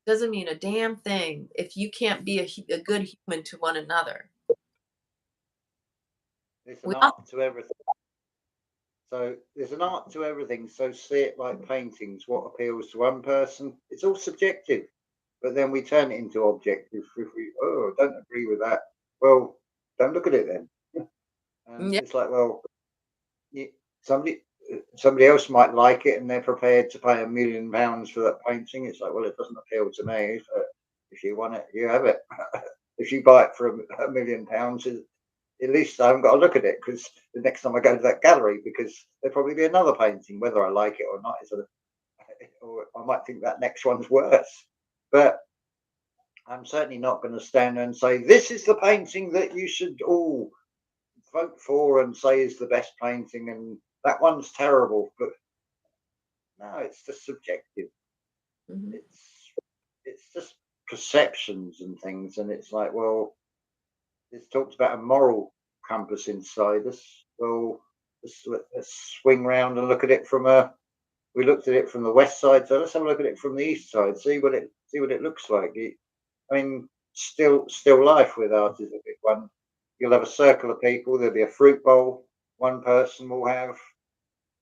doesn't mean a damn thing if you can't be a good human to one another. there's an We all, art to everything. So there's an art to everything. So see it like paintings. What appeals to one person, it's all subjective. But then we turn it into objective. If we, don't agree with that, well, don't look at it then. And yeah, it's like, well, somebody somebody else might like it and they're prepared to pay £1 million for that painting. It's like, well, it doesn't appeal to me. If you want it, you have it. If you buy it for £1 million, at least I haven't got to look at it because the next time I go to that gallery, because there'll probably be another painting, whether I like it or not. Or I might think that next one's worse. But I'm certainly not going to stand there and say this is the painting that you should all vote for and say is the best painting, and that one's terrible. But no, it's just subjective. mhm. It's just perceptions and things, and it's like, well, it's talked about a moral compass inside us. Well, let's swing round and look at it from a. We looked at it from the west side, so let's have a look at it from the east side. See what it looks like. I mean, still life with art is a big one. You'll have a circle of people. There'll be a fruit bowl. One person will have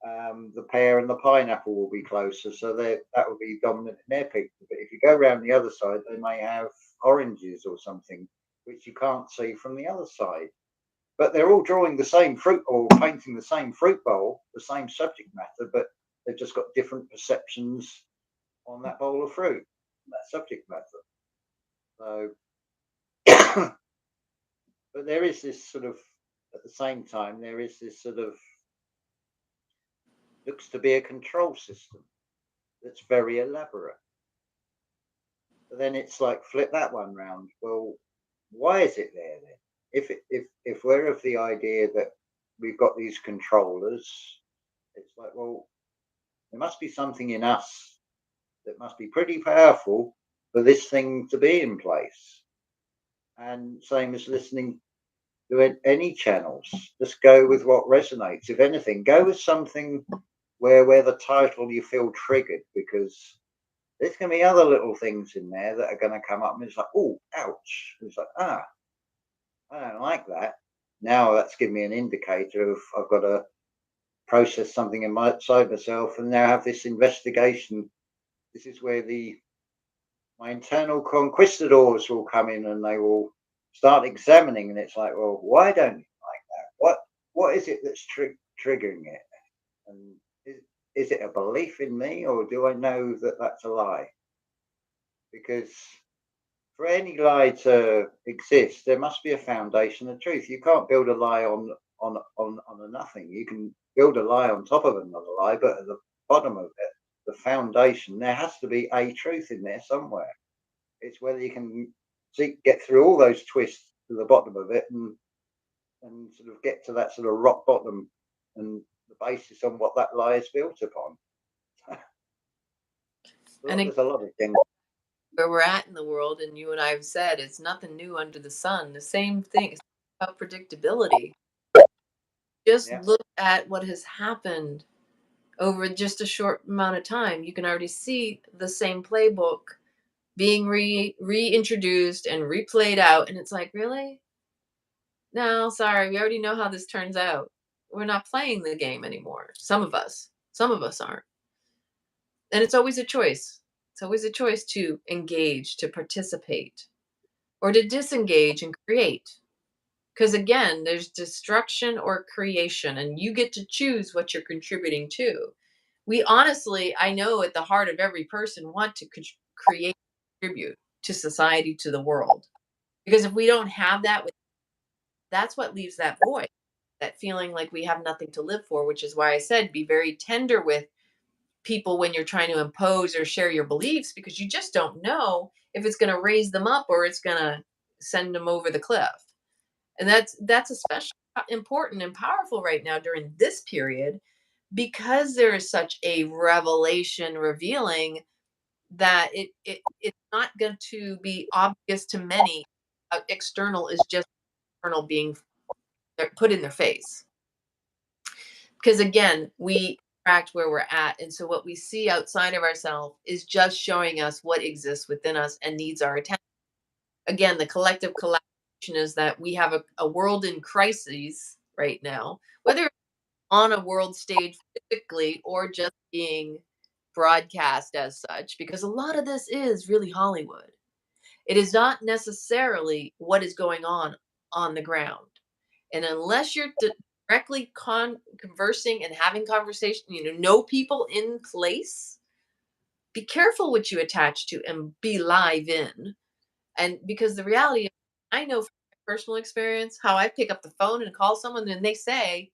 the pear and the pineapple will be closer, so that will be dominant in their picture. But if you go around the other side, they may have oranges or something which you can't see from the other side. But they're all drawing the same fruit or painting the same fruit bowl, the same subject matter, but they've just got different perceptions on that bowl of fruit, that subject matter. So, but there is this sort of, at the same time, there is this sort of, looks to be a control system that's very elaborate. But then it's like, flip that one round. Well, why is it there then? If we're of the idea that we've got these controllers, it's like, well, there must be something in us that must be pretty powerful for this thing to be in place. And same as listening to any channels, just go with what resonates. If anything, go with something where the title you feel triggered, because there's going to be other little things in there that are going to come up and it's like, oh, ouch. It's like, I don't like that. Now that's giving me an indicator of I've got to process something inside myself and now have this investigation. This is where my internal conquistadors will come in and they will start examining, and it's like, well, why don't you like that? What is it that's triggering it? And is it a belief in me, or do I know that that's a lie? Because for any lie to exist, there must be a foundation of truth. You can't build a lie on a nothing. You can build a lie on top of another lie, but at the bottom of it, the foundation, there has to be a truth in there somewhere. It's whether you can get through all those twists to the bottom of it and sort of get to that sort of rock bottom and the basis on what that lie is built upon. And There's a lot of things. Where we're at in the world, and you and I have said, it's nothing new under the sun. The same thing. It's about predictability. Just look at what has happened over just a short amount of time. You can already see the same playbook being reintroduced and replayed out. And it's like, really? No, sorry. We already know how this turns out. We're not playing the game anymore. Some of us aren't. And it's always a choice. It's always a choice to engage, to participate, or to disengage and create. Because again, there's destruction or creation, and you get to choose what you're contributing to. We honestly, I know at the heart of every person, want to create, contribute to society, to the world. Because if we don't have that, that's what leaves that void, that feeling like we have nothing to live for, which is why I said be very tender with people when you're trying to impose or share your beliefs, because you just don't know if it's going to raise them up or it's going to send them over the cliff. And that's especially important and powerful right now during this period, because there is such a revelation revealing that it's not going to be obvious to many. External is just internal being put in their face. Because again, we interact where we're at. And so what we see outside of ourselves is just showing us what exists within us and needs our attention. Again, the collective collaboration is that we have a world in crises right now, whether it's on a world stage physically or just being broadcast as such, because a lot of this is really Hollywood. It is not necessarily what is going on the ground. And unless you're directly conversing and having conversation, know people in place, be careful what you attach to and be live in. And because the reality is, I know from my personal experience how I pick up the phone and call someone and they say,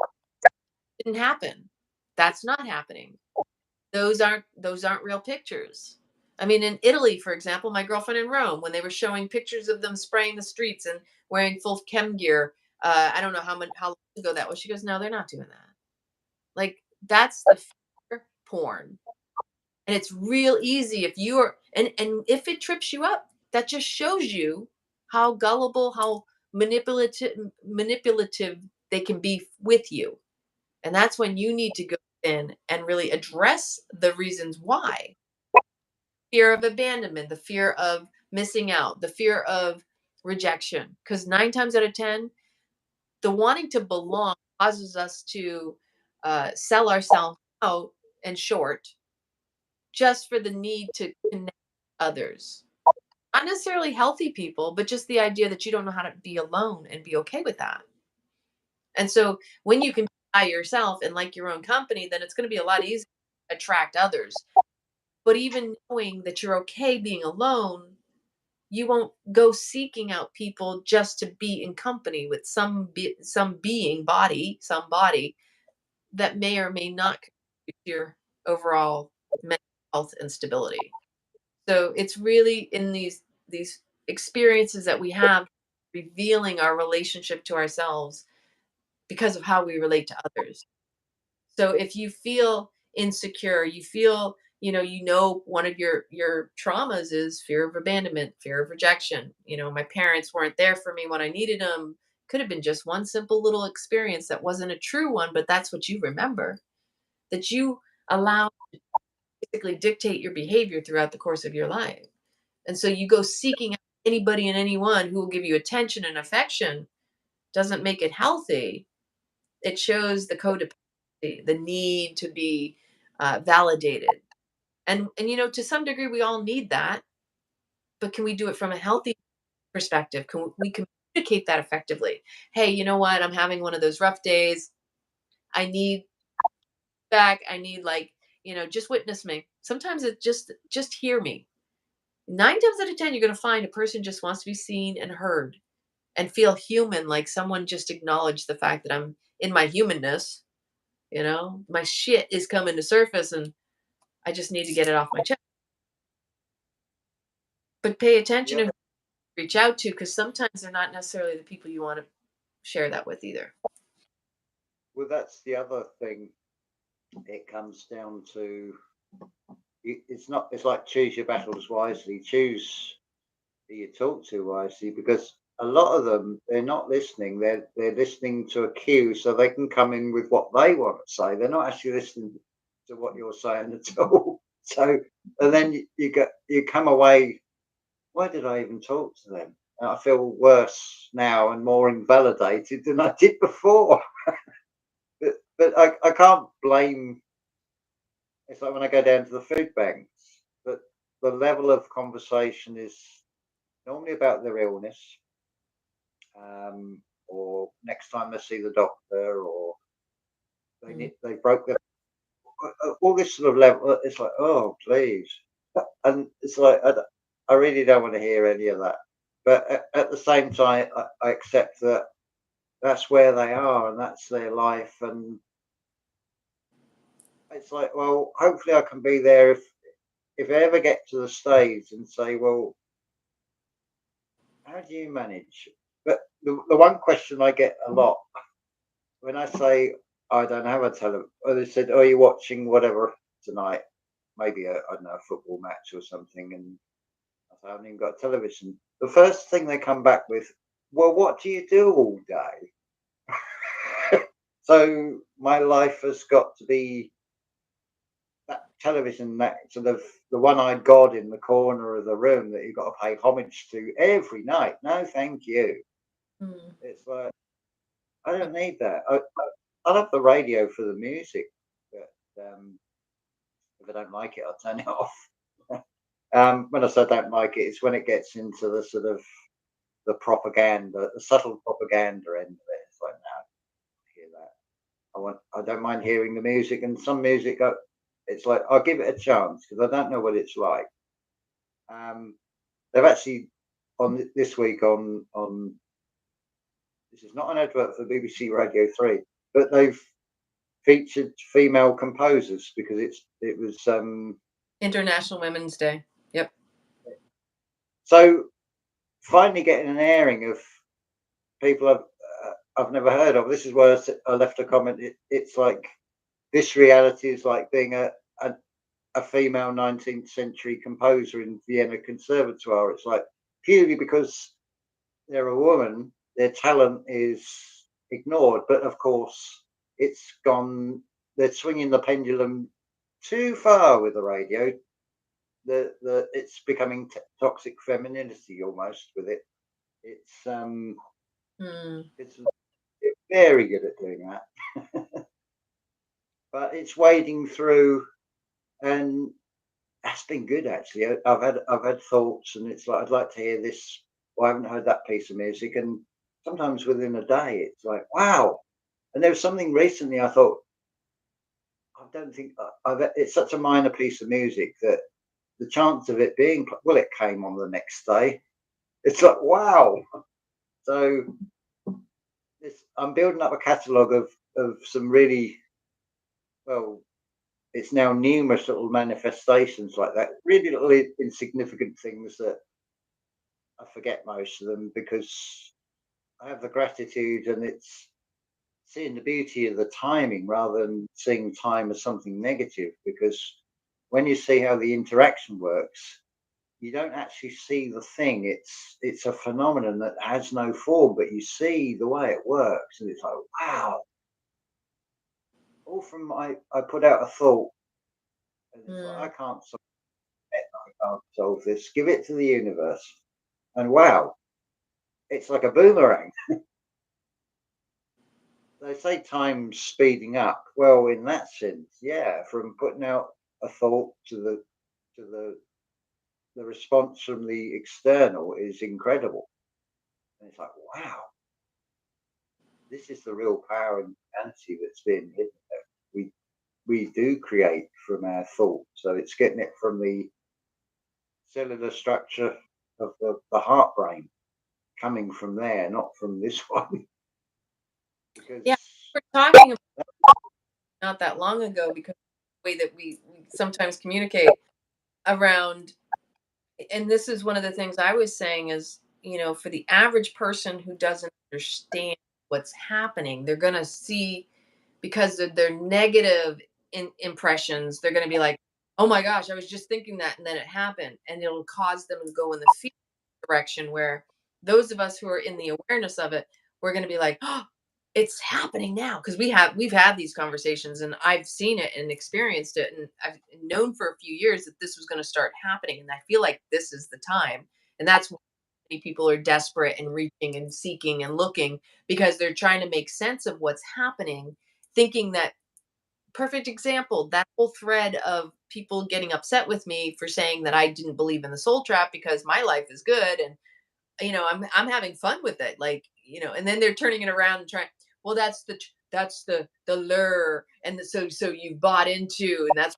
it didn't happen. That's not happening. Those aren't real pictures. I mean, in Italy, for example, my girlfriend in Rome, when they were showing pictures of them spraying the streets and wearing full chem gear, I don't know how long ago that was. She goes, no, they're not doing that. Like, that's the fear porn. And it's real easy if you are, and if it trips you up, that just shows you how gullible, how manipulative they can be with you. And that's when you need to go in and really address the reasons why. Fear of abandonment, the fear of missing out, the fear of rejection. Because 9 times out of 10, the wanting to belong causes us to sell ourselves out and short just for the need to connect with others. Not necessarily healthy people, but just the idea that you don't know how to be alone and be okay with that. And so when you can be by yourself and like your own company, then it's going to be a lot easier to attract others. But even knowing that you're okay being alone, you won't go seeking out people just to be in company with some being body, somebody that may or may not contribute to your overall mental health and stability. So it's really in these experiences that we have revealing our relationship to ourselves because of how we relate to others. So if you feel insecure, you know one of your traumas is fear of abandonment, fear of rejection. My parents weren't there for me when I needed them. Could have been just one simple little experience that wasn't a true one, but that's what you remember. That you allow to basically dictate your behavior throughout the course of your life. And so you go seeking out anybody and anyone who will give you attention and affection doesn't make it healthy. It shows the codependency, the need to be validated. And to some degree, we all need that. But can we do it from a healthy perspective? Can we communicate that effectively? Hey, you know what? I'm having one of those rough days. I need back. I need just witness me. Sometimes it's just hear me. 9 times out of 10, you're going to find a person just wants to be seen and heard and feel human, like someone just acknowledged the fact that I'm in my humanness. My shit is coming to surface and I just need to get it off my chest. But pay attention Yeah. and reach out to, because sometimes they're not necessarily the people you want to share that with either. Well, that's the other thing. It comes down to it's not. It's like choose your battles wisely. Choose who you talk to wisely, because a lot of them, they're not listening. They're listening to a cue so they can come in with what they want to say. They're not actually listening to what you're saying at all. So, and then you come away. Why did I even talk to them? And I feel worse now and more invalidated than I did before. But I can't blame. It's like when I go down to the food banks, but the level of conversation is normally about their illness, or next time they see the doctor, or they broke their all this sort of level. It's like, oh please, and it's like I really don't want to hear any of that. But at the same time, I accept that that's where they are and that's their life, and it's like, well, hopefully I can be there if I ever get to the stage and say, well, how do you manage? But the one question I get a lot when I say I don't have a television, or they said, "Are you watching whatever tonight? Maybe I don't know, a football match or something?" And I say, "I haven't even got television." The first thing they come back with, "Well, what do you do all day?" So my life has got to be that television, that sort of the one-eyed god in the corner of the room that you've got to pay homage to every night. No, thank you. Mm. It's like I don't need that. I love the radio for the music, but if I don't like it, I'll turn it off. When I say I don't like it, it's when it gets into the sort of the propaganda, the subtle propaganda end of it. It's like, no, I hear that. I don't mind hearing the music, and some music, it's like I'll give it a chance because I don't know what it's like. Um, they've actually this week on this is not an advert for BBC Radio 3, but they've featured female composers because it was International Women's Day. Yep. so finally getting an airing of people I've never heard of. This is where I left a comment. It's like this reality is like being a female 19th century composer in Vienna Conservatoire. It's like purely because they're a woman, their talent is ignored. But of course, it's gone. They're swinging the pendulum too far with the radio. It's becoming toxic femininity almost with it. It's Mm. it's very good at doing that. but it's wading through, and that's been good actually. I've had thoughts, and it's like I'd like to hear this. Well, I haven't heard that piece of music, and sometimes within a day, it's like wow. And there was something recently I thought I don't think it's such a minor piece of music that the chance of it being well, it came on the next day. It's like wow. So I'm building up a catalogue of some really well. It's now numerous little manifestations like that. Really little insignificant things that I forget most of them because I have the gratitude, and it's seeing the beauty of the timing rather than seeing time as something negative. Because when you see how the interaction works, you don't actually see the thing. It's a phenomenon that has no form, but you see the way it works, and it's like wow. All from I put out a thought, and it's like Mm. I can't solve this. Give it to the universe, and wow, it's like a boomerang. They say time's speeding up. Well, in that sense, yeah. From putting out a thought to the response from the external is incredible, and it's like wow, this is the real power and humanity that's being hidden there. We do create from our thought, so it's getting it from the cellular structure of the heart brain, coming from there, not from this one, Yeah, because we were talking about not that long ago because the way that we sometimes communicate around, and this is one of the things I was saying is, for the average person who doesn't understand what's happening, they're going to see because of their negative impressions, they're going to be like, oh my gosh, I was just thinking that and then it happened. And it'll cause them to go in the fear direction where those of us who are in the awareness of it, we're going to be like, oh, it's happening now because we've had these conversations and I've seen it and experienced it, and I've known for a few years that this was going to start happening, and I feel like this is the time. And that's why many people are desperate and reaching and seeking and looking because they're trying to make sense of what's happening, thinking that perfect example, that whole thread of people getting upset with me for saying that I didn't believe in the soul trap because my life is good, and I'm having fun with it, like, and then they're turning it around and trying, well, that's the lure, and so you bought into, and that's,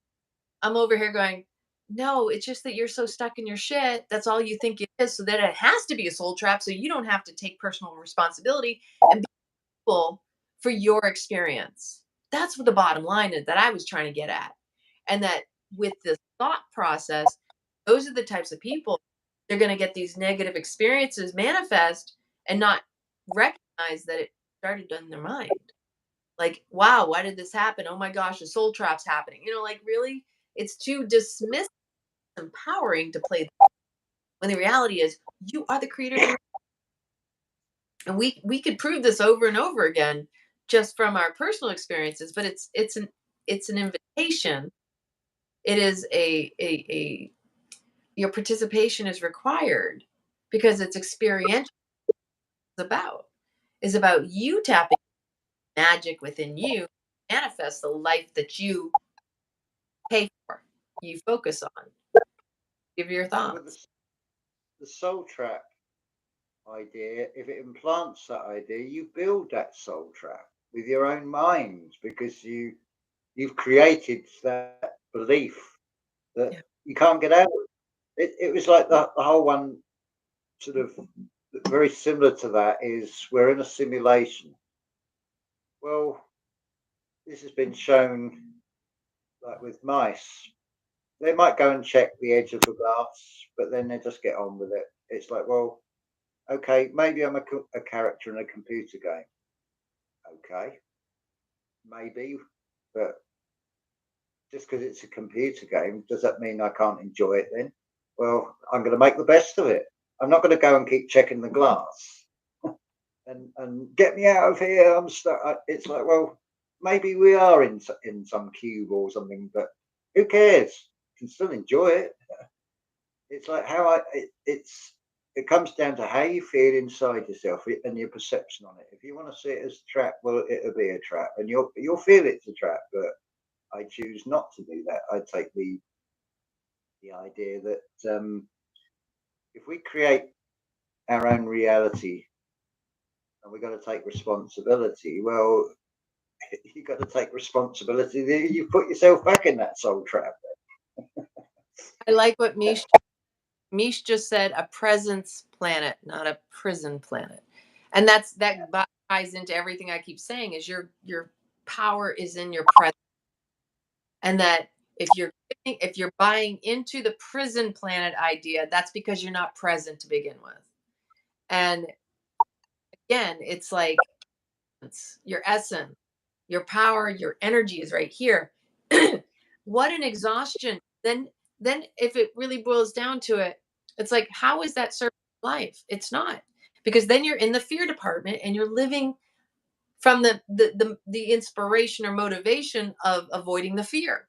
I'm over here going, no, it's just that you're so stuck in your shit, that's all you think it is, so that it has to be a soul trap so you don't have to take personal responsibility and be able for your experience. That's what the bottom line is that I was trying to get at. And that with this thought process, those are the types of people, they're going to get these negative experiences manifest and not recognize that it started in their mind. Like, wow, why did this happen? Oh my gosh, the soul trap's happening. Like, really? It's too dismissive, empowering to play when the reality is you are the creator of your, and we could prove this over and over again just from our personal experiences, but it's an invitation. It is a your participation is required because it's experiential. It's about you tapping magic within you, manifest the life that you pay for, you focus on. Give your and with thoughts. the soul trap idea, if it implants that idea, you build that soul trap with your own mind because you've created that belief that Yeah. you can't get out of. It was like the whole one sort of very similar to that is we're in a simulation. Well, this has been shown like with mice. They might go and check the edge of the glass, but then they just get on with it. It's like, well, okay, maybe I'm a character in a computer game. Okay, maybe, but just because it's a computer game, does that mean I can't enjoy it then? Well, I'm going to make the best of it. I'm not going to go and keep checking the glass and get me out of here. I'm stuck. It's like, well, maybe we are in some cube or something, but who cares? You can still enjoy it. It's like how it comes down to how you feel inside yourself and your perception on it. If you want to see it as a trap, well, it'll be a trap, and you'll feel it's a trap, but I choose not to do that. I take the idea that if we create our own reality and we've got to take responsibility, well, you got to take responsibility. You put yourself back in that soul trap. I like what Mish just said, a presence planet, not a prison planet. And that ties into everything I keep saying is your power is in your presence. And that if you're buying into the prison planet idea, that's because you're not present to begin with. And again, it's like it's your essence, your power, your energy is right here. What an exhaustion. Then if it really boils down to it, it's like, how is that serving life? It's not. Because then you're in the fear department and you're living from the inspiration or motivation of avoiding the fear.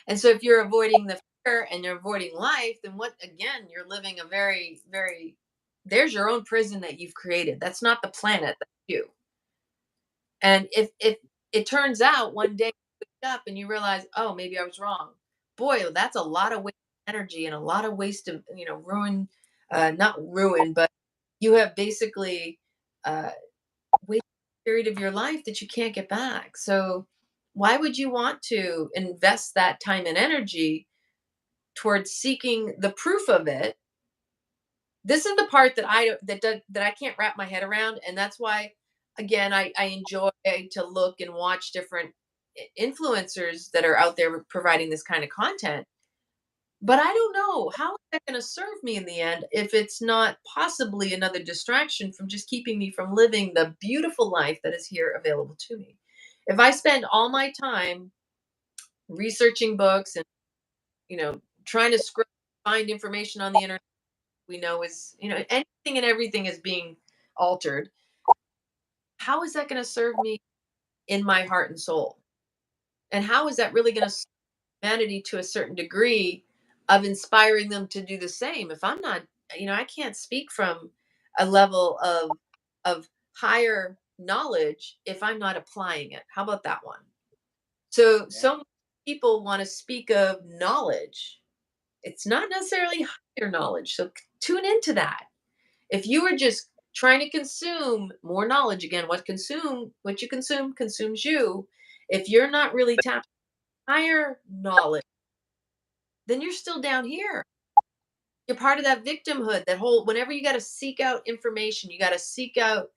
And so if you're avoiding the fear and you're avoiding life, then what, again, you're living a very, very, there's your own prison that you've created. That's not the planet, that's you. And if it turns out one day you wake up and you realize, oh, maybe I was wrong. Boy, that's a lot of waste of energy and a lot of waste of, ruin, not ruin, but you have basically wasted a period of your life that you can't get back. So why would you want to invest that time and energy towards seeking the proof of it? This is the part that I can't wrap my head around, and that's why, again, I enjoy to look and watch different influencers that are out there providing this kind of content. But I don't know, how is that going to serve me in the end if it's not possibly another distraction from just keeping me from living the beautiful life that is here available to me. If I spend all my time researching books and trying to find information on the internet, we know is, anything and everything is being altered. How is that going to serve me in my heart and soul? And how is that really going to serve humanity to a certain degree of inspiring them to do the same? If I'm not, I can't speak from a level of higher knowledge if I'm not applying it. How about that one? So Yeah. so many people want to speak of knowledge. It's not necessarily higher knowledge. So tune into that. If you are just trying to consume more knowledge, again, what you consume consumes you. If you're not really tapping higher knowledge, then you're still down here. You're part of that victimhood, that whole, whenever you got to seek out information, you got to seek out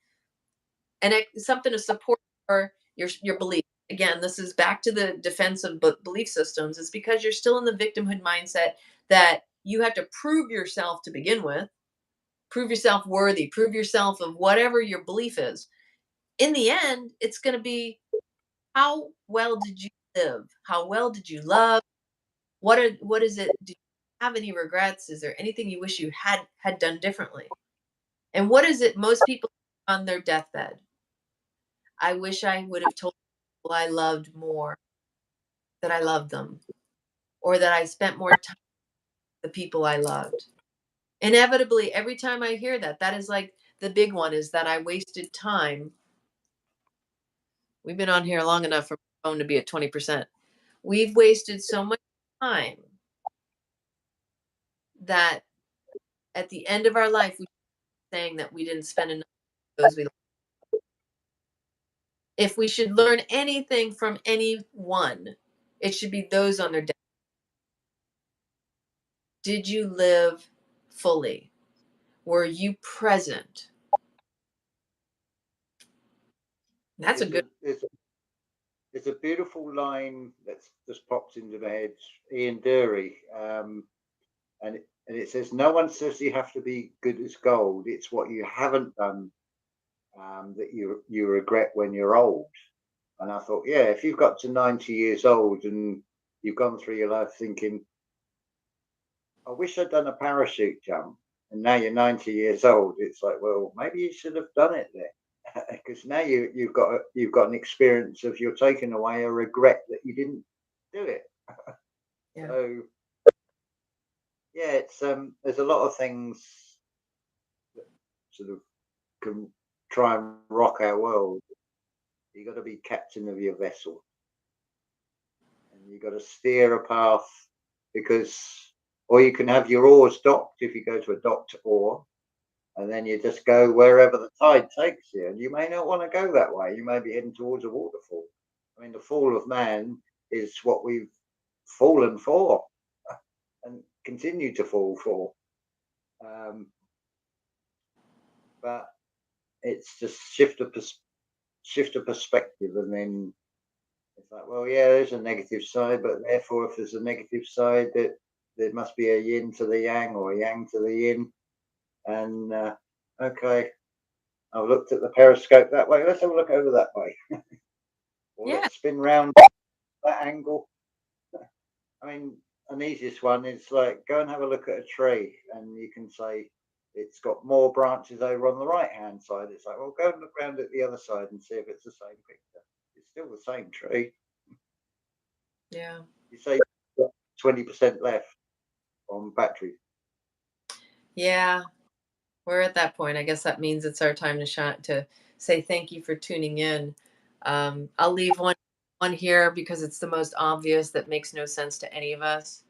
something to support your belief. Again, this is back to the defense of belief systems. It's because you're still in the victimhood mindset that you have to prove yourself to begin with, prove yourself worthy, prove yourself of whatever your belief is. In the end, it's going to be, how well did you live? How well did you love? What is it? Do you have any regrets? Is there anything you wish you had done differently? And what is it most people on their deathbed? I wish I would have told people I loved more, that I loved them, or that I spent more time with the people I loved. Inevitably, every time I hear that, that is like the big one, is that I wasted time. We've been on here long enough for my phone to be at 20%. We've wasted so much time that at the end of our life, we're saying that we didn't spend enough of those we loved. If we should learn anything from anyone, it should be those on their death. Did you live fully? Were you present? That's a It's good. a it's it's a beautiful line that's just popped into my head. Ian Dury, and it says, "No one says you have to be good as gold. It's what you haven't done that you regret when you're old." And I thought, yeah, if you've got to 90 years old and you've gone through your life thinking, I wish I'd done a parachute jump, and now you're 90 years old, it's like, well, maybe you should have done it then, because now you've got an experience of, you're taking away a regret that you didn't do it. Yeah. So yeah, it's there's a lot of things that sort of can try and rock our world. You got to be captain of your vessel. you've got to steer a path, because, or you can have your oars docked if you go to a docked oar, and then you just go wherever the tide takes you. And you may not want to go that way. You may be heading towards a waterfall. I mean, the fall of man is what we've fallen for and continue to fall for. But it's just shift of perspective, and then it's like, well, yeah, there's a negative side, but therefore, if there's a negative side, that there must be a yin to the yang or a yang to the yin. And okay, I've looked at the periscope that way. Let's have a look over that way, or Yeah. let's spin round that angle. I mean, an easiest one is like, go and have a look at a tree, and you can say it's got more branches over on the right hand side. It's like, well, go and look around at the other side and see if it's the same picture. It's still the same tree. Yeah. You say you've got 20% left on battery. Yeah. We're at that point. I guess that means it's our time to say thank you for tuning in. I'll leave one here because it's the most obvious, that makes no sense to any of us.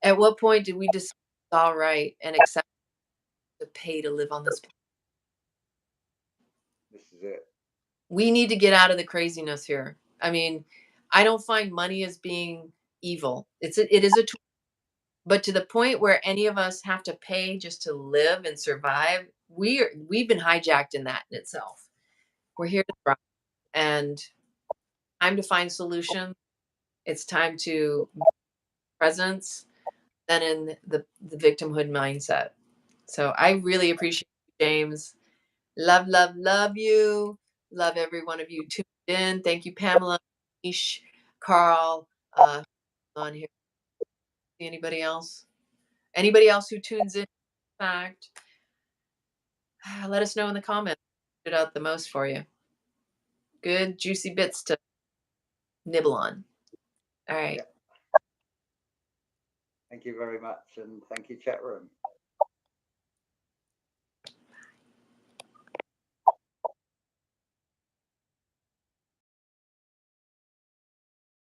At what point did we decide it's all right and accept to pay to live on this planet? This is it. We need to get out of the craziness here. I mean, I don't find money as being evil. It is a tool, but to the point where any of us have to pay just to live and survive, we've been hijacked in that in itself. We're here to thrive, and time to find solutions. It's time to presence than in the victimhood mindset. So I really appreciate you, James. Love, love, love you. Love every one of you tuned in. Thank you, Pamela, Nish, Carl, on here. Anybody else? Anybody else who tunes in fact, let us know in the comments. Stood out the most for you. Good juicy bits to nibble on. All right. Yeah. Thank you very much, and thank you, chat room.